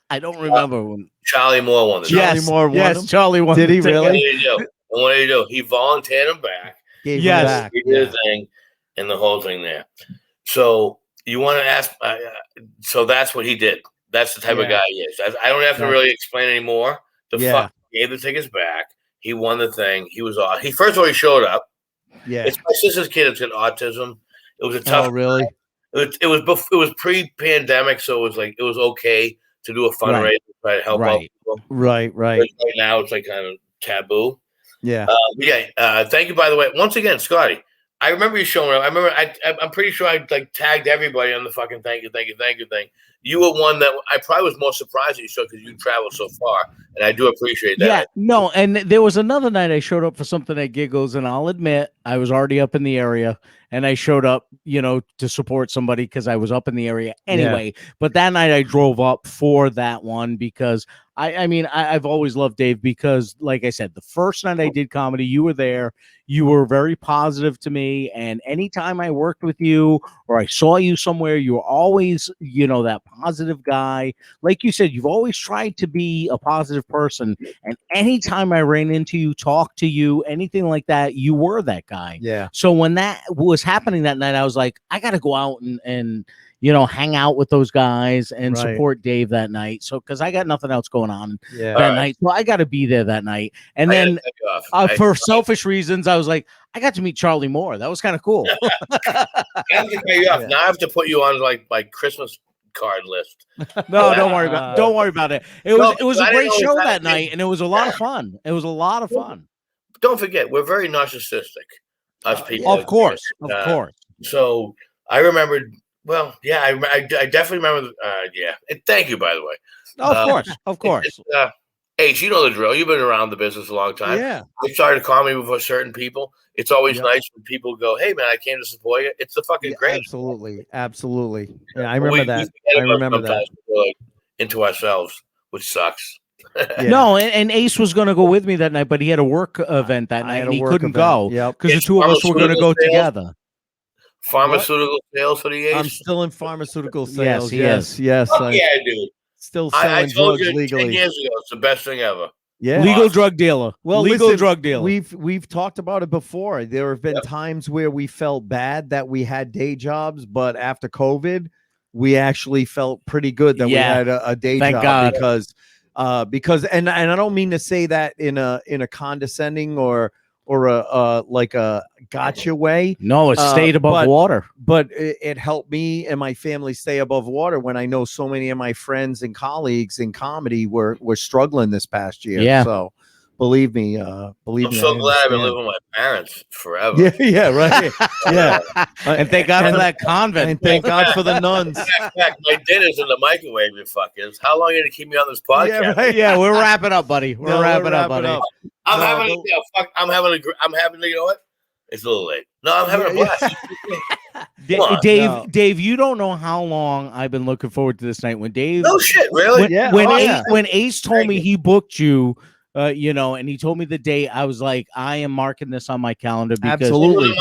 Speaker 1: I don't remember.
Speaker 8: Charlie Moore won the tickets.
Speaker 5: Charlie Moore won them?
Speaker 1: Charlie won.
Speaker 5: Did he really?
Speaker 8: What did he do? He volunteered them back.
Speaker 5: He did
Speaker 8: the thing and the whole thing there. So you want to ask? So that's what he did. That's the type of guy he is. I don't have to really explain anymore. The fuck gave the tickets back. He won the thing. He was off. First of all, he showed up.
Speaker 5: Yeah,
Speaker 8: it's my sister's kid that's got autism. It was a tough.
Speaker 5: Oh, really?
Speaker 8: It was pre-pandemic, so it was okay to do a fundraiser to try to help out people.
Speaker 5: Right.
Speaker 8: Right now, it's like kind of taboo.
Speaker 5: Yeah.
Speaker 8: Thank you, by the way, once again, Scotty. I remember you showing up. I remember. I'm pretty sure I tagged everybody on the fucking thank you thing. You were one that I probably was more surprised that you showed because you traveled so far, and I do appreciate that.
Speaker 1: Yeah, no, and there was another night I showed up for something at Giggles, and I'll admit I was already up in the area, and I showed up, to support somebody because I was up in the area anyway. Yeah. But that night I drove up for that one because I've always loved Dave because, like I said, the first night I did comedy, you were there. You were very positive to me, and anytime I worked with you or I saw you somewhere, you were always, that positive guy. Like you said, you've always tried to be a positive person, and anytime I ran into you, talked to you, anything like that, you were that guy.
Speaker 5: Yeah.
Speaker 1: So when that was happening that night, I was like, I got to go out and hang out with those guys and support Dave that night. So, because I got nothing else going on that night. So I got to be there that night. And then for selfish reasons, I was like, I got to meet Charlie Moore. That was kind of cool.
Speaker 8: I have to pay you off. Now I have to put you on like Christmas card list.
Speaker 1: No, don't worry about it. It was a great show that night, and it was a lot of fun. It was a lot of fun.
Speaker 8: Don't forget, we're very narcissistic, us people.
Speaker 1: Of course.
Speaker 8: So I remembered. Well, yeah, I definitely remember. Thank you, by the way.
Speaker 1: Of course.
Speaker 8: Ace, you know the drill. You've been around the business a long time.
Speaker 5: Yeah.
Speaker 8: They started calling me with certain people. It's always nice when people go, "Hey, man, I came to support you." It's the fucking great.
Speaker 5: Absolutely. Yeah, I remember that. I remember that.
Speaker 8: We're like into ourselves, which sucks.
Speaker 1: No, and Ace was going to go with me that night, but he had a work event that night, and he couldn't go because the two of us were going to go together.
Speaker 8: Pharmaceutical sales for the Ace.
Speaker 5: I'm still in pharmaceutical sales.
Speaker 1: Yes.
Speaker 8: Oh, yeah, dude.
Speaker 5: Still selling drugs legally.
Speaker 8: 10 years ago, it's the best thing ever.
Speaker 5: Yeah,
Speaker 1: legal drug dealer. Well, drug dealer.
Speaker 5: We've talked about it before. There have been times where we felt bad that we had day jobs, but after COVID, we actually felt pretty good that we had a day job.
Speaker 1: God.
Speaker 5: Because and I don't mean to say that in a condescending or a like a gotcha way.
Speaker 1: No, it stayed above water.
Speaker 5: But it helped me and my family stay above water when I know so many of my friends and colleagues in comedy were struggling this past year.
Speaker 1: Yeah.
Speaker 5: So believe me,
Speaker 8: I'm so glad I've been living with my parents forever.
Speaker 5: Yeah, right. Yeah.
Speaker 1: And thank God for that convent.
Speaker 5: And thank God for the nuns.
Speaker 8: My dinner's in the microwave, you fuckers. How long are you going to keep me on this podcast?
Speaker 5: Yeah, right.
Speaker 1: Yeah, we're wrapping up, buddy. We're wrapping up, buddy.
Speaker 8: I'm having you know what? It's a little late. No, I'm having a blast.
Speaker 1: Dave, you don't know how long I've been looking forward to this night. When Dave,
Speaker 8: no shit, really?
Speaker 1: When Ace told me he booked you, and he told me the date, I was like, I am marking this on my calendar because
Speaker 5: absolutely.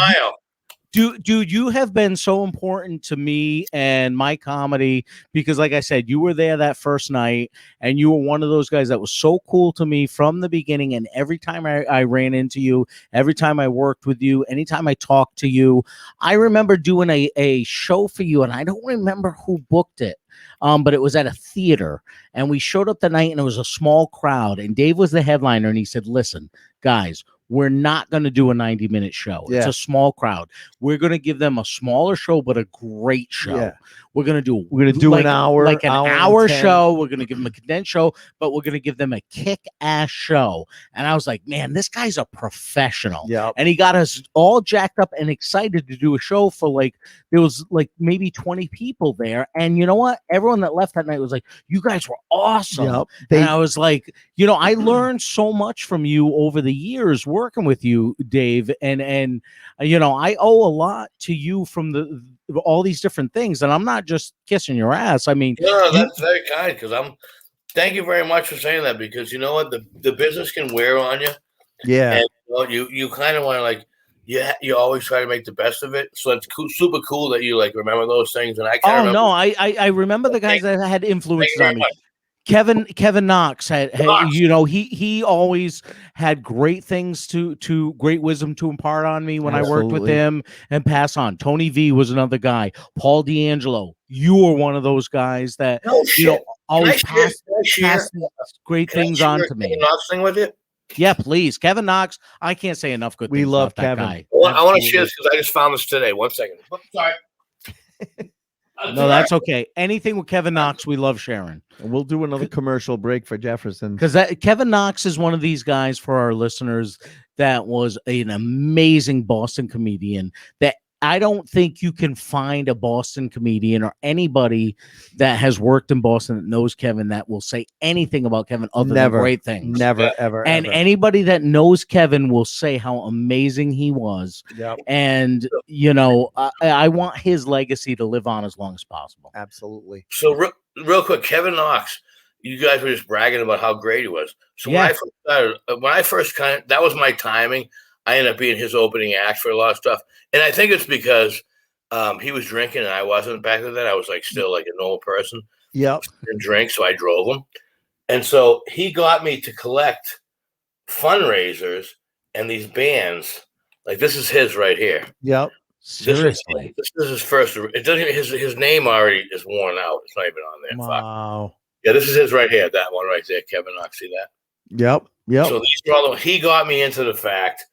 Speaker 1: Dude, you have been so important to me and my comedy because, like I said, you were there that first night, and you were one of those guys that was so cool to me from the beginning. And every time I ran into you, every time I worked with you, anytime I talked to you, I remember doing a show for you, and I don't remember who booked it. But it was at a theater, and we showed up the night, and it was a small crowd, and Dave was the headliner, and he said, "Listen, guys, we're not going to do a 90-minute show. It's a small crowd. We're going to give them a smaller show, but a great show.
Speaker 5: Yeah.
Speaker 1: We're going to
Speaker 5: do
Speaker 1: like,
Speaker 5: an hour,
Speaker 1: like an hour show. We're going to give them a condensed show, but we're going to give them a kick-ass show." And I was like, man, this guy's a professional.
Speaker 5: Yeah.
Speaker 1: And he got us all jacked up and excited to do a show for there was maybe 20 people there. And you know what? Everyone that left that night was like, you guys were awesome.
Speaker 5: Yep.
Speaker 1: And I was like, I learned so much from you over the years working with you, Dave. And I owe a lot to you from all these different things. And I'm not just kissing your ass. I mean,
Speaker 8: no, that's very kind because thank you very much for saying that, because you know what? The business can wear on you.
Speaker 5: Yeah.
Speaker 8: And you kind of want to you always try to make the best of it. So it's super cool that you remember those things. And I can't remember.
Speaker 1: No, I remember the guys that had influences on me. Kevin Knox had he always had great things great wisdom to impart on me when I worked with him and pass on. Tony V was another guy. Paul D'Angelo, you were one of those guys that always passed great things on to me.
Speaker 8: Knox thing with you?
Speaker 1: Yeah, please, Kevin Knox. I can't say enough good things.
Speaker 5: We love
Speaker 1: about
Speaker 5: Kevin.
Speaker 1: That guy.
Speaker 8: Well, I want to share this because I just found this today. 1 second. Sorry.
Speaker 1: No, that's okay. Anything with Kevin Knox, we love sharing.
Speaker 5: And we'll do another commercial break for Jefferson.
Speaker 1: Because Kevin Knox is one of these guys for our listeners that was an amazing Boston comedian that I don't think you can find a Boston comedian or anybody that has worked in Boston that knows Kevin that will say anything about Kevin other than great things.
Speaker 5: Never, ever.
Speaker 1: And anybody that knows Kevin will say how amazing he was.
Speaker 5: Yep.
Speaker 1: And, I want his legacy to live on as long as possible.
Speaker 5: Absolutely.
Speaker 8: So real quick, Kevin Knox, you guys were just bragging about how great he was. So when I first that was my timing. I ended up being his opening act for a lot of stuff. And I think it's because he was drinking and I wasn't back then. I was still like a normal person.
Speaker 5: Yep.
Speaker 8: Didn't drink, so I drove him. And so he got me to collect fundraisers and these bands. Like this is his right here.
Speaker 5: Yep.
Speaker 1: Seriously.
Speaker 8: This is his first. It doesn't. His name already is worn out. It's not even on there.
Speaker 5: Wow.
Speaker 8: Fuck. Yeah, this is his right here. That one right there, Kevin Knox. See that?
Speaker 5: Yep.
Speaker 8: So these are all. He got me into the fact.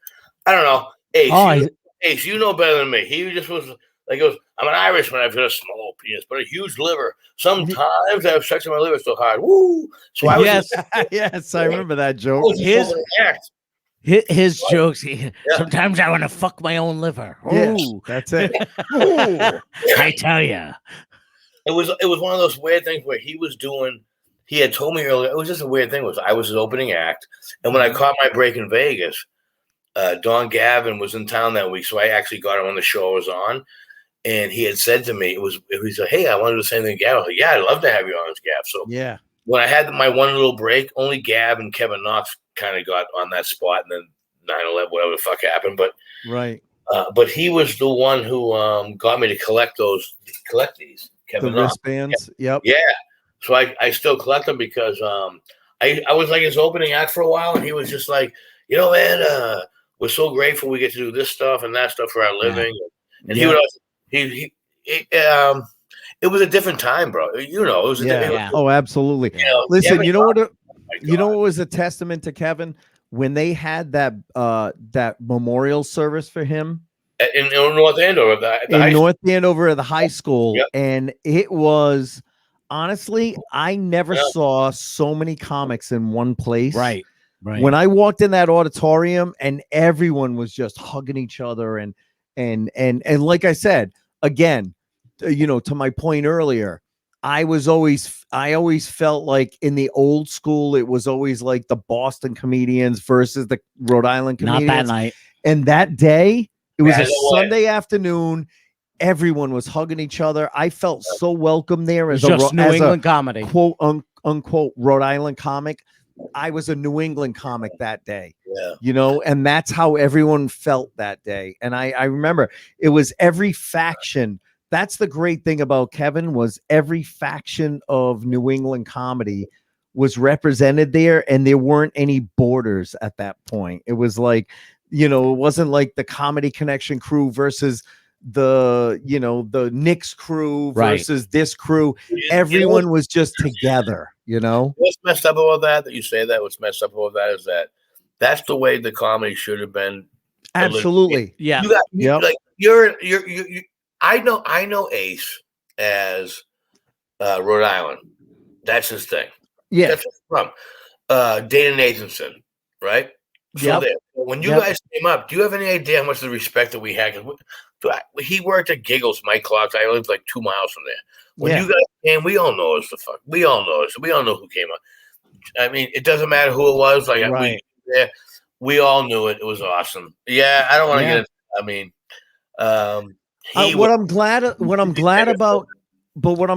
Speaker 8: I don't know. Ace, you know better than me. He just was like, I'm an Irishman. I've got a small penis, but a huge liver. Sometimes I have sex with my liver so hard. Woo! So I was
Speaker 5: yes, I remember that joke.
Speaker 1: His jokes. Sometimes I want to fuck my own liver.
Speaker 5: Yes, that's it.
Speaker 1: I tell you,
Speaker 8: it was one of those weird things where he was doing. He had told me earlier. It was just a weird thing. I was his opening act, and when I caught my break in Vegas, Don Gavin was in town that week, so I actually got him on the show I was on, and he had said to me, he said, "Hey, I want to do the same thing, Gav." I was like, "Yeah, I'd love to have you on, Gav." So when I had my one little break, only Gav and Kevin Knox kind of got on that spot, and then 9/11, whatever the fuck happened. But but he was the one who got me to collect these Kevin Knox
Speaker 5: wristbands.
Speaker 8: Yeah. So I still collect them because I was like his opening act for a while, and he was just like, man, we're so grateful we get to do this stuff and that stuff for our living. And he would also, it was a different time, bro. It was
Speaker 5: Oh, absolutely. Listen, you know what was a testament to Kevin when they had that memorial service for him
Speaker 8: in North Andover,
Speaker 5: North Andover at the high school, and it was honestly, I never saw so many comics in one place.
Speaker 1: Right.
Speaker 5: When I walked in that auditorium and everyone was just hugging each other and like I said, again, to my point earlier, I always felt like in the old school, it was always like the Boston comedians versus the Rhode Island comedians.
Speaker 1: Not that night.
Speaker 5: And that day, it was a Sunday afternoon. Everyone was hugging each other. I felt so welcome there as
Speaker 1: a New England comedy,
Speaker 5: quote unquote Rhode Island comic. I was a New England comic that day, and that's how everyone felt that day. And I remember it was every faction. That's the great thing about Kevin was every faction of New England comedy was represented there, and there weren't any borders at that point. It was like, it wasn't like the Comedy Connection crew versus the Knicks crew versus this crew. Everyone was just together,
Speaker 8: What's messed up about that you say that? What's messed up about that is that's the way the comedy should have been.
Speaker 5: Absolutely.
Speaker 1: Yeah.
Speaker 8: I know Ace as Rhode Island. That's his thing.
Speaker 5: Yeah.
Speaker 8: That's from Dana Nathanson, right? So when you guys came up, do you have any idea how much of the respect that we had? He worked at Giggles, Mike Clark's. I lived like 2 miles from there. When you guys came, we all know we all know us. We all know who came up. I mean, it doesn't matter who it was. Like we all knew it. It was awesome. Yeah, I don't want to get it. I mean,
Speaker 5: what I'm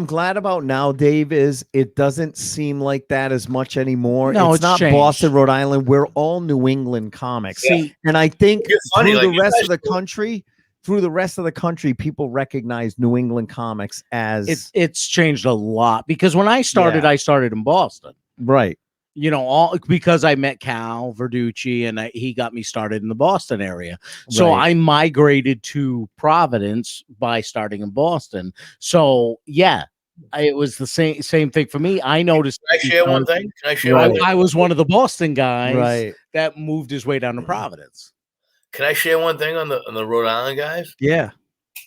Speaker 5: glad about now, Dave, is it doesn't seem like that as much anymore.
Speaker 1: No,
Speaker 5: it's not
Speaker 1: changed.
Speaker 5: Boston, Rhode Island. We're all New England comics. And I think through the rest of the country, people recognize New England comics as
Speaker 1: it's changed a lot because when I started in Boston.
Speaker 5: Right.
Speaker 1: All because I met Cal Verducci and he got me started in the Boston area. So I migrated to Providence by starting in Boston. So it was the same thing for me. I noticed.
Speaker 8: Can I share one thing?
Speaker 1: I was one of the Boston guys that moved his way down to Providence.
Speaker 8: Can I share one thing on the Rhode Island guys?
Speaker 5: Yeah.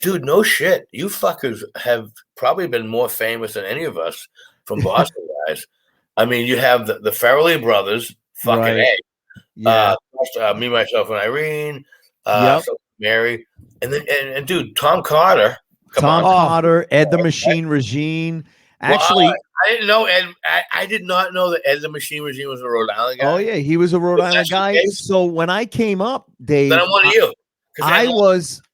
Speaker 8: Dude, no shit. You fuckers have probably been more famous than any of us from Boston guys. I mean, you have the Farrelly brothers, fucking A. Me, myself, and Irene, Mary, and then and dude, Tom Carter.
Speaker 5: Tom Carter, Ed the Machine Regine. Actually,
Speaker 8: I didn't know Ed. I did not know that Ed the Machine Regine was a Rhode Island guy.
Speaker 5: Oh yeah, he was a Rhode Island guy. So when I came up, Dave,
Speaker 8: then I'm one of you.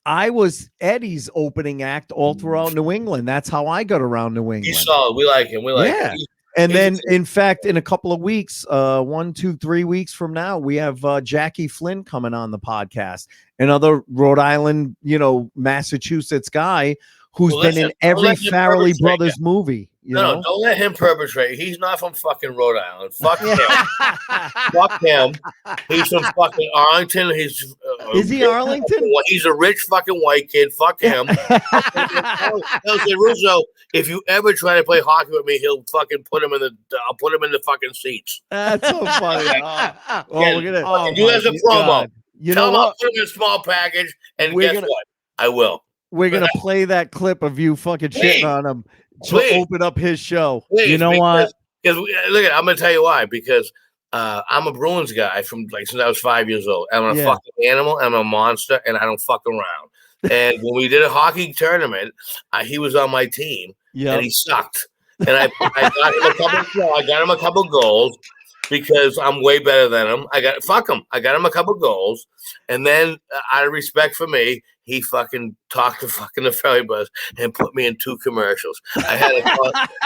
Speaker 5: I was Eddie's opening act all throughout New England. That's how I got around New England.
Speaker 8: He's solid. We like him. We like him.
Speaker 5: And then, in fact, in a couple of weeks, 1, 2, 3 weeks from now, we have Jackie Flynn coming on the podcast, another Rhode Island, Massachusetts guy who's been in every Farrelly Brothers movie.
Speaker 8: No, don't let him perpetrate. He's not from fucking Rhode Island. Fuck him. Fuck him. He's from fucking Arlington.
Speaker 5: Is he Arlington?
Speaker 8: He's a rich fucking white kid. Fuck him. Russo, if you ever try to play hockey with me, he'll fucking put him in the fucking seats.
Speaker 5: That's so funny.
Speaker 8: Do as a promo. Tell him I'll put him in a small package, and guess what? I will.
Speaker 5: We're gonna play that clip of you fucking shitting on him to open up his show.
Speaker 8: Please,
Speaker 1: you know what?
Speaker 8: Because look, I'm gonna tell you why. Because I'm a Bruins guy from since I was 5 years old. I'm a fucking animal. I'm a monster, and I don't fuck around. And when we did a hockey tournament, he was on my team, and he sucked. And I got him a couple goals because I'm way better than him. I got him a couple goals, and then out of respect for me, he fucking talked to fucking the Ferry Bus and put me in 2 commercials. I had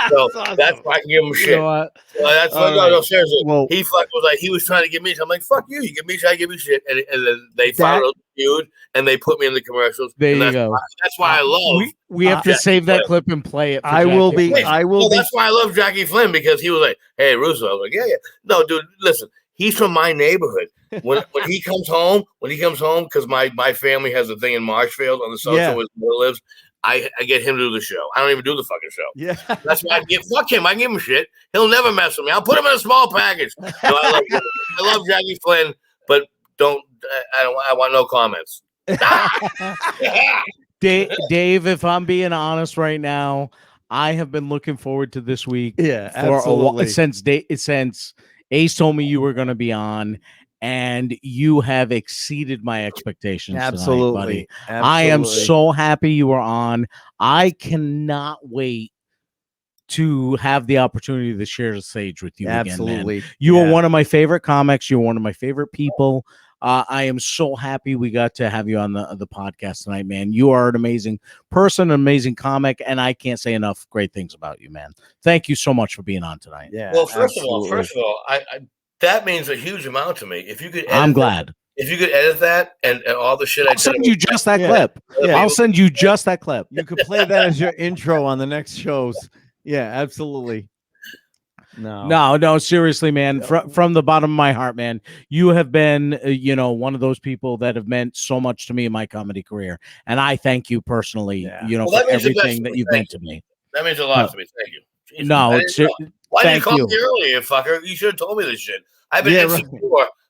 Speaker 8: so awesome. That's why I can give him shit. You know what? That's no, seriously. Well, he fucking was like, he was trying to give me. I'm like, fuck you. You give me shit, I give you shit. And then they found out the feud, and they put me in the commercials.
Speaker 1: There you go.
Speaker 8: That's why I love.
Speaker 1: We have to save that clip and play it.
Speaker 5: I will be.
Speaker 8: That's why I love Jackie Flynn, because he was like, "Hey, Russo." I was like, "Yeah." No, dude, listen. He's from my neighborhood. When he comes home, because my family has a thing in Marshfield on the south shore where he lives, I get him to do the show. I don't even do the fucking show.
Speaker 5: Yeah,
Speaker 8: that's why fuck him. I give him shit. He'll never mess with me. I'll put him in a small package. So I love Jackie Flynn, but I want no comments.
Speaker 1: Dave, if I'm being honest right now, I have been looking forward to this week.
Speaker 5: Yeah, absolutely.
Speaker 1: Since Ace told me you were going to be on, and you have exceeded my expectations.
Speaker 5: Absolutely,
Speaker 1: tonight, buddy.
Speaker 5: Absolutely.
Speaker 1: I am so happy you are on. I cannot wait to have the opportunity to share the stage with you
Speaker 5: Absolutely.
Speaker 1: again, man. You are one of my favorite comics. You're one of my favorite people. I am so happy we got to have you on the podcast tonight, man. You are an amazing person, an amazing comic, and I can't say enough great things about you, man. Thank you so much for being on tonight.
Speaker 5: Yeah.
Speaker 8: Well, first of all, I that means a huge amount to me. If you could,
Speaker 1: I'm glad.
Speaker 8: If you could edit that and all the shit,
Speaker 1: I'll send you just that clip. Yeah. I'll send you just that clip.
Speaker 5: You could play that as your intro on the next shows. Yeah, absolutely.
Speaker 1: No, seriously, man. From the bottom of my heart, man, you have been, one of those people that have meant so much to me in my comedy career, and I thank you personally, for everything that you've meant to me.
Speaker 8: That means a lot to me. Thank you. Jesus, why didn't you call me earlier, fucker? You should have told me this shit. I've been insecure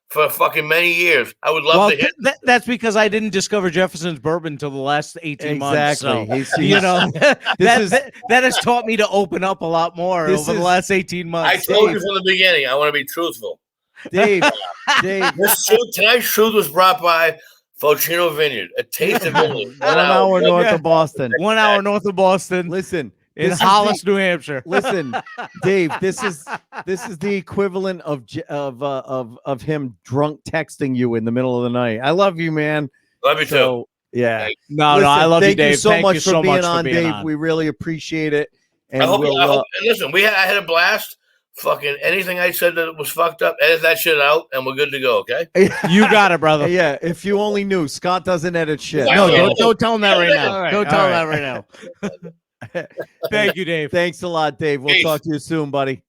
Speaker 8: for fucking many years. I would love to hit.
Speaker 1: That's because I didn't discover Jefferson's bourbon until the last 18 months. So, that has taught me to open up a lot more over the last 18 months.
Speaker 8: I told you from the beginning, I want to be truthful.
Speaker 5: Dave.
Speaker 8: Tonight's truth was brought by Focino Vineyard, a taste of Vineyard.
Speaker 5: 1 hour north of Boston.
Speaker 1: 1 hour north of Boston.
Speaker 5: Listen.
Speaker 1: In Hollis, New Hampshire.
Speaker 5: Listen, Dave, this is the equivalent of him drunk texting you in the middle of the night. I love you, man.
Speaker 8: Love you too.
Speaker 5: Yeah.
Speaker 8: Thanks.
Speaker 1: No, I love you, Dave.
Speaker 5: Thank you so much
Speaker 1: for
Speaker 5: being on, Dave. We really appreciate it. And
Speaker 8: I hope listen, I had a blast. Fucking anything I said that was fucked up, edit that shit out, and we're good to go. Okay.
Speaker 1: You got it, brother.
Speaker 5: Yeah. If you only knew, Scott doesn't edit shit.
Speaker 1: No, don't tell him that right now. Don't tell him that right now. Thank you, Dave.
Speaker 5: Thanks a lot, Dave. We'll talk to you soon, buddy.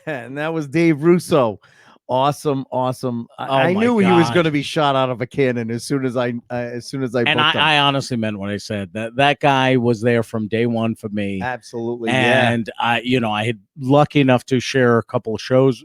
Speaker 5: And that was Dave Russo. Awesome. I knew he was going to be shot out of a cannon as soon as I
Speaker 1: and I honestly meant what I said. That guy was there from day one for me.
Speaker 5: Absolutely.
Speaker 1: And I had lucky enough to share a couple of shows,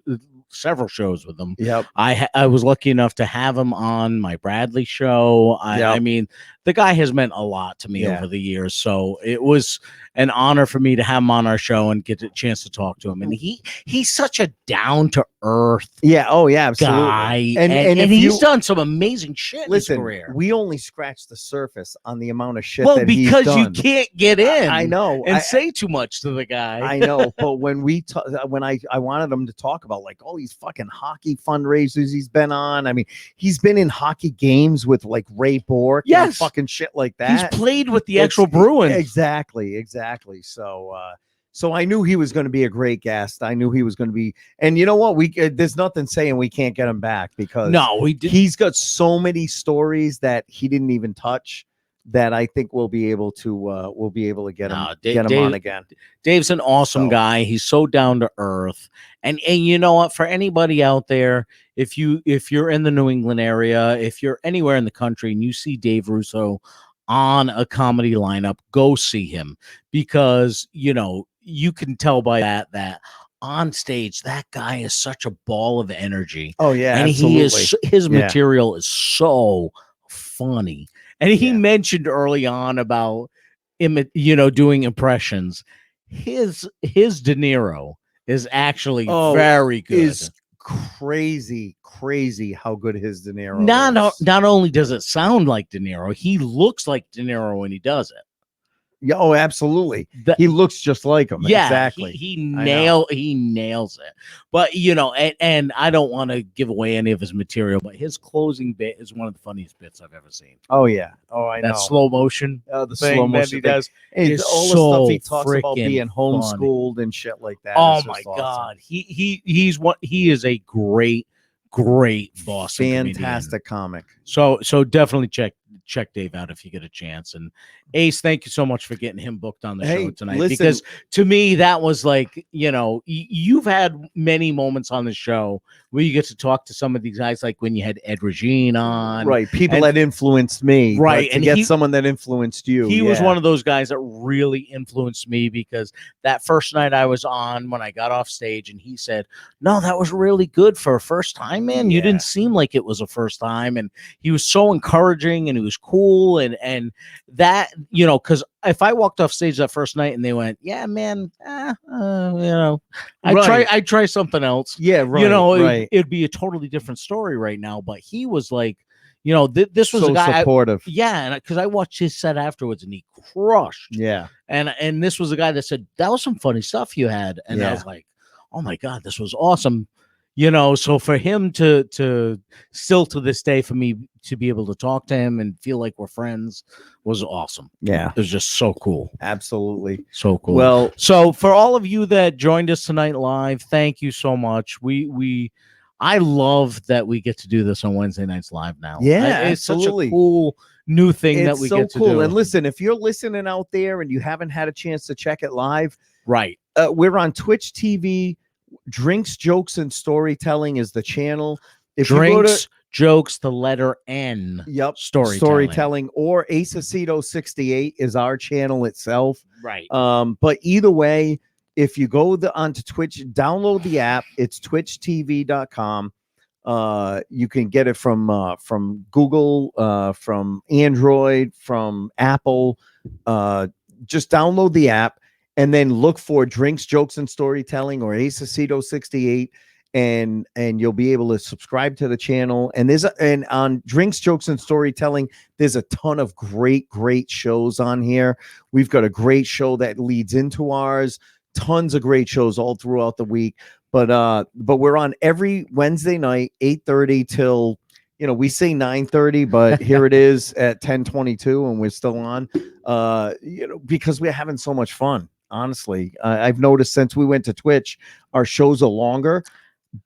Speaker 1: several shows with him.
Speaker 5: Yep.
Speaker 1: I was lucky enough to have him on my Bradley show. I mean, the guy has meant a lot to me over the years. So it was an honor for me to have him on our show and get a chance to talk to him. And he's such a down to earth.
Speaker 5: Yeah. Oh yeah. Absolutely.
Speaker 1: Guy. And he's done some amazing shit in his career.
Speaker 5: We only scratched the surface on the amount of shit.
Speaker 1: Well, because you can't get in.
Speaker 5: I know.
Speaker 1: And say too much to the guy.
Speaker 5: I know. But when I wanted him to talk about like all these fucking hockey fundraisers he's been on. I mean, he's been in hockey games with like Ray Bork. And fucking shit like that.
Speaker 1: He's played with the actual Bruins.
Speaker 5: Exactly. So I knew he was going to be a great guest. I knew he was going to be, and you know what? There's nothing saying we can't get him back because he's got so many stories that he didn't even touch that I think we'll be able to get him on again.
Speaker 1: Dave's an awesome guy. He's so down to earth. And you know what? For anybody out there, if you're in the New England area, if you're anywhere in the country and you see Dave Russo on a comedy lineup, go see him because you can tell by that on stage, that guy is such a ball of energy.
Speaker 5: Oh yeah,
Speaker 1: and
Speaker 5: absolutely.
Speaker 1: his material is so funny. And he mentioned early on about doing impressions. His De Niro is actually very good.
Speaker 5: Is crazy how good his De Niro is.
Speaker 1: Not only does it sound like De Niro, he looks like De Niro when he does it.
Speaker 5: Yeah, oh, absolutely. He looks just like him.
Speaker 1: Yeah,
Speaker 5: exactly.
Speaker 1: He nails it. But and I don't want to give away any of his material, but his closing bit is one of the funniest bits I've ever seen.
Speaker 5: Oh yeah. Oh, I know.
Speaker 1: That slow motion.
Speaker 5: The slow motion
Speaker 1: he does.
Speaker 5: And all the stuff he talks about being homeschooled and shit like that.
Speaker 1: Oh my God. He is a great Boston
Speaker 5: fantastic comic.
Speaker 1: So definitely check Dave out if you get a chance. And Ace, thank you so much for getting him booked on the show tonight.
Speaker 5: Listen,
Speaker 1: because to me that was like, you've had many moments on the show where you get to talk to some of these guys, like when you had Ed Regine on,
Speaker 5: right? People that influenced me,
Speaker 1: right?
Speaker 5: And get someone that influenced you.
Speaker 1: He was one of those guys that really influenced me, because that first night I was on, when I got off stage, and he said, "No, that was really good for a first time, man. You didn't seem like it was a first time," and he was so encouraging, and he was cool, and that, because if I walked off stage that first night and they went, "Yeah, man, I'd try something else."
Speaker 5: Yeah, right.
Speaker 1: It'd be a totally different story right now. But he was like, this was
Speaker 5: so
Speaker 1: a guy
Speaker 5: supportive.
Speaker 1: and because I watched his set afterwards and he crushed.
Speaker 5: Yeah,
Speaker 1: and this was a guy that said, "That was some funny stuff you had," and I was like, "Oh my God, this was awesome." So for him to still to this day, for me to be able to talk to him and feel like we're friends was awesome.
Speaker 5: Yeah.
Speaker 1: It was just so cool.
Speaker 5: Absolutely.
Speaker 1: So cool.
Speaker 5: Well,
Speaker 1: so for all of you that joined us tonight live, thank you so much. I love that we get to do this on Wednesday nights live now.
Speaker 5: Yeah,
Speaker 1: it's
Speaker 5: absolutely.
Speaker 1: such a cool new thing that we get to do.
Speaker 5: And listen, if you're listening out there and you haven't had a chance to check it live,
Speaker 1: right?
Speaker 5: We're on Twitch TV. Drinks, Jokes, and Storytelling is the channel. If
Speaker 1: Drinks,
Speaker 5: you go to
Speaker 1: Jokes, the letter N.
Speaker 5: Yep.
Speaker 1: Storytelling.
Speaker 5: Or Aceito 68 is our channel itself.
Speaker 1: Right.
Speaker 5: But either way, if you go onto Twitch, download the app. It's twitchtv.com. You can get it from Google, from Android, from Apple. Just download the app. And then look for Drinks, Jokes, and Storytelling or Aceito 68, and you'll be able to subscribe to the channel. And and on Drinks, Jokes, and Storytelling, there's a ton of great shows on here. We've got a great show that leads into ours. Tons of great shows all throughout the week. But we're on every Wednesday night, 8:30 till, we say 9:30, but here it is at 10:22, and we're still on. Because we're having so much fun. Honestly, I've noticed since we went to Twitch, our shows are longer,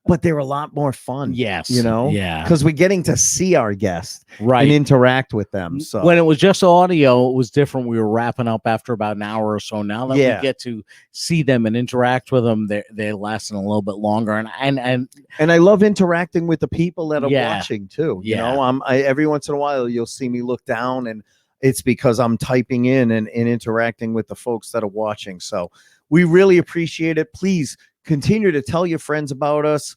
Speaker 5: but they're a lot more fun.
Speaker 1: Yes.
Speaker 5: Yeah. Because we're getting to see our guests
Speaker 1: and
Speaker 5: interact with them. So
Speaker 1: when it was just audio, it was different. We were wrapping up after about an hour or so. Now that we get to see them and interact with them, they're lasting a little bit longer. And
Speaker 5: I love interacting with the people that are watching too. Every once in a while you'll see me look down, and it's because I'm typing in and interacting with the folks that are watching. So we really appreciate it. Please continue to tell your friends about us.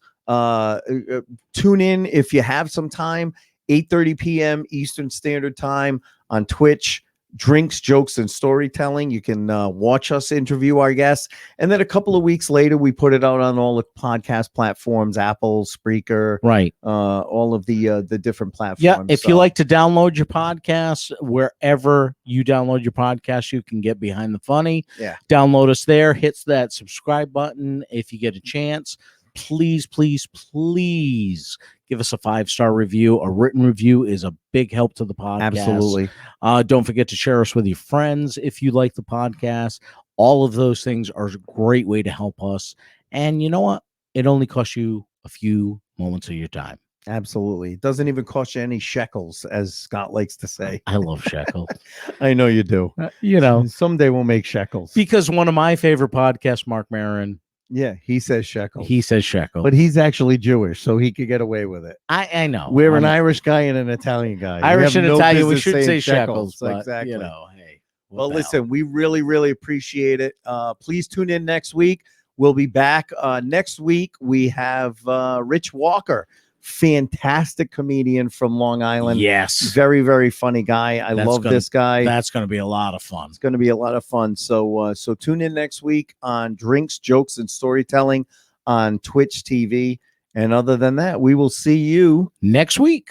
Speaker 5: Tune in if you have some time, 8:30 p.m. Eastern Standard Time on Twitch. Drinks, Jokes, and Storytelling. You can watch us interview our guests. And then a couple of weeks later, we put it out on all the podcast platforms, Apple, Spreaker, all of the different platforms.
Speaker 1: Yeah, if you like to download your podcast, wherever you download your podcast, you can get Behind the Funny.
Speaker 5: Yeah.
Speaker 1: Download us there, hits that subscribe button if you get a chance. Please give us a 5-star review. A written review is a big help to the podcast.
Speaker 5: Absolutely.
Speaker 1: Don't forget to share us with your friends if you like the podcast. All of those things are a great way to help us. And you know what? It only costs you a few moments of your time.
Speaker 5: Absolutely. It doesn't even cost you any shekels, as Scott likes to say.
Speaker 1: I love shekels.
Speaker 5: I know you do. Someday we'll make shekels.
Speaker 1: Because one of my favorite podcasts, Mark Maron,
Speaker 5: he says shekel.
Speaker 1: He says shekel.
Speaker 5: But he's actually Jewish, so he could get away with it.
Speaker 1: I know.
Speaker 5: We're an Irish guy and an Italian guy.
Speaker 1: Irish and Italian, we should say shekels. But,
Speaker 5: exactly.
Speaker 1: Hey.
Speaker 5: Well, listen, we really, really appreciate it. Please tune in next week. We'll be back next week. We have Rich Walker, fantastic comedian from Long Island.
Speaker 1: Yes.
Speaker 5: Very, very funny guy. I love this guy.
Speaker 1: That's going to be a lot of fun.
Speaker 5: It's going to be a lot of fun. So tune in next week on Drinks, Jokes, and Storytelling on Twitch TV. And other than that, we will see you
Speaker 1: next week.